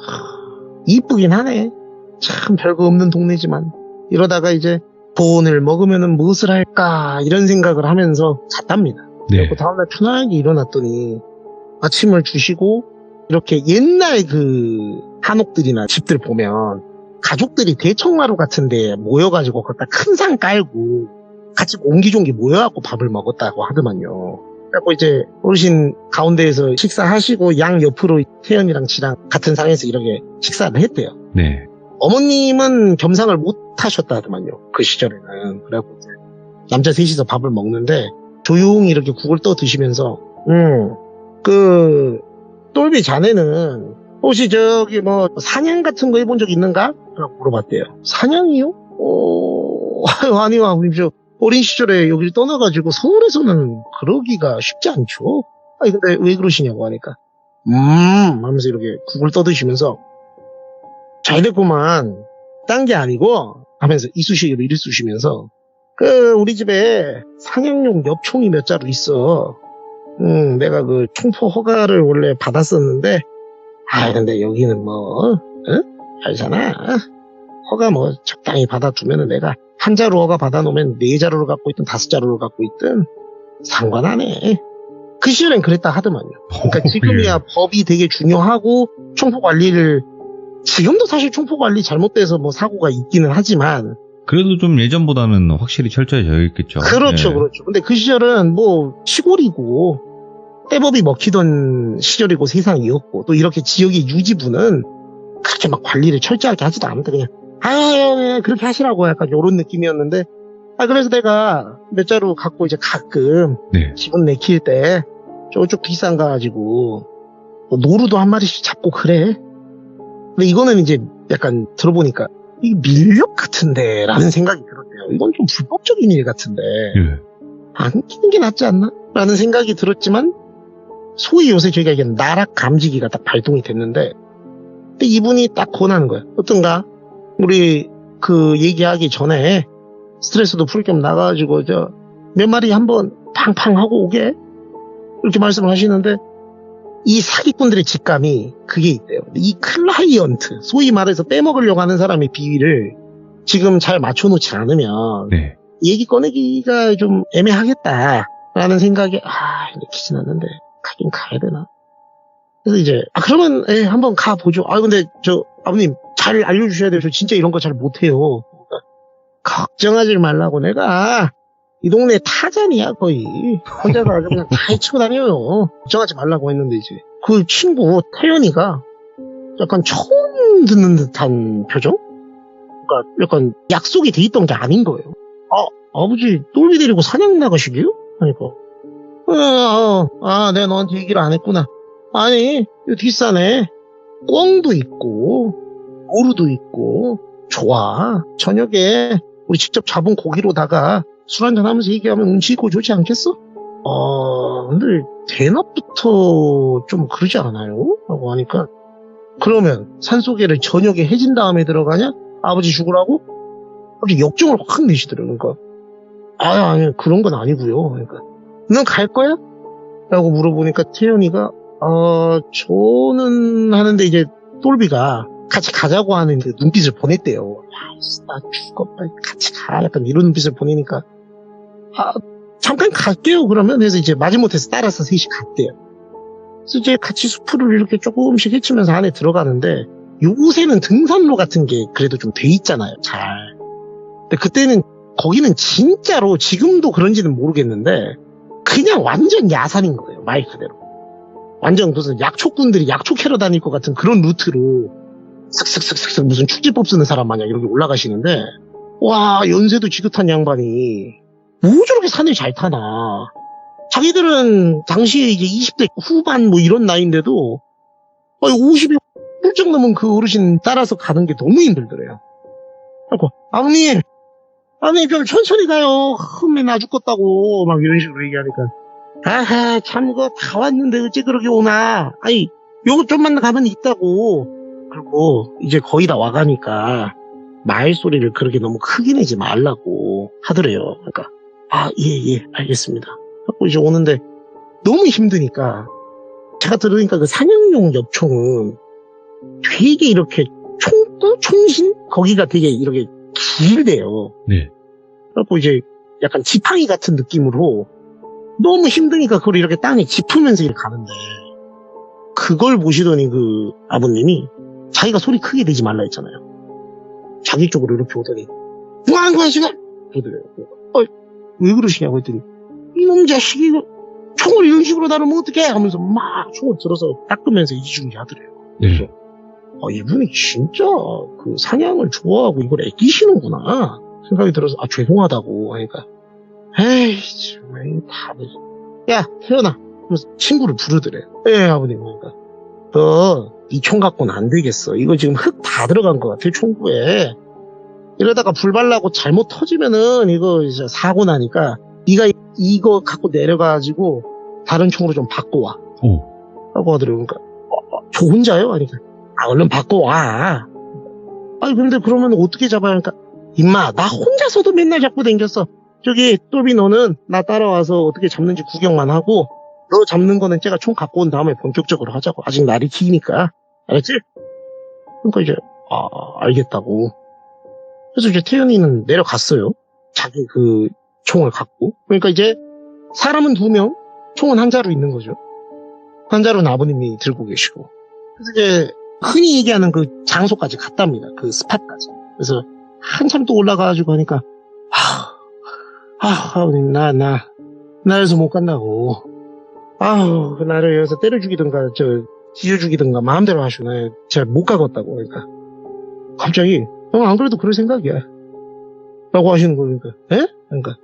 이쁘긴 하네. 참 별거 없는 동네지만 이러다가 이제 돈을 먹으면은 무엇을 할까 이런 생각을 하면서 잤답니다. 네. 그리고 다음날 편하게 일어났더니 아침을 주시고 이렇게 옛날 한옥들이나 집들 보면 가족들이 대청마루 같은데 모여가지고 거기다 큰 상 깔고 같이 옹기종기 모여갖고 밥을 먹었다고 하더만요. 그래서 이제 어르신 가운데에서 식사하시고 양 옆으로 태연이랑 지랑 같은 상에서 이렇게 식사를 했대요. 네. 어머님은 겸상을 못 하셨다 하더만요. 그 시절에는. 그래갖고 이제 남자 셋이서 밥을 먹는데 조용히 이렇게 국을 떠 드시면서 똘비 자네는 혹시 사냥 같은 거 해본 적 있는가? 라고 물어봤대요. 사냥이요? 아니요 아버님 어린 시절에 여기를 떠나가지고 서울에서는 그러기가 쉽지 않죠. 아니 근데 왜 그러시냐고 하니까 하면서 이렇게 국을 떠드시면서 잘 됐구만. 딴 게 아니고 하면서 이쑤시개로 이리 쑤시면서 우리 집에 상향용 엽총이 몇 자루 있어. 내가 총포 허가를 원래 받았었는데 근데 여기는 알잖아. 허가 적당히 받아두면은 내가 한 자루 허가 받아놓으면 4자루를 갖고 있든 5자루를 갖고 있든 상관 안 해. 그 시절엔 그랬다 하더만요. 그러니까 지금이야 법이 되게 중요하고 총포 관리를 지금도 사실 총포 관리 잘못돼서 사고가 있기는 하지만 그래도 좀 예전보다는 확실히 철저해져 있겠죠. 그렇죠, 네. 그렇죠. 근데 그 시절은 시골이고 떼법이 먹히던 시절이고 세상이었고 또 이렇게 지역의 유지부는 그렇게 막 관리를 철저하게 하지도 않는데 그냥 그렇게 하시라고 약간 요런 느낌이었는데 그래서 내가 몇 자루 갖고 이제 가끔 네. 기분 내킬 때 저쪽 뒷산 가가지고 노루도 한 마리씩 잡고 그래. 근데 이거는 이제 약간 들어보니까 이 밀렵 같은데 라는 생각이 들었대요. 이건 좀 불법적인 일 같은데 예. 안 끼는 게 낫지 않나? 라는 생각이 들었지만 소위 요새 저희가 얘기하는 나락 감지기가 딱 발동이 됐는데 근데 이분이 딱 권하는 거예요. 어떤가? 우리 얘기하기 전에 스트레스도 풀 겸 나가가지고 몇 마리 한번 팡팡 하고 오게 이렇게 말씀을 하시는데 이 사기꾼들의 직감이 그게 있대요. 이 클라이언트 소위 말해서 빼먹으려고 하는 사람의 비위를 지금 잘 맞춰놓지 않으면 네. 얘기 꺼내기가 좀 애매하겠다라는 생각이 내키진 않는데 가긴 가야 되나. 그래서 이제 그러면 한번 가보죠. 근데 저 아버님 잘 알려주셔야 돼요. 저 진짜 이런 거 잘 못해요. 그러니까, 걱정하지 말라고 내가 이 동네 타잔이야 거의. 혼자서 아주 그냥 다 헤치고 다녀요. 걱정하지 말라고 했는데 이제 그 친구 태연이가 약간 처음 듣는 듯한 표정? 그러니까 약간 약속이 돼 있던 게 아닌 거예요. 아버지 똘비 데리고 사냥 나가시게요? 그러니까 내가 너한테 얘기를 안 했구나. 아니 이거 뒷산에 꿩도 있고 오루도 있고 좋아. 저녁에 우리 직접 잡은 고기로다가 술 한잔 하면서 얘기하면 운치 있고 좋지 않겠어? 근데 대낮부터 좀 그러지 않아요? 라고 하니까 그러면 산소개를 저녁에 해진 다음에 들어가냐? 아버지 죽으라고? 갑자기 역정을 확 내시더라고요. 그러니까 아니 그런 건 아니고요. 그러니까 넌 갈 거야? 라고 물어보니까 태연이가 저는 하는데 이제 똘비가 같이 가자고 하는 그 눈빛을 보냈대요. 나 죽어 빨리 같이 가 약간 이런 눈빛을 보내니까 잠깐 갈게요 그러면. 그래서 이제 마지못해서 따라서 셋이 갔대요. 그래서 이제 같이 수풀을 이렇게 조금씩 헤치면서 안에 들어가는데 요새는 등산로 같은 게 그래도 좀 돼 있잖아요. 잘. 근데 그때는 거기는 진짜로 지금도 그런지는 모르겠는데 그냥 완전 야산인 거예요. 말 그대로. 완전 무슨 약초꾼들이 약초 캐러 다닐 것 같은 그런 루트로 슥슥슥슥 무슨 축지법 쓰는 사람 마냥 이렇게 올라가시는데 와 연세도 지긋한 양반이 뭐 저렇게 산을 잘 타나. 자기들은 당시에 이제 20대 후반 뭐 이런 나이인데도 50이 훌쩍 넘은 그 어르신 따라서 가는 게 너무 힘들더래요. 그래서 아버님 좀 천천히 가요. 흠에 나 죽겠다고 막 이런 식으로 얘기하니까 참 그거 다 왔는데 어째 그렇게 오나. 아니 요거 좀만 가면 있다고. 그리고 이제 거의 다 와가니까 말 소리를 그렇게 너무 크게 내지 말라고 하더래요. 그러니까 예 알겠습니다 하고 이제 오는데 너무 힘드니까 제가 들으니까 그 사냥용 엽총은 되게 이렇게 총신 거기가 되게 이렇게 길대요. 네. 그래갖고 이제 약간 지팡이 같은 느낌으로 너무 힘드니까 그걸 이렇게 땅에 짚으면서 이렇게 가는데 그걸 보시더니 그 아버님이 자기가 소리 크게 내지 말라 했잖아요. 자기 쪽으로 이렇게 오더니 뭐 하는 거야 지금? 그러더래요. 왜 그러시냐고 했더니 이놈 자식이 총을 이런 식으로 다루면 어떡해 하면서 막 총을 들어서 닦으면서 이중지 하더래요. 그래서 네. 이분이 진짜 그 사냥을 좋아하고 이걸 애끼시는구나 생각이 들어서 죄송하다고 하니까 에이 정말 다들 야 태연아 그래서 친구를 부르더래요. 아버님 그러니까 이 총 갖고는 안 되겠어. 이거 지금 흙 다 들어간 것 같아 총구에. 이러다가 불 발라고 잘못 터지면은 이거 이제 사고 나니까 네가 이거 갖고 내려가지고 다른 총으로 좀 바꿔와 라고 하더래요. 그러니까 저 혼자요? 하니까 얼른 바꿔와. 근데 그러면 어떻게 잡아야 하니까 임마 나 혼자서도 맨날 잡고 댕겼어. 저기 똘비 너는 나 따라와서 어떻게 잡는지 구경만 하고 너 잡는 거는 제가 총 갖고 온 다음에 본격적으로 하자고. 아직 날이 기니까. 알았지? 그러니까 이제 알겠다고. 그래서 이제 태연이는 내려갔어요. 자기 그 총을 갖고. 그러니까 이제 사람은 2명, 총은 한 자루 있는 거죠. 한 자루는 아버님이 들고 계시고. 그래서 이제 흔히 얘기하는 그 장소까지 갔답니다. 그 스팟까지. 그래서 한참 또 올라가가지고 하니까 아버님 나 여기서 못 간다고. 그 나를 여기서 때려 죽이든가 지져 죽이든가 마음대로 하시네. 제가 못 가겠다고. 그러니까 갑자기 안 그래도 그럴 생각이야 라고 하시는 거니까 그러니까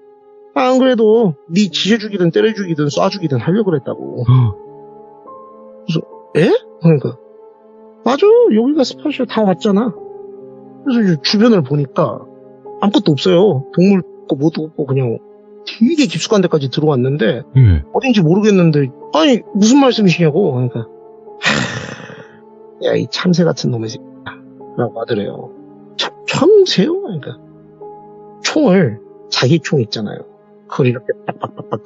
안 그래도 네 지져 죽이든 때려 죽이든 쏴 죽이든 하려고 그랬다고. 그래서 그러니까 맞아 여기가 스팟이야 다 왔잖아. 그래서 이제 주변을 보니까 아무것도 없어요. 동물 없고 뭐도 없고 그냥 되게 깊숙한 데까지 들어왔는데 어딘지 모르겠는데 아니 무슨 말씀이시냐고. 그러니까 야 이 참새 같은 놈의 새끼야 라고 하더래요. 참새요? 그러니까 총을 자기 총 있잖아요. 그걸 이렇게 빡빡빡빡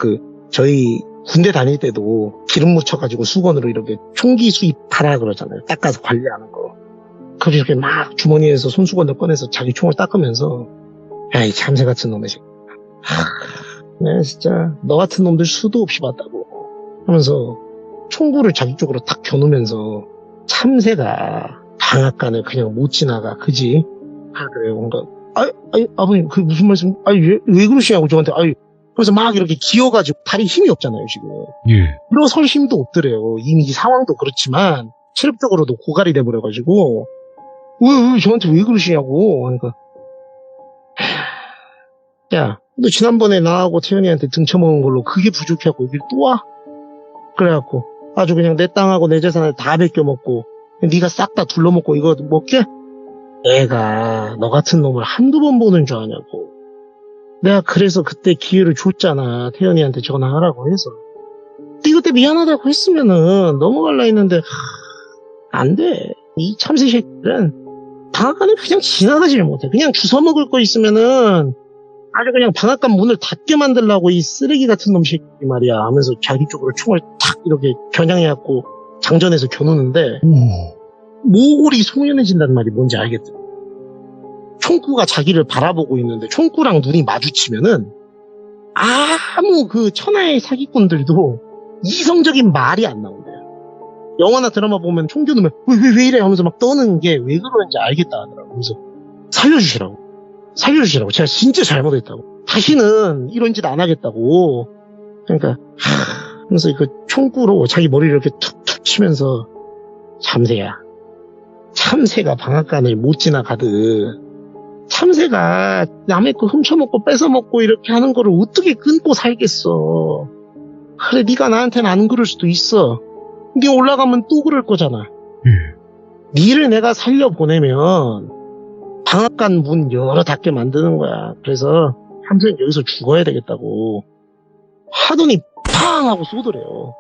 저희 군대 다닐 때도 기름 묻혀가지고 수건으로 이렇게 총기 수입하라 그러잖아요. 닦아서 관리하는 거. 그렇게 막 주머니에서 손수건을 꺼내서 자기 총을 닦으면서 야, 이 참새 같은 놈의 새끼. 내가 진짜 너 같은 놈들 수도 없이 봤다고 하면서 총구를 자기 쪽으로 탁 겨누면서 참새가 방앗간을 그냥 못 지나가. 그지? 아, 그래요. 뭔가 아버님 그 무슨 말씀? 왜 그러시냐고 저한테. 그래서 막 이렇게 기어가지고 다리 힘이 없잖아요 지금. 예. 일어설 힘도 없더래요. 이미 이 상황도 그렇지만 체력적으로도 고갈이 돼버려가지고 왜 저한테 왜 그러시냐고. 그러니까 야, 너 지난번에 나하고 태연이한테 등쳐먹은 걸로 그게 부족해갖고 여기 또 와? 그래갖고 아주 그냥 내 땅하고 내 재산을 다 베껴먹고 네가 싹 다 둘러먹고 이거 먹게? 내가 너 같은 놈을 한두 번 보는 줄 아냐고. 내가 그래서 그때 기회를 줬잖아. 태연이한테 전화하라고 해서. 네 그때 미안하다고 했으면은 넘어갈라 했는데 안 돼. 이 참새 새끼들은 방앗간을 그냥 지나가지를 못해. 그냥 주워 먹을 거 있으면은 아주 그냥 방앗간 문을 닫게 만들라고 이 쓰레기 같은 놈 새끼 말이야 하면서 자기 쪽으로 총을 탁 이렇게 겨냥해갖고 장전해서 겨누는데 모골이 소연해진다는 말이 뭔지 알겠죠? 총구가 자기를 바라보고 있는데 총구랑 눈이 마주치면은 아무 그 천하의 사기꾼들도 이성적인 말이 안 나온대요. 영화나 드라마 보면 총 겨누면 왜 이래 하면서 막 떠는 게 왜 그러는지 알겠다 하더라고. 그래서 살려주시라고. 제가 진짜 잘못했다고. 다시는 이런 짓 안 하겠다고. 그러니까 하면서 그 총구로 자기 머리를 이렇게 툭툭 치면서 참새가 방앗간을 못 지나가듯 참새가 남의 거 훔쳐먹고 뺏어먹고 이렇게 하는 거를 어떻게 끊고 살겠어. 그래 네가 나한테는 안 그럴 수도 있어. 네 올라가면 또 그럴 거잖아. 니를 내가 살려보내면 방앗간 문 열어 닫게 만드는 거야. 그래서 함선 여기서 죽어야 되겠다고 하더니 팡 하고 쏘더래요.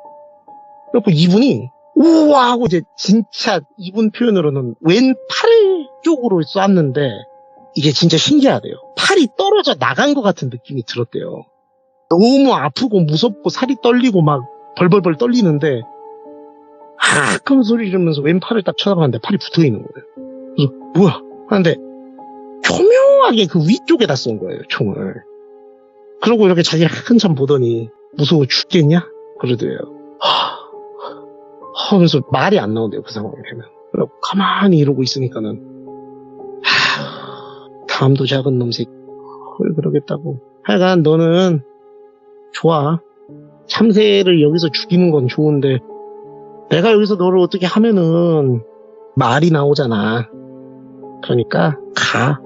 그래서 이분이 우와 하고 이제 진짜 이분 표현으로는 왼 팔 쪽으로 쐈는데 이게 진짜 신기하대요. 팔이 떨어져 나간 것 같은 느낌이 들었대요. 너무 아프고 무섭고 살이 떨리고 막 벌벌벌 떨리는데 큰 소리 지르면서 왼팔을 딱 쳐다봤는데 팔이 붙어있는 거예요. 그래서 뭐야 하는데 교묘하게 그 위쪽에다 쏜 거예요, 총을. 그러고 이렇게 자기를 한참 보더니 무서워 죽겠냐? 그러더래요. 하면서 말이 안 나온대요, 그 상황이 되면. 그리고 가만히 이러고 있으니까는 담도 작은 놈 새끼 왜 그러겠다고. 하여간 너는 좋아. 참새를 여기서 죽이는 건 좋은데 내가 여기서 너를 어떻게 하면은 말이 나오잖아. 그러니까 가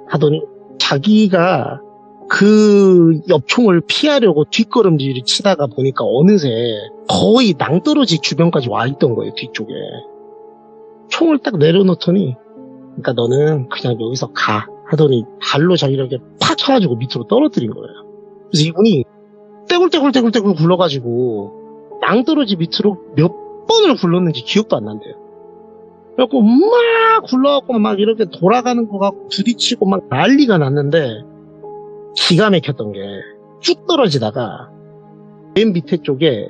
하더니 자기가 그 엽총을 피하려고 뒷걸음질을 치다가 보니까 어느새 거의 낭떠러지 주변까지 와 있던 거예요. 뒤쪽에 총을 딱 내려놓더니 그러니까 너는 그냥 여기서 가 하더니 발로 자기를 이렇게 팍 쳐가지고 밑으로 떨어뜨린 거예요. 그래서 이분이 떼굴떼굴 굴러가지고 낭떠러지 밑으로 몇 번을 굴렀는지 기억도 안 난대요. 그래갖고 막 굴러갖고 막 이렇게 돌아가는 거 같고 부딪히고 막 난리가 났는데 기가 막혔던 게 쭉 떨어지다가 맨 밑에 쪽에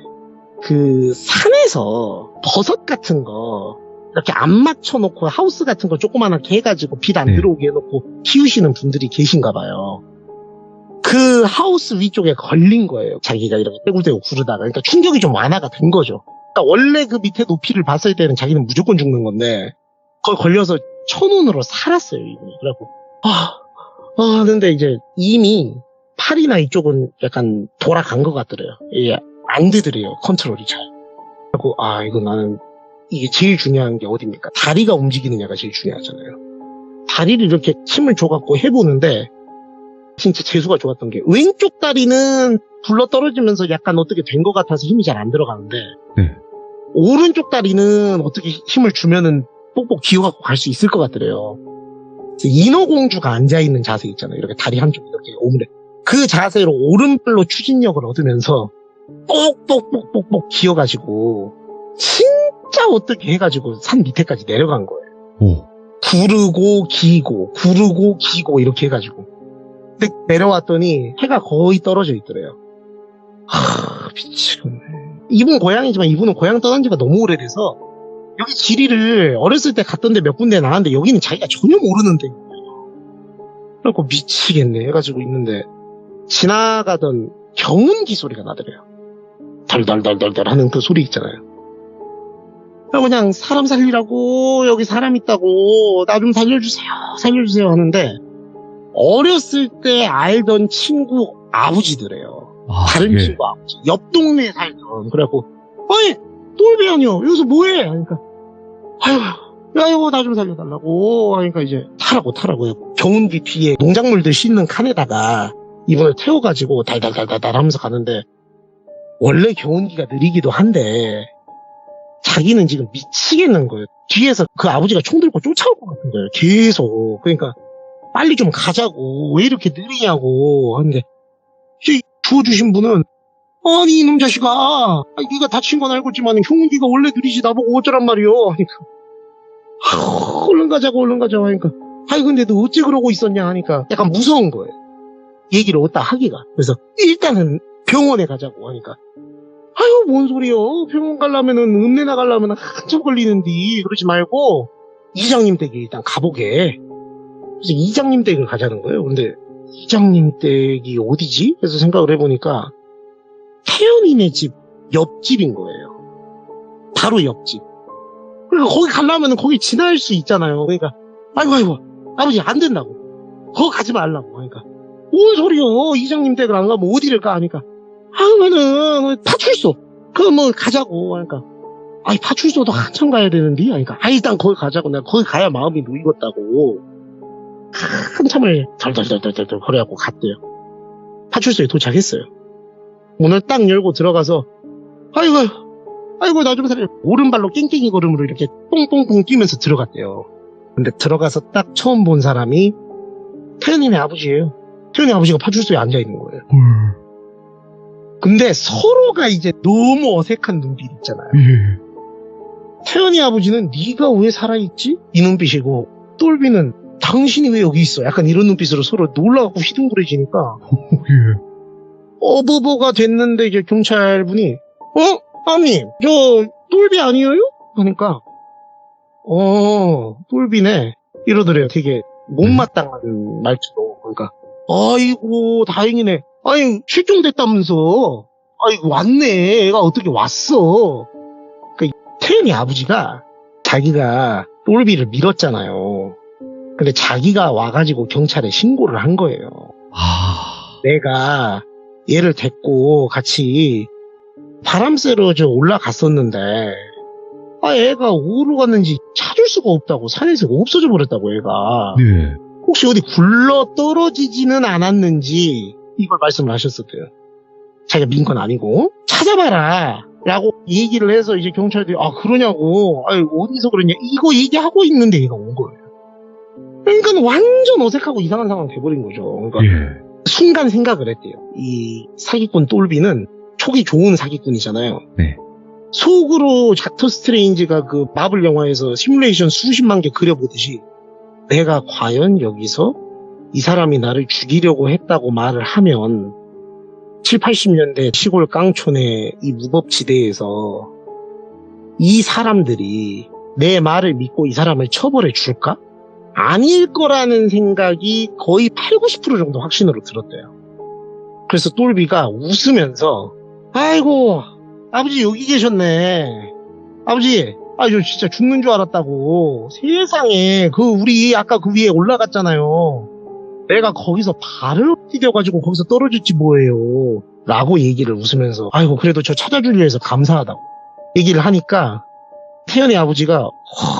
그 산에서 버섯 같은 거 이렇게 안 맞춰놓고 하우스 같은 거 조그만하게 해가지고 빛 안 들어오게 해놓고 키우시는 분들이 계신가 봐요. 그 하우스 위쪽에 걸린 거예요. 자기가 이렇게 떼굴떼굴 구르다가. 그러니까 충격이 좀 완화가 된 거죠. 그러니까 원래 그 밑에 높이를 봤을 때는 자기는 무조건 죽는 건데 거기 걸려서 천운으로 살았어요. 이분이. 그래갖고 하는데 이제 이미 팔이나 이쪽은 약간 돌아간 것 같더래요. 이게 안 되더래요. 컨트롤이 잘. 그래갖고 이거 나는 이게 제일 중요한 게 어딥니까? 다리가 움직이느냐가 제일 중요하잖아요. 다리를 이렇게 힘을 줘갖고 해보는데 진짜 재수가 좋았던 게 왼쪽 다리는 굴러 떨어지면서 약간 어떻게 된 것 같아서 힘이 잘 안 들어가는데 오른쪽 다리는 어떻게 힘을 주면은 뽁뽁 기어갖고 갈 수 있을 것 같더래요. 인어공주가 앉아있는 자세 있잖아요. 이렇게 다리 한쪽 이렇게 오므려 그 자세로 오른발로 추진력을 얻으면서 뽁뽁뽁뽁뽁 기어가지고 진짜 어떻게 해가지고 산 밑에까지 내려간 거예요. 구르고 기고 이렇게 해가지고 근데 내려왔더니 해가 거의 떨어져 있더래요. 미치겠네. 이분 고향이지만 이분은 고향 떠난 지가 너무 오래돼서 여기 지리를 어렸을 때 갔던데 몇 군데 나왔는데 여기는 자기가 전혀 모르는 데인 거예요. 그래갖고 미치겠네 해가지고 있는데 지나가던 경운기 소리가 나더래요. 덜덜덜덜덜 하는 그 소리 있잖아요. 그냥 사람 살리라고 여기 사람 있다고 나 좀 살려주세요 하는데 어렸을 때 알던 친구 아버지들이에요. 다른 예. 친구 아버지 옆 동네에 살던. 그래갖고 어이 똘비 아니요 여기서 뭐해 하니까 아이고 나 좀 살려달라고 하니까 이제 타라고 해고 경운기 뒤에 농작물들 씻는 칸에다가 이분을 태워가지고 달달달달 하면서 가는데 원래 경운기가 느리기도 한데 자기는 지금 미치겠는 거예요. 뒤에서 그 아버지가 총 들고 쫓아올 것 같은 거예요. 계속. 그러니까 빨리 좀 가자고. 왜 이렇게 느리냐고 하는데 주워주신 분은 아니 이놈 자식아 네가 다친 건 알고 있지만 경운기가 원래 느리지 나보고 어쩌란 말이요 하니까 얼른 가자고 하니까 아이 근데 너 어째 그러고 있었냐 하니까 약간 무서운 거예요. 얘기를 어디다 하기가. 그래서 일단은 병원에 가자고 하니까 아유 뭔 소리요. 병원 가려면은 읍내 나가려면 한참 걸리는데 그러지 말고 이장님 댁에 일단 가보게. 그래서 이장님 댁을 가자는 거예요. 근데 이장님 댁이 어디지? 그래서 생각을 해보니까 태연이네 집 옆집인 거예요. 바로 옆집. 그러니까 거기 가려면 거기 지날 수 있잖아요. 그러니까 아이고 아버지 안 된다고. 거기 가지 말라고. 그러니까 뭔 소리요. 이장님 댁을 안 가면 어디를 가 하니까 하면은 파출소 뭐 가자고 하니까 아이 파출소도 한참 가야 되는데 하니까 일단 거기 가자고. 내가 거기 가야 마음이 놓이겠다고 한참을 덜덜덜덜덜 거려갖고 갔대요. 파출소에 도착했어요. 문을 딱 열고 들어가서 아이고 나 좀 살려. 오른발로 깽깽이 걸음으로 이렇게 뽕뽕뽕 뛰면서 들어갔대요. 근데 들어가서 딱 처음 본 사람이 태연이네 아버지예요. 태연이 아버지가 파출소에 앉아있는 거예요. 근데 서로가 이제 너무 어색한 눈빛 있잖아요. 태연이 아버지는 네가 왜 살아있지? 이 눈빛이고 똘비는 당신이 왜 여기 있어? 약간 이런 눈빛으로 서로 놀라고 휘둥그레지니까 어버버가 됐는데 이제 경찰분이 아님 저 똘비 아니에요? 하니까 똘비네 이러더래요. 되게 못마땅한 말투로. 그러니까 아이고 다행이네. 아니 실종됐다면서. 아이고 왔네. 애가 어떻게 왔어. 그러니까 태연이 아버지가 자기가 똘비를 밀었잖아요. 근데 자기가 와가지고 경찰에 신고를 한 거예요. 내가 얘를 데리고 같이 바람 쐬러 올라갔었는데 애가 어디로 갔는지 찾을 수가 없다고. 산에서 없어져 버렸다고 애가. 네. 혹시 어디 굴러 떨어지지는 않았는지 이걸 말씀을 하셨었대요. 자기가 민 건 아니고 찾아봐라 라고 얘기를 해서 이제 경찰들이 그러냐고 어디서 그러냐 이거 얘기하고 있는데 얘가 온 거예요. 그러니까 완전 어색하고 이상한 상황이 돼버린 거죠. 그러니까 순간 생각을 했대요. 이 사기꾼 똘비는 촉이 좋은 사기꾼이잖아요. 네. 속으로 닥터 스트레인지가 그 마블 영화에서 시뮬레이션 수십만 개 그려보듯이 내가 과연 여기서 이 사람이 나를 죽이려고 했다고 말을 하면 7, 80년대 시골 깡촌의 이 무법지대에서 이 사람들이 내 말을 믿고 이 사람을 처벌해 줄까? 아닐 거라는 생각이 거의 8, 90% 정도 확신으로 들었대요. 그래서 똘비가 웃으면서 아이고 아버지 여기 계셨네. 아버지 저 진짜 죽는 줄 알았다고. 세상에 우리 아까 그 위에 올라갔잖아요. 내가 거기서 발을 뛰겨가지고 거기서 떨어졌지 뭐예요 라고 얘기를 웃으면서 아이고 그래도 저 찾아주려 해서 감사하다고 얘기를 하니까 태연의 아버지가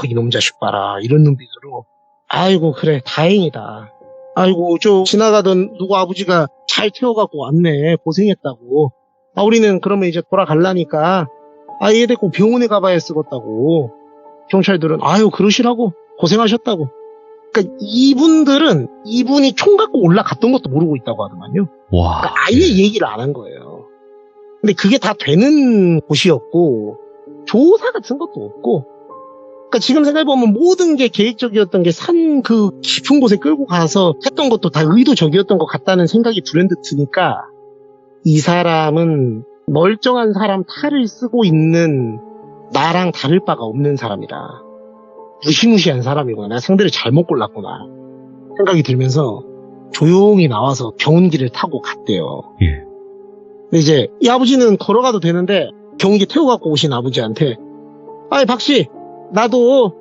이놈 자식 봐라 이런 눈빛으로 아이고 그래 다행이다. 아이고 저 지나가던 누구 아버지가 잘 태워갖고 왔네. 고생했다고. 우리는 그러면 이제 돌아갈라니까 얘 데리고 병원에 가봐야 쓰겠다고. 경찰들은 그러시라고 고생하셨다고. 그러니까 이분들은 이분이 총 갖고 올라갔던 것도 모르고 있다고 하더만요. 와. 그러니까 아예 얘기를 안 한 거예요. 근데 그게 다 되는 곳이었고 조사 같은 것도 없고. 그러니까 지금 생각해보면 모든 게 계획적이었던 게 산 그 깊은 곳에 끌고 가서 했던 것도 다 의도적이었던 것 같다는 생각이 불현듯 드니까 이 사람은 멀쩡한 사람 탈을 쓰고 있는 나랑 다를 바가 없는 사람이다. 무시무시한 사람이구나. 내가 상대를 잘못 골랐구나. 생각이 들면서 조용히 나와서 경운기를 타고 갔대요. 예. 근데 이제 이 아버지는 걸어가도 되는데 경운기 태워갖고 오신 아버지한테 아이 박씨 나도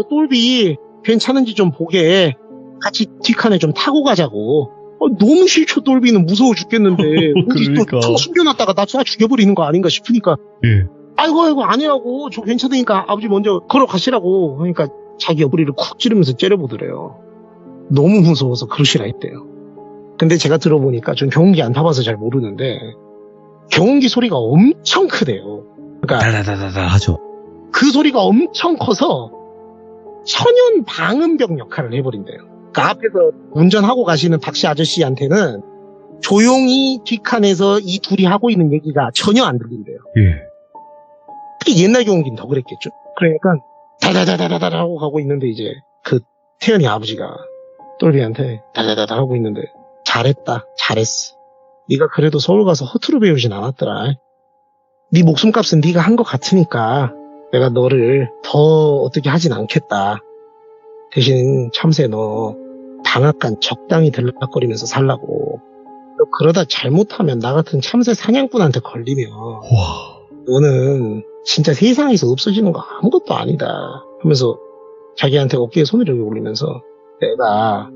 똘비 괜찮은지 좀 보게 같이 뒷칸에 좀 타고 가자고. 너무 싫죠. 똘비는 무서워 죽겠는데 거기 그러니까. 또 숨겨놨다가 나 쏴 죽여버리는 거 아닌가 싶으니까 예. 아이고 아니라고 저 괜찮으니까 아버지 먼저 걸어가시라고. 그러니까 자기 옆구리를 쿡 찌르면서 째려보더래요. 너무 무서워서 그러시라 했대요. 근데 제가 들어보니까 전 경운기 안 타봐서 잘 모르는데 경운기 소리가 엄청 크대요. 그러니까 달달달달 하죠. 그 소리가 엄청 커서 천연 방음벽 역할을 해버린대요. 그러니까 앞에서 운전하고 가시는 박씨 아저씨한테는 조용히 뒷칸에서 이 둘이 하고 있는 얘기가 전혀 안 들린대요. 예. 특히 옛날 경운기는 더 그랬겠죠. 그러니까 다다다다다다 하고 가고 있는데 이제 그 태연이 아버지가 똘비한테 다다다다 하고 있는데 잘했다, 잘했어. 네가 그래도 서울 가서 허투루 배우진 않았더라. 네 목숨값은 네가 한 것 같으니까 내가 너를 더 어떻게 하진 않겠다. 대신 참새 너 방앗간 적당히 들락거리면서 살라고. 너 그러다 잘못하면 나 같은 참새 사냥꾼한테 걸리면 와. 너는 진짜 세상에서 없어지는 거 아무것도 아니다 하면서 자기한테 어깨에 손을 이렇게 올리면서 내가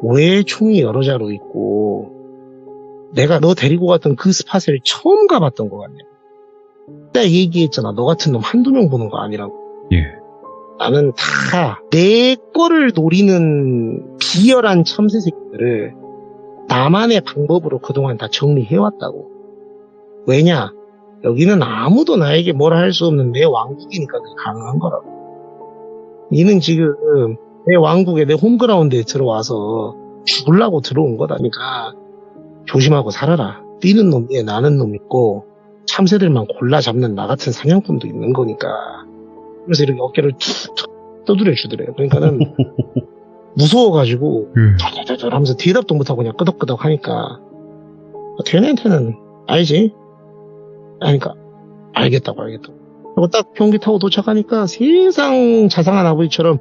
왜 총이 여러 자루 있고 내가 너 데리고 갔던 그 스팟을 처음 가봤던 것 같냐. 내가 얘기했잖아. 너 같은 놈 한두 명 보는 거 아니라고. 예. 나는 다 내 거를 노리는 비열한 참새 새끼들을 나만의 방법으로 그동안 다 정리해왔다고. 왜냐? 여기는 아무도 나에게 뭐라 할 수 없는 내 왕국이니까 그게 가능한 거라고. 니는 지금 내 왕국에 내 홈그라운드에 들어와서 죽으려고 들어온 거다니까 조심하고 살아라. 뛰는 놈 위에 나는 놈 있고 참새들만 골라 잡는 나 같은 사냥꾼도 있는 거니까. 그래서 이렇게 어깨를 툭툭 떠들여 주더래요. 그러니까는 무서워가지고 쩔쩔쩔 하면서 대답도 못하고 그냥 끄덕끄덕 하니까 태연이한테는 알지? 그러니까 알겠다고. 그리고 딱 경기 타고 도착하니까 세상 자상한 아버지처럼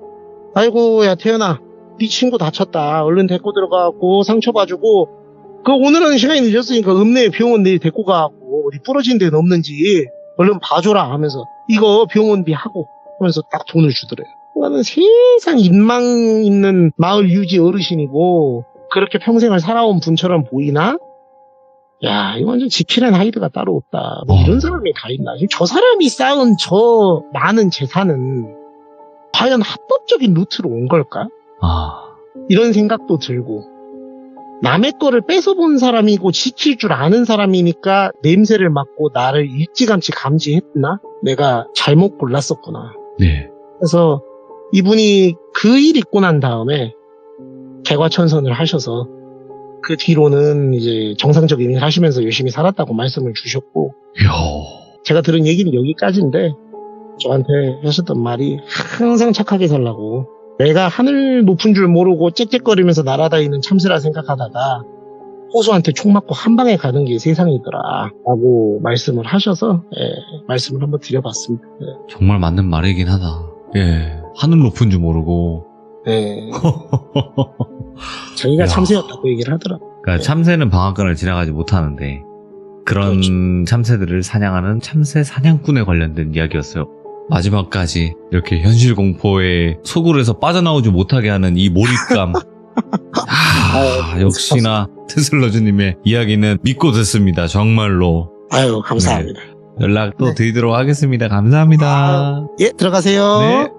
아이고 야 태연아 네 친구 다쳤다. 얼른 데리고 들어가고 상처 봐주고 그 오늘은 시간이 늦었으니까 읍내 병원 내일 데리고 가고 어디 부러진 데는 없는지 얼른 봐줘라 하면서 이거 병원비 하고 하면서 딱 돈을 주더래요. 나는 세상 인망 있는 마을 유지 어르신이고 그렇게 평생을 살아온 분처럼 보이나? 야, 이거 완전 지킬한 하이드가 따로 없다. 뭐 이런 사람이 다 있나? 지금 저 사람이 쌓은 저 많은 재산은 과연 합법적인 루트로 온 걸까? 이런 생각도 들고 남의 거를 뺏어본 사람이고 지킬 줄 아는 사람이니까 냄새를 맡고 나를 일찌감치 감지했나? 내가 잘못 골랐었구나. 네. 그래서 이분이 그 일 있고 난 다음에 개과천선을 하셔서 그 뒤로는 이제 정상적인 일 하시면서 열심히 살았다고 말씀을 주셨고 이야. 제가 들은 얘기는 여기까지인데 저한테 하셨던 말이 항상 착하게 살라고 내가 하늘 높은 줄 모르고 짹짹거리면서 날아다니는 참새라 생각하다가 호수한테 총 맞고 한 방에 가는 게 세상이더라 라고 말씀을 하셔서 말씀을 한번 드려봤습니다. 정말 맞는 말이긴 하다. 예. 하늘 높은 줄 모르고. 네. 자기가 야. 참새였다고 얘기를 하더라고요. 그러니까 참새는 방앗간을 지나가지 못하는데 그런 그렇죠. 참새들을 사냥하는 참새 사냥꾼에 관련된 이야기였어요. 마지막까지 이렇게 현실 공포에 소굴에서 빠져나오지 못하게 하는 이 몰입감. 역시나 테슬러즈님의 이야기는 믿고 듣습니다. 정말로. 아유, 감사합니다. 연락 또 네. 드리도록 하겠습니다. 감사합니다. 예, 들어가세요. 네.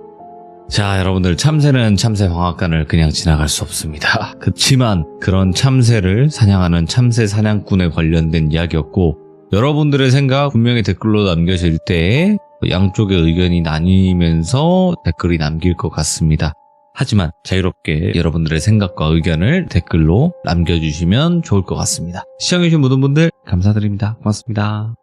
자, 여러분들 참새는 참새 방앗간을 그냥 지나갈 수 없습니다. 그렇지만 그런 참새를 사냥하는 참새 사냥꾼에 관련된 이야기였고 여러분들의 생각 분명히 댓글로 남겨질 때 양쪽의 의견이 나뉘면서 댓글이 남길 것 같습니다. 하지만 자유롭게 여러분들의 생각과 의견을 댓글로 남겨주시면 좋을 것 같습니다. 시청해주신 모든 분들 감사드립니다. 고맙습니다.